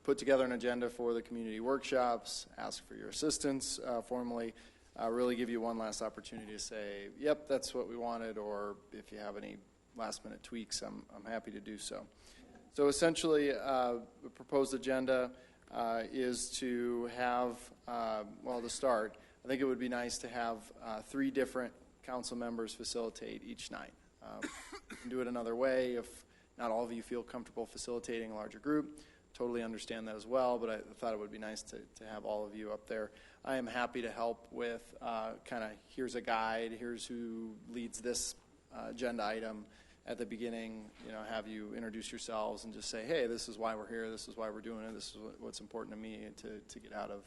[SPEAKER 6] put together an agenda for the community workshops, ask for your assistance formally, really give you one last opportunity to say, yep, that's what we wanted, or if you have any last-minute tweaks, I'm happy to do so. So essentially, the proposed agenda is to have, well, to start, I think it would be nice to have 3 different council members facilitate each night. You can do it another way if not all of you feel comfortable facilitating a larger group. Totally understand that as well, but I thought it would be nice to have all of you up there. I am happy to help with kind of here's a guide, here's who leads this agenda item at the beginning, have you introduce yourselves and just say, hey, this is why we're here, this is why we're doing it, this is what's important to me to get out of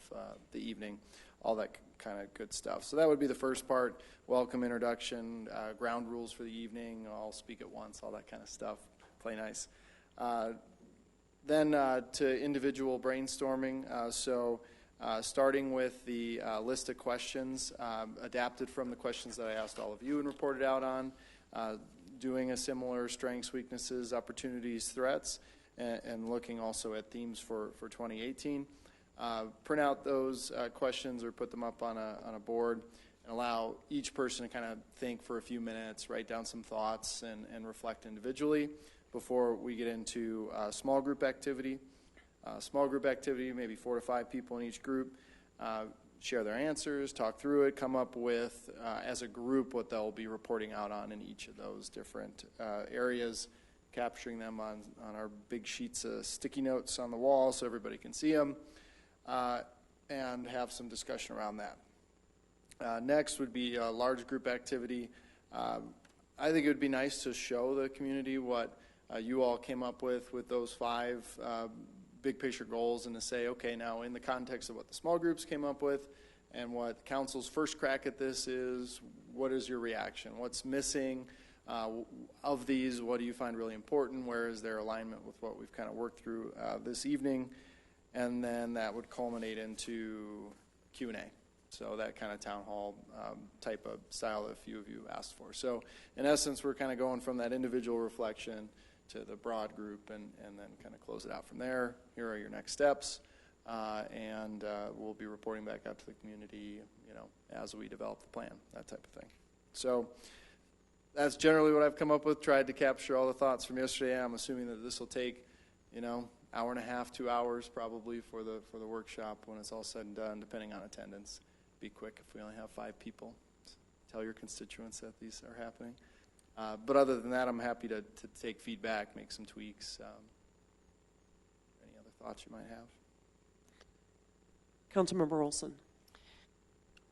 [SPEAKER 6] the evening, all that kind of good stuff. So that would be the first part, welcome, introduction, ground rules for the evening, I'll speak at once, all that kind of stuff, play nice. Then to individual brainstorming, starting with the list of questions adapted from the questions that I asked all of you and reported out on, doing a similar strengths, weaknesses, opportunities, threats, and looking also at themes for 2018. Print out those questions or put them up on a board and allow each person to kind of think for a few minutes, write down some thoughts, and reflect individually before we get into small group activity. Small group activity, maybe 4 to 5 people in each group, share their answers, talk through it, come up with, as a group, what they'll be reporting out on in each of those different areas, capturing them on our big sheets of sticky notes on the wall so everybody can see them, and have some discussion around that. Next would be a large group activity. I think it would be nice to show the community what you all came up with those 5 big picture goals, and to say, okay, now in the context of what the small groups came up with and what council's first crack at this is, what is your reaction? What's missing of these? What do you find really important? Where is their alignment with what we've kind of worked through this evening? And then that would culminate into Q&A. So that kind of town hall type of style that a few of you asked for. So in essence, we're kind of going from that individual reflection to the broad group and then kind of close it out from there. Here are your next steps, and we'll be reporting back out to the community, as we develop the plan, that type of thing. So that's generally what I've come up with, tried to capture all the thoughts from yesterday. I'm assuming that this will take, hour and a half, 2 hours probably for the workshop when it's all said and done, depending on attendance. Be quick if we only have 5 people. Tell your constituents that these are happening. But other than that, I'm happy to take feedback, make some tweaks. Any other thoughts you might have?
[SPEAKER 1] Councilmember Olsen.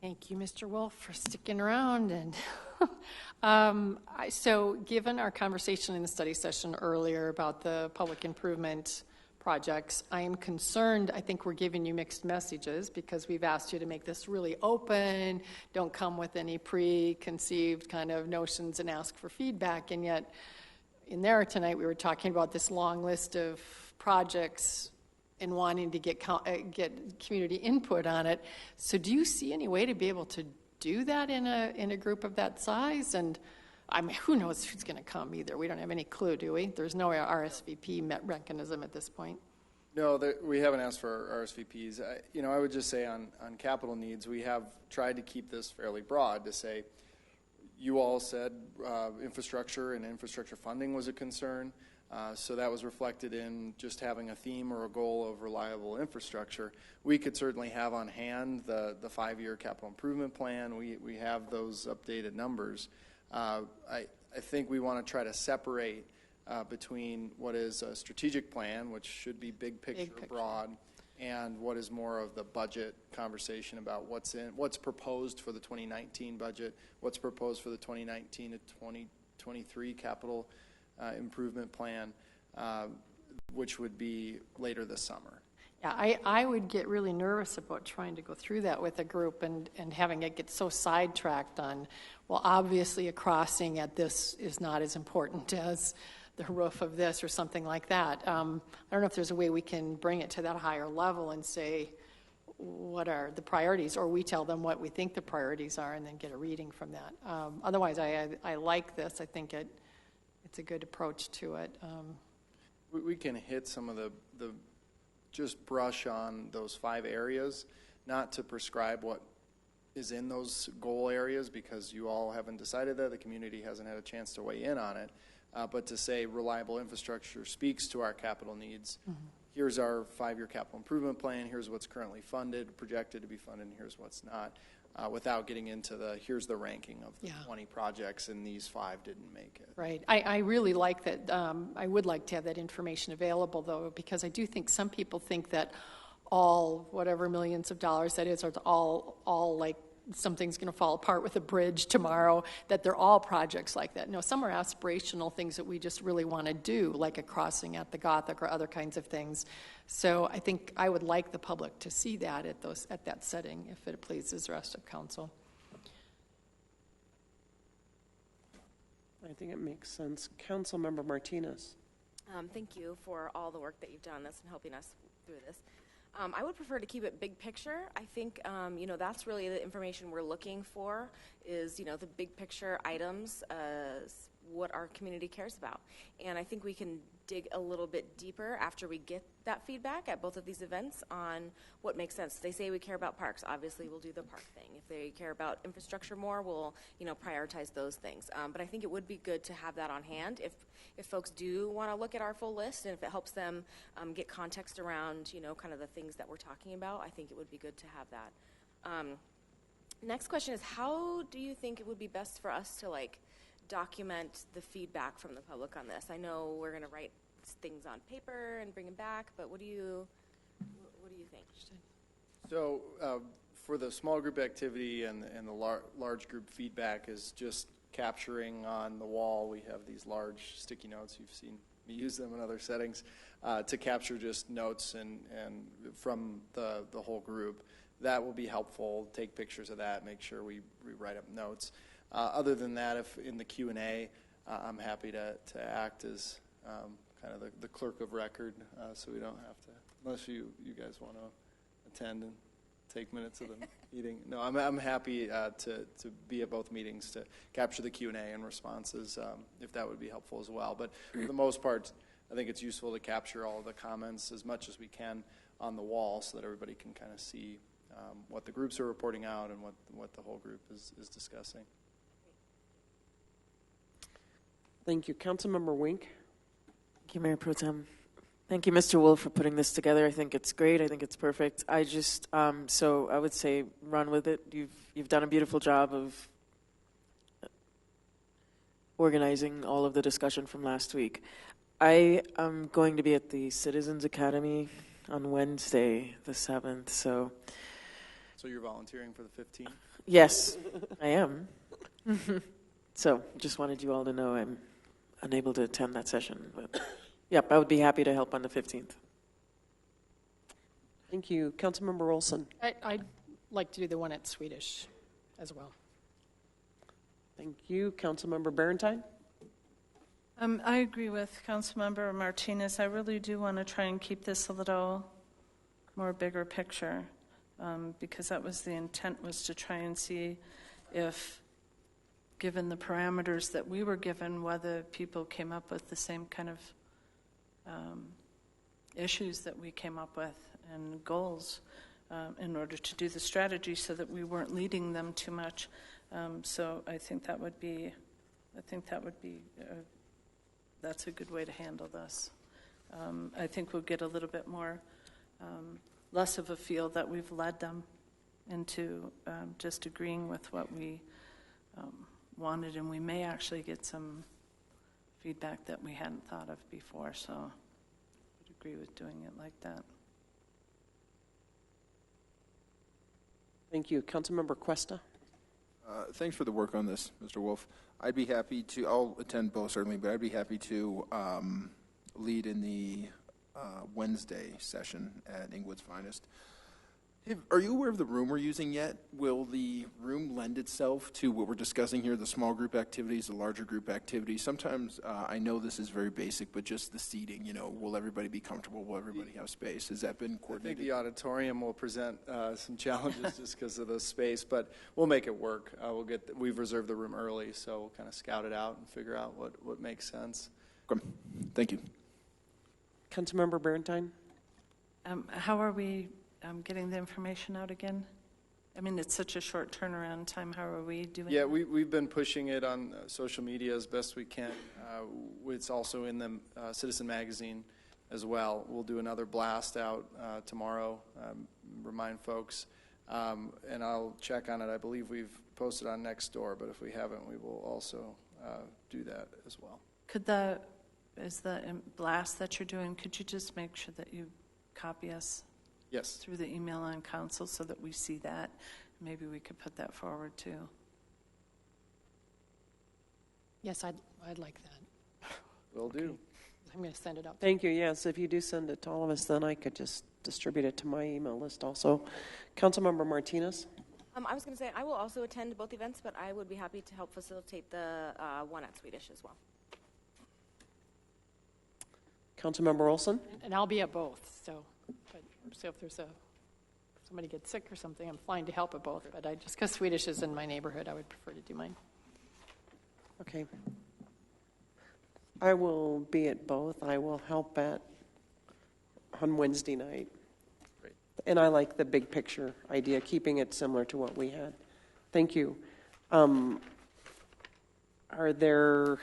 [SPEAKER 4] Thank you, Mr. Wolf, for sticking around. And so given our conversation in the study session earlier about the public improvement projects, I am concerned. I think we're giving you mixed messages because we've asked you to make this really open, don't come with any preconceived kind of notions and ask for feedback. And yet in there tonight we were talking about this long list of projects and wanting to get community input on it. So do you see any way to be able to do that in a group of that size? And I mean, who knows who's going to come either? We don't have any clue, do we? There's no RSVP mechanism at this point.
[SPEAKER 6] No, we haven't asked for RSVPs. I would just say on capital needs, we have tried to keep this fairly broad to say, you all said infrastructure and infrastructure funding was a concern. So that was reflected in just having a theme or a goal of reliable infrastructure. We could certainly have on hand the 5-year capital improvement plan. We have those updated numbers. I think we want to try to separate between what is a strategic plan, which should be big picture, broad, and what is more of the budget conversation about what's proposed for the 2019 budget, what's proposed for the 2019 to 2023 capital improvement plan, which would be later this summer.
[SPEAKER 4] Yeah, I would get really nervous about trying to go through that with a group and having it get so sidetracked on, well, obviously a crossing at this is not as important as the roof of this or something like that. I don't know if there's a way we can bring it to that higher level and say, what are the priorities, or we tell them what we think the priorities are and then get a reading from that. Otherwise, I like this. I think it's a good approach to it.
[SPEAKER 6] We can hit some of the just brush on those 5 areas, not to prescribe what is in those goal areas because you all haven't decided that, the community hasn't had a chance to weigh in on it, but to say reliable infrastructure speaks to our capital needs. Mm-hmm. Here's our 5-year capital improvement plan, here's what's currently funded, projected to be funded, and here's what's not, without getting into here's the ranking of the 20 projects and these 5 didn't make it.
[SPEAKER 4] Right. I really like that. I would like to have that information available, though, because I do think some people think that all, whatever millions of dollars that is, are all like something's going to fall apart with a bridge tomorrow, that they're all projects like that. No, some are aspirational things that we just really want to do, like a crossing at the Gothic or other kinds of things. So I think I would like the public to see that at that setting, if it pleases the rest of council.
[SPEAKER 1] I think it makes sense. Councilmember Martinez.
[SPEAKER 20] Thank you for all the work that you've done that's helping us through this. I would prefer to keep it big picture. I think, that's really the information we're looking for is, the big picture items, what our community cares about. And I think we can dig a little bit deeper after we get that feedback at both of these events on what makes sense. They say we care about parks. Obviously, we'll do the park thing. If they care about infrastructure more, we'll, prioritize those things. But I think it would be good to have that on hand if folks do want to look at our full list, and if it helps them get context around, kind of the things that we're talking about, I think it would be good to have that. Next question is, how do you think it would be best for us to, document the feedback from the public on this? I know we're going to write things on paper and bring them back, but what do you think?
[SPEAKER 6] So for the small group activity and the large group feedback is just capturing on the wall. We have these large sticky notes. You've seen me use them in other settings to capture just notes and from the whole group. That will be helpful. Take pictures of that. Make sure we write up notes. Other than that, if in the Q&A, I'm happy to act as kind of the clerk of record, so we don't have to, unless you guys want to attend and take minutes of the meeting. No, I'm happy to be at both meetings to capture the Q&A and responses, if that would be helpful as well. But for the most part, I think it's useful to capture all of the comments as much as we can on the wall so that everybody can kind of see what the groups are reporting out and what the whole group is discussing.
[SPEAKER 1] Thank you. Councilmember Wink.
[SPEAKER 9] Thank you, Mayor Pro Tem. Thank you, Mr. Wolf, for putting this together. I think it's great. I think it's perfect. I just, so I would say run with it. You've done a beautiful job of organizing all of the discussion from last week. I am going to be at the Citizens Academy on Wednesday, the 7th, so.
[SPEAKER 6] So you're volunteering for the 15th?
[SPEAKER 9] Yes, I am. So just wanted you all to know I'm unable to attend that session, but yep, I would be happy to help on the 15th.
[SPEAKER 1] Thank you. Councilmember Olsen.
[SPEAKER 4] I'd like to do the one at Swedish as well.
[SPEAKER 1] Thank you. Councilmember Barrentine.
[SPEAKER 2] I agree with Councilmember Martinez. I really do want to try and keep this a little more bigger picture, because that was the intent, was to try and see if, given the parameters that we were given, whether people came up with the same kind of issues that we came up with and goals in order to do the strategy so that we weren't leading them too much. So I think that would be, that's a good way to handle this. I think we'll get a little bit more, less of a feel that we've led them into just agreeing with what we wanted, and we may actually get some feedback that we hadn't thought of before, so I would agree with doing it like that.
[SPEAKER 1] Thank you. Councilmember Cuesta.
[SPEAKER 8] Thanks for the work on this, Mr. Wolf. I'd be happy to, I'll attend both certainly, but I'd be happy to lead in the Wednesday session at Englewood's Finest. Are you aware of the room we're using yet? Will the room lend itself to what we're discussing here, the small group activities, the larger group activities? Sometimes, I know this is very basic, but just the seating, will everybody be comfortable? Will everybody have space? Has that been coordinated?
[SPEAKER 6] I think the auditorium will present some challenges just because of the space, but we'll make it work. We've reserved the room early, so we'll kind of scout it out and figure out what makes sense.
[SPEAKER 8] Okay. Thank you.
[SPEAKER 1] Councilmember Barrentine.
[SPEAKER 2] How are we getting the information out again? I mean, it's such a short turnaround time. How are we doing?
[SPEAKER 6] Yeah, we've been pushing it on social media as best we can. It's also in the Citizen magazine as well. We'll do another blast out tomorrow, remind folks, and I'll check on it. I believe we've posted on Nextdoor, but if we haven't, we will also do that as well.
[SPEAKER 2] Is the blast that you're doing, could you just make sure that you copy us?
[SPEAKER 6] Yes.
[SPEAKER 2] Through the email on council so that we see that. Maybe we could put that forward too.
[SPEAKER 4] Yes, I'd like that.
[SPEAKER 6] Will do.
[SPEAKER 4] I'm going to send it out.
[SPEAKER 1] Thank you. Yes, if you do send it to all of us, then I could just distribute it to my email list also. Councilmember Martinez.
[SPEAKER 20] I was going to say I will also attend both events, but I would be happy to help facilitate the one at Swedish as well.
[SPEAKER 1] Councilmember Olsen.
[SPEAKER 4] And I'll be at both, so if there's somebody gets sick or something, I'm fine to help at both, but just because Swedish is in my neighborhood, I would prefer to do mine.
[SPEAKER 1] Okay. I will be at both. I will help on Wednesday night.
[SPEAKER 6] Great.
[SPEAKER 1] And I like the big picture idea, keeping it similar to what we had. Thank you. Are there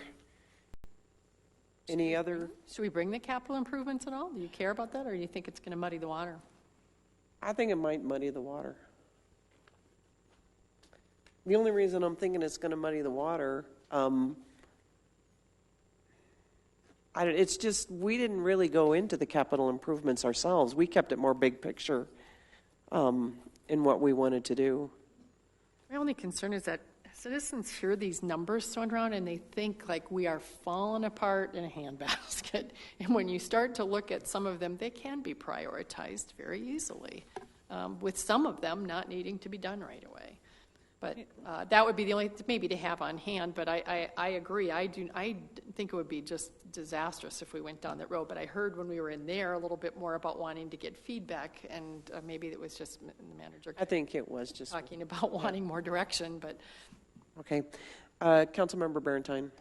[SPEAKER 1] any other?
[SPEAKER 4] Should we bring the capital improvements at all? Do you care about that, or do you think it's going to muddy the water?
[SPEAKER 1] I think it might muddy the water. The only reason I'm thinking it's going to muddy the water, it's just we didn't really go into the capital improvements ourselves. We kept it more big picture in what we wanted to do.
[SPEAKER 4] My only concern is that citizens hear these numbers thrown around and they think like we are falling apart in a handbasket. And when you start to look at some of them, they can be prioritized very easily, with some of them not needing to be done right away. But that would be the only maybe to have on hand. But I agree. I think it would be just disastrous if we went down that road. But I heard when we were in there a little bit more about wanting to get feedback, and maybe it was just the manager.
[SPEAKER 1] I think it was just
[SPEAKER 4] talking about wanting more direction. But
[SPEAKER 1] okay, Councilmember Barrentine.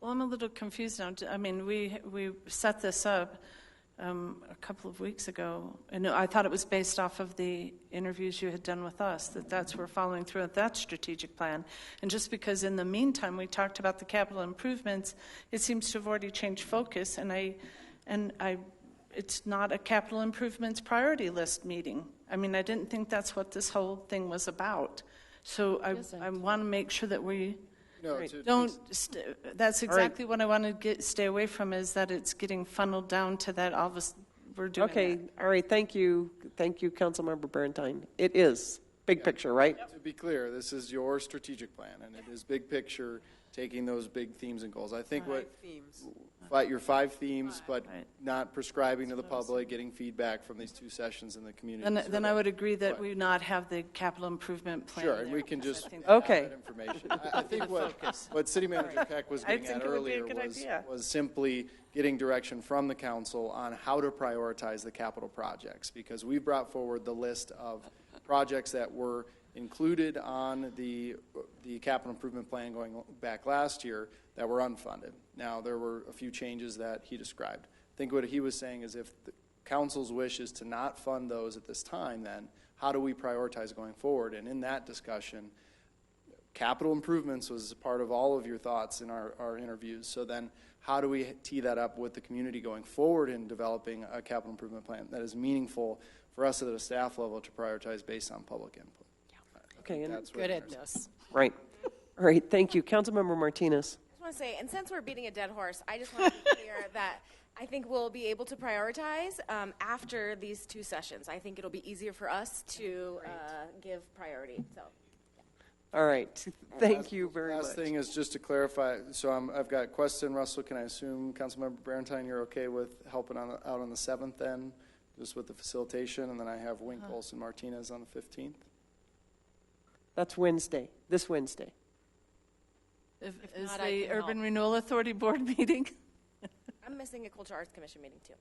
[SPEAKER 2] Well, I'm a little confused now. I mean, we set this up a couple of weeks ago, and I thought it was based off of the interviews you had done with us, that's we're following through with that strategic plan. And just because in the meantime we talked about the capital improvements, it seems to have already changed focus, and it's not a capital improvements priority list meeting. I mean, I didn't think that's what this whole thing was about. So I want to make sure that we that's exactly what I want to stay away from, is that it's getting funneled down to that all of us we're doing
[SPEAKER 1] Okay,
[SPEAKER 2] that.
[SPEAKER 1] All right, thank you, Councilmember Barrentine. It is big picture, right?
[SPEAKER 6] To be clear, this is your strategic plan, and it is big picture, taking those big themes and goals. I think your 5 themes, but not prescribing to the public, getting feedback from these 2 sessions in the community.
[SPEAKER 2] Then I would agree that we not have the capital improvement plan.
[SPEAKER 6] Sure, and we can just
[SPEAKER 1] okay.
[SPEAKER 6] that information. I think what City Manager Keck was getting at earlier was simply getting direction from the council on how to prioritize the capital projects, because we brought forward the list of projects that were included on the capital improvement plan going back last year that were unfunded. Now, there were a few changes that he described. I think what he was saying is if the council's wish is to not fund those at this time, then how do we prioritize going forward? And in that discussion, capital improvements was a part of all of your thoughts in our interviews. So then how do we tee that up with the community going forward in developing a capital improvement plan that is meaningful for us at a staff level to prioritize based on public input? Yeah.
[SPEAKER 1] Okay, and
[SPEAKER 7] that's good at this.
[SPEAKER 1] Right. All right, thank you. Councilmember Martinez.
[SPEAKER 20] I just want to say, and since we're beating a dead horse, I just want to be clear that I think we'll be able to prioritize after these 2 sessions. I think it'll be easier for us to give priority. So.
[SPEAKER 1] All right. Thank you very much.
[SPEAKER 6] Last thing is just to clarify. So I've got Questa and Russell. Can I assume, Councilmember Barrentine, you're okay with helping out on the 7th then, just with the facilitation? And then I have Wink, Olsen, Martinez on the 15th.
[SPEAKER 1] That's Wednesday, this Wednesday.
[SPEAKER 2] Is the Urban Renewal Authority Board meeting?
[SPEAKER 20] I'm missing a Culture Arts Commission meeting too.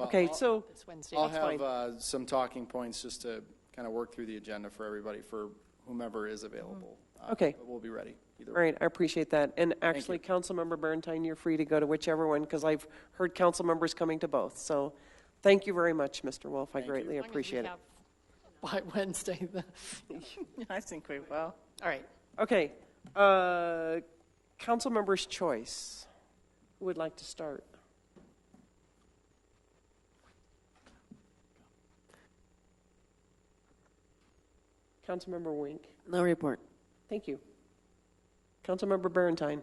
[SPEAKER 1] Okay, so
[SPEAKER 6] it's Wednesday. I'll have some talking points just to kind of work through the agenda for everybody, for whomever is available.
[SPEAKER 1] Okay.
[SPEAKER 6] But we'll be ready. Either
[SPEAKER 1] All right, I appreciate that. And actually, Councilmember Barrentine, you're free to go to whichever one, because I've heard council members coming to both. So thank you very much, Mr. Wolf. I greatly appreciate it.
[SPEAKER 2] By Wednesday. I think we will. All right.
[SPEAKER 1] Okay. Council member's choice. Who would like to start? Councilmember Wink.
[SPEAKER 9] No report.
[SPEAKER 1] Thank you. Councilmember Barrentine.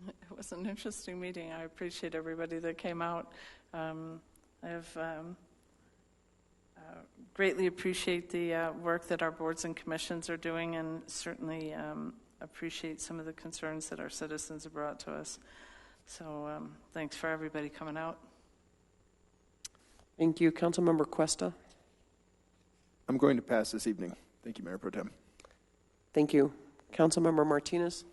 [SPEAKER 2] It was an interesting meeting. I appreciate everybody that came out. I have greatly appreciate the work that our boards and commissions are doing, and certainly appreciate some of the concerns that our citizens have brought to us. So thanks for everybody coming out.
[SPEAKER 1] Thank you. Councilmember Questa.
[SPEAKER 8] I'm going to pass this evening. Thank you, Mayor Pro Tem.
[SPEAKER 1] Thank you. Councilmember Martinez.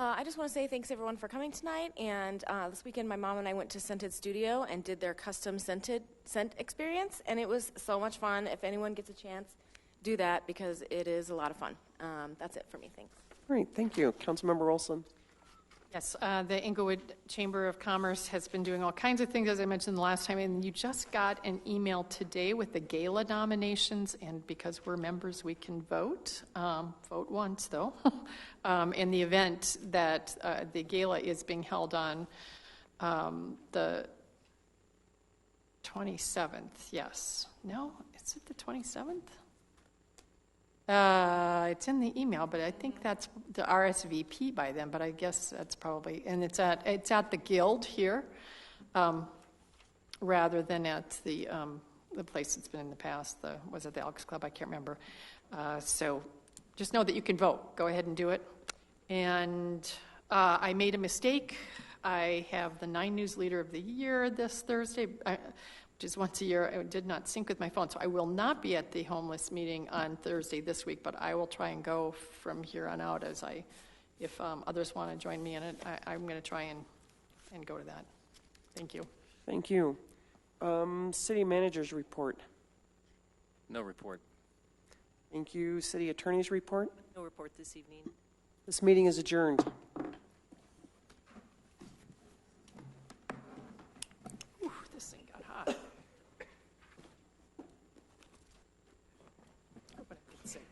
[SPEAKER 20] I just want to say thanks everyone for coming tonight. And this weekend, my mom and I went to Scented Studio and did their custom scent experience, and it was so much fun. If anyone gets a chance, do that because it is a lot of fun. That's it for me. Thanks.
[SPEAKER 1] All right. Thank you. Councilmember Olsen.
[SPEAKER 4] Yes, the Englewood Chamber of Commerce has been doing all kinds of things, as I mentioned the last time, and you just got an email today with the gala nominations, and because we're members, we can vote. Vote once, though. In the event that the gala is being held on the 27th, yes. No, is it the 27th? It's in the email, but I think that's the RSVP by then, but I guess that's probably, and it's at the Guild here, rather than at the place it's been in the past, was it the Elks Club? I can't remember. So just know that you can vote. Go ahead and do it. And I made a mistake. I have the 9 News Leader of the Year this Thursday, which is once a year. It did not sync with my phone, so I will not be at the homeless meeting on Thursday this week, but I will try and go from here on out if others want to join me in it. I'm going to try and go to that. Thank you.
[SPEAKER 1] Thank you. City Manager's report.
[SPEAKER 21] No report.
[SPEAKER 1] Thank you. City Attorney's report.
[SPEAKER 7] No report this evening.
[SPEAKER 1] This meeting is adjourned.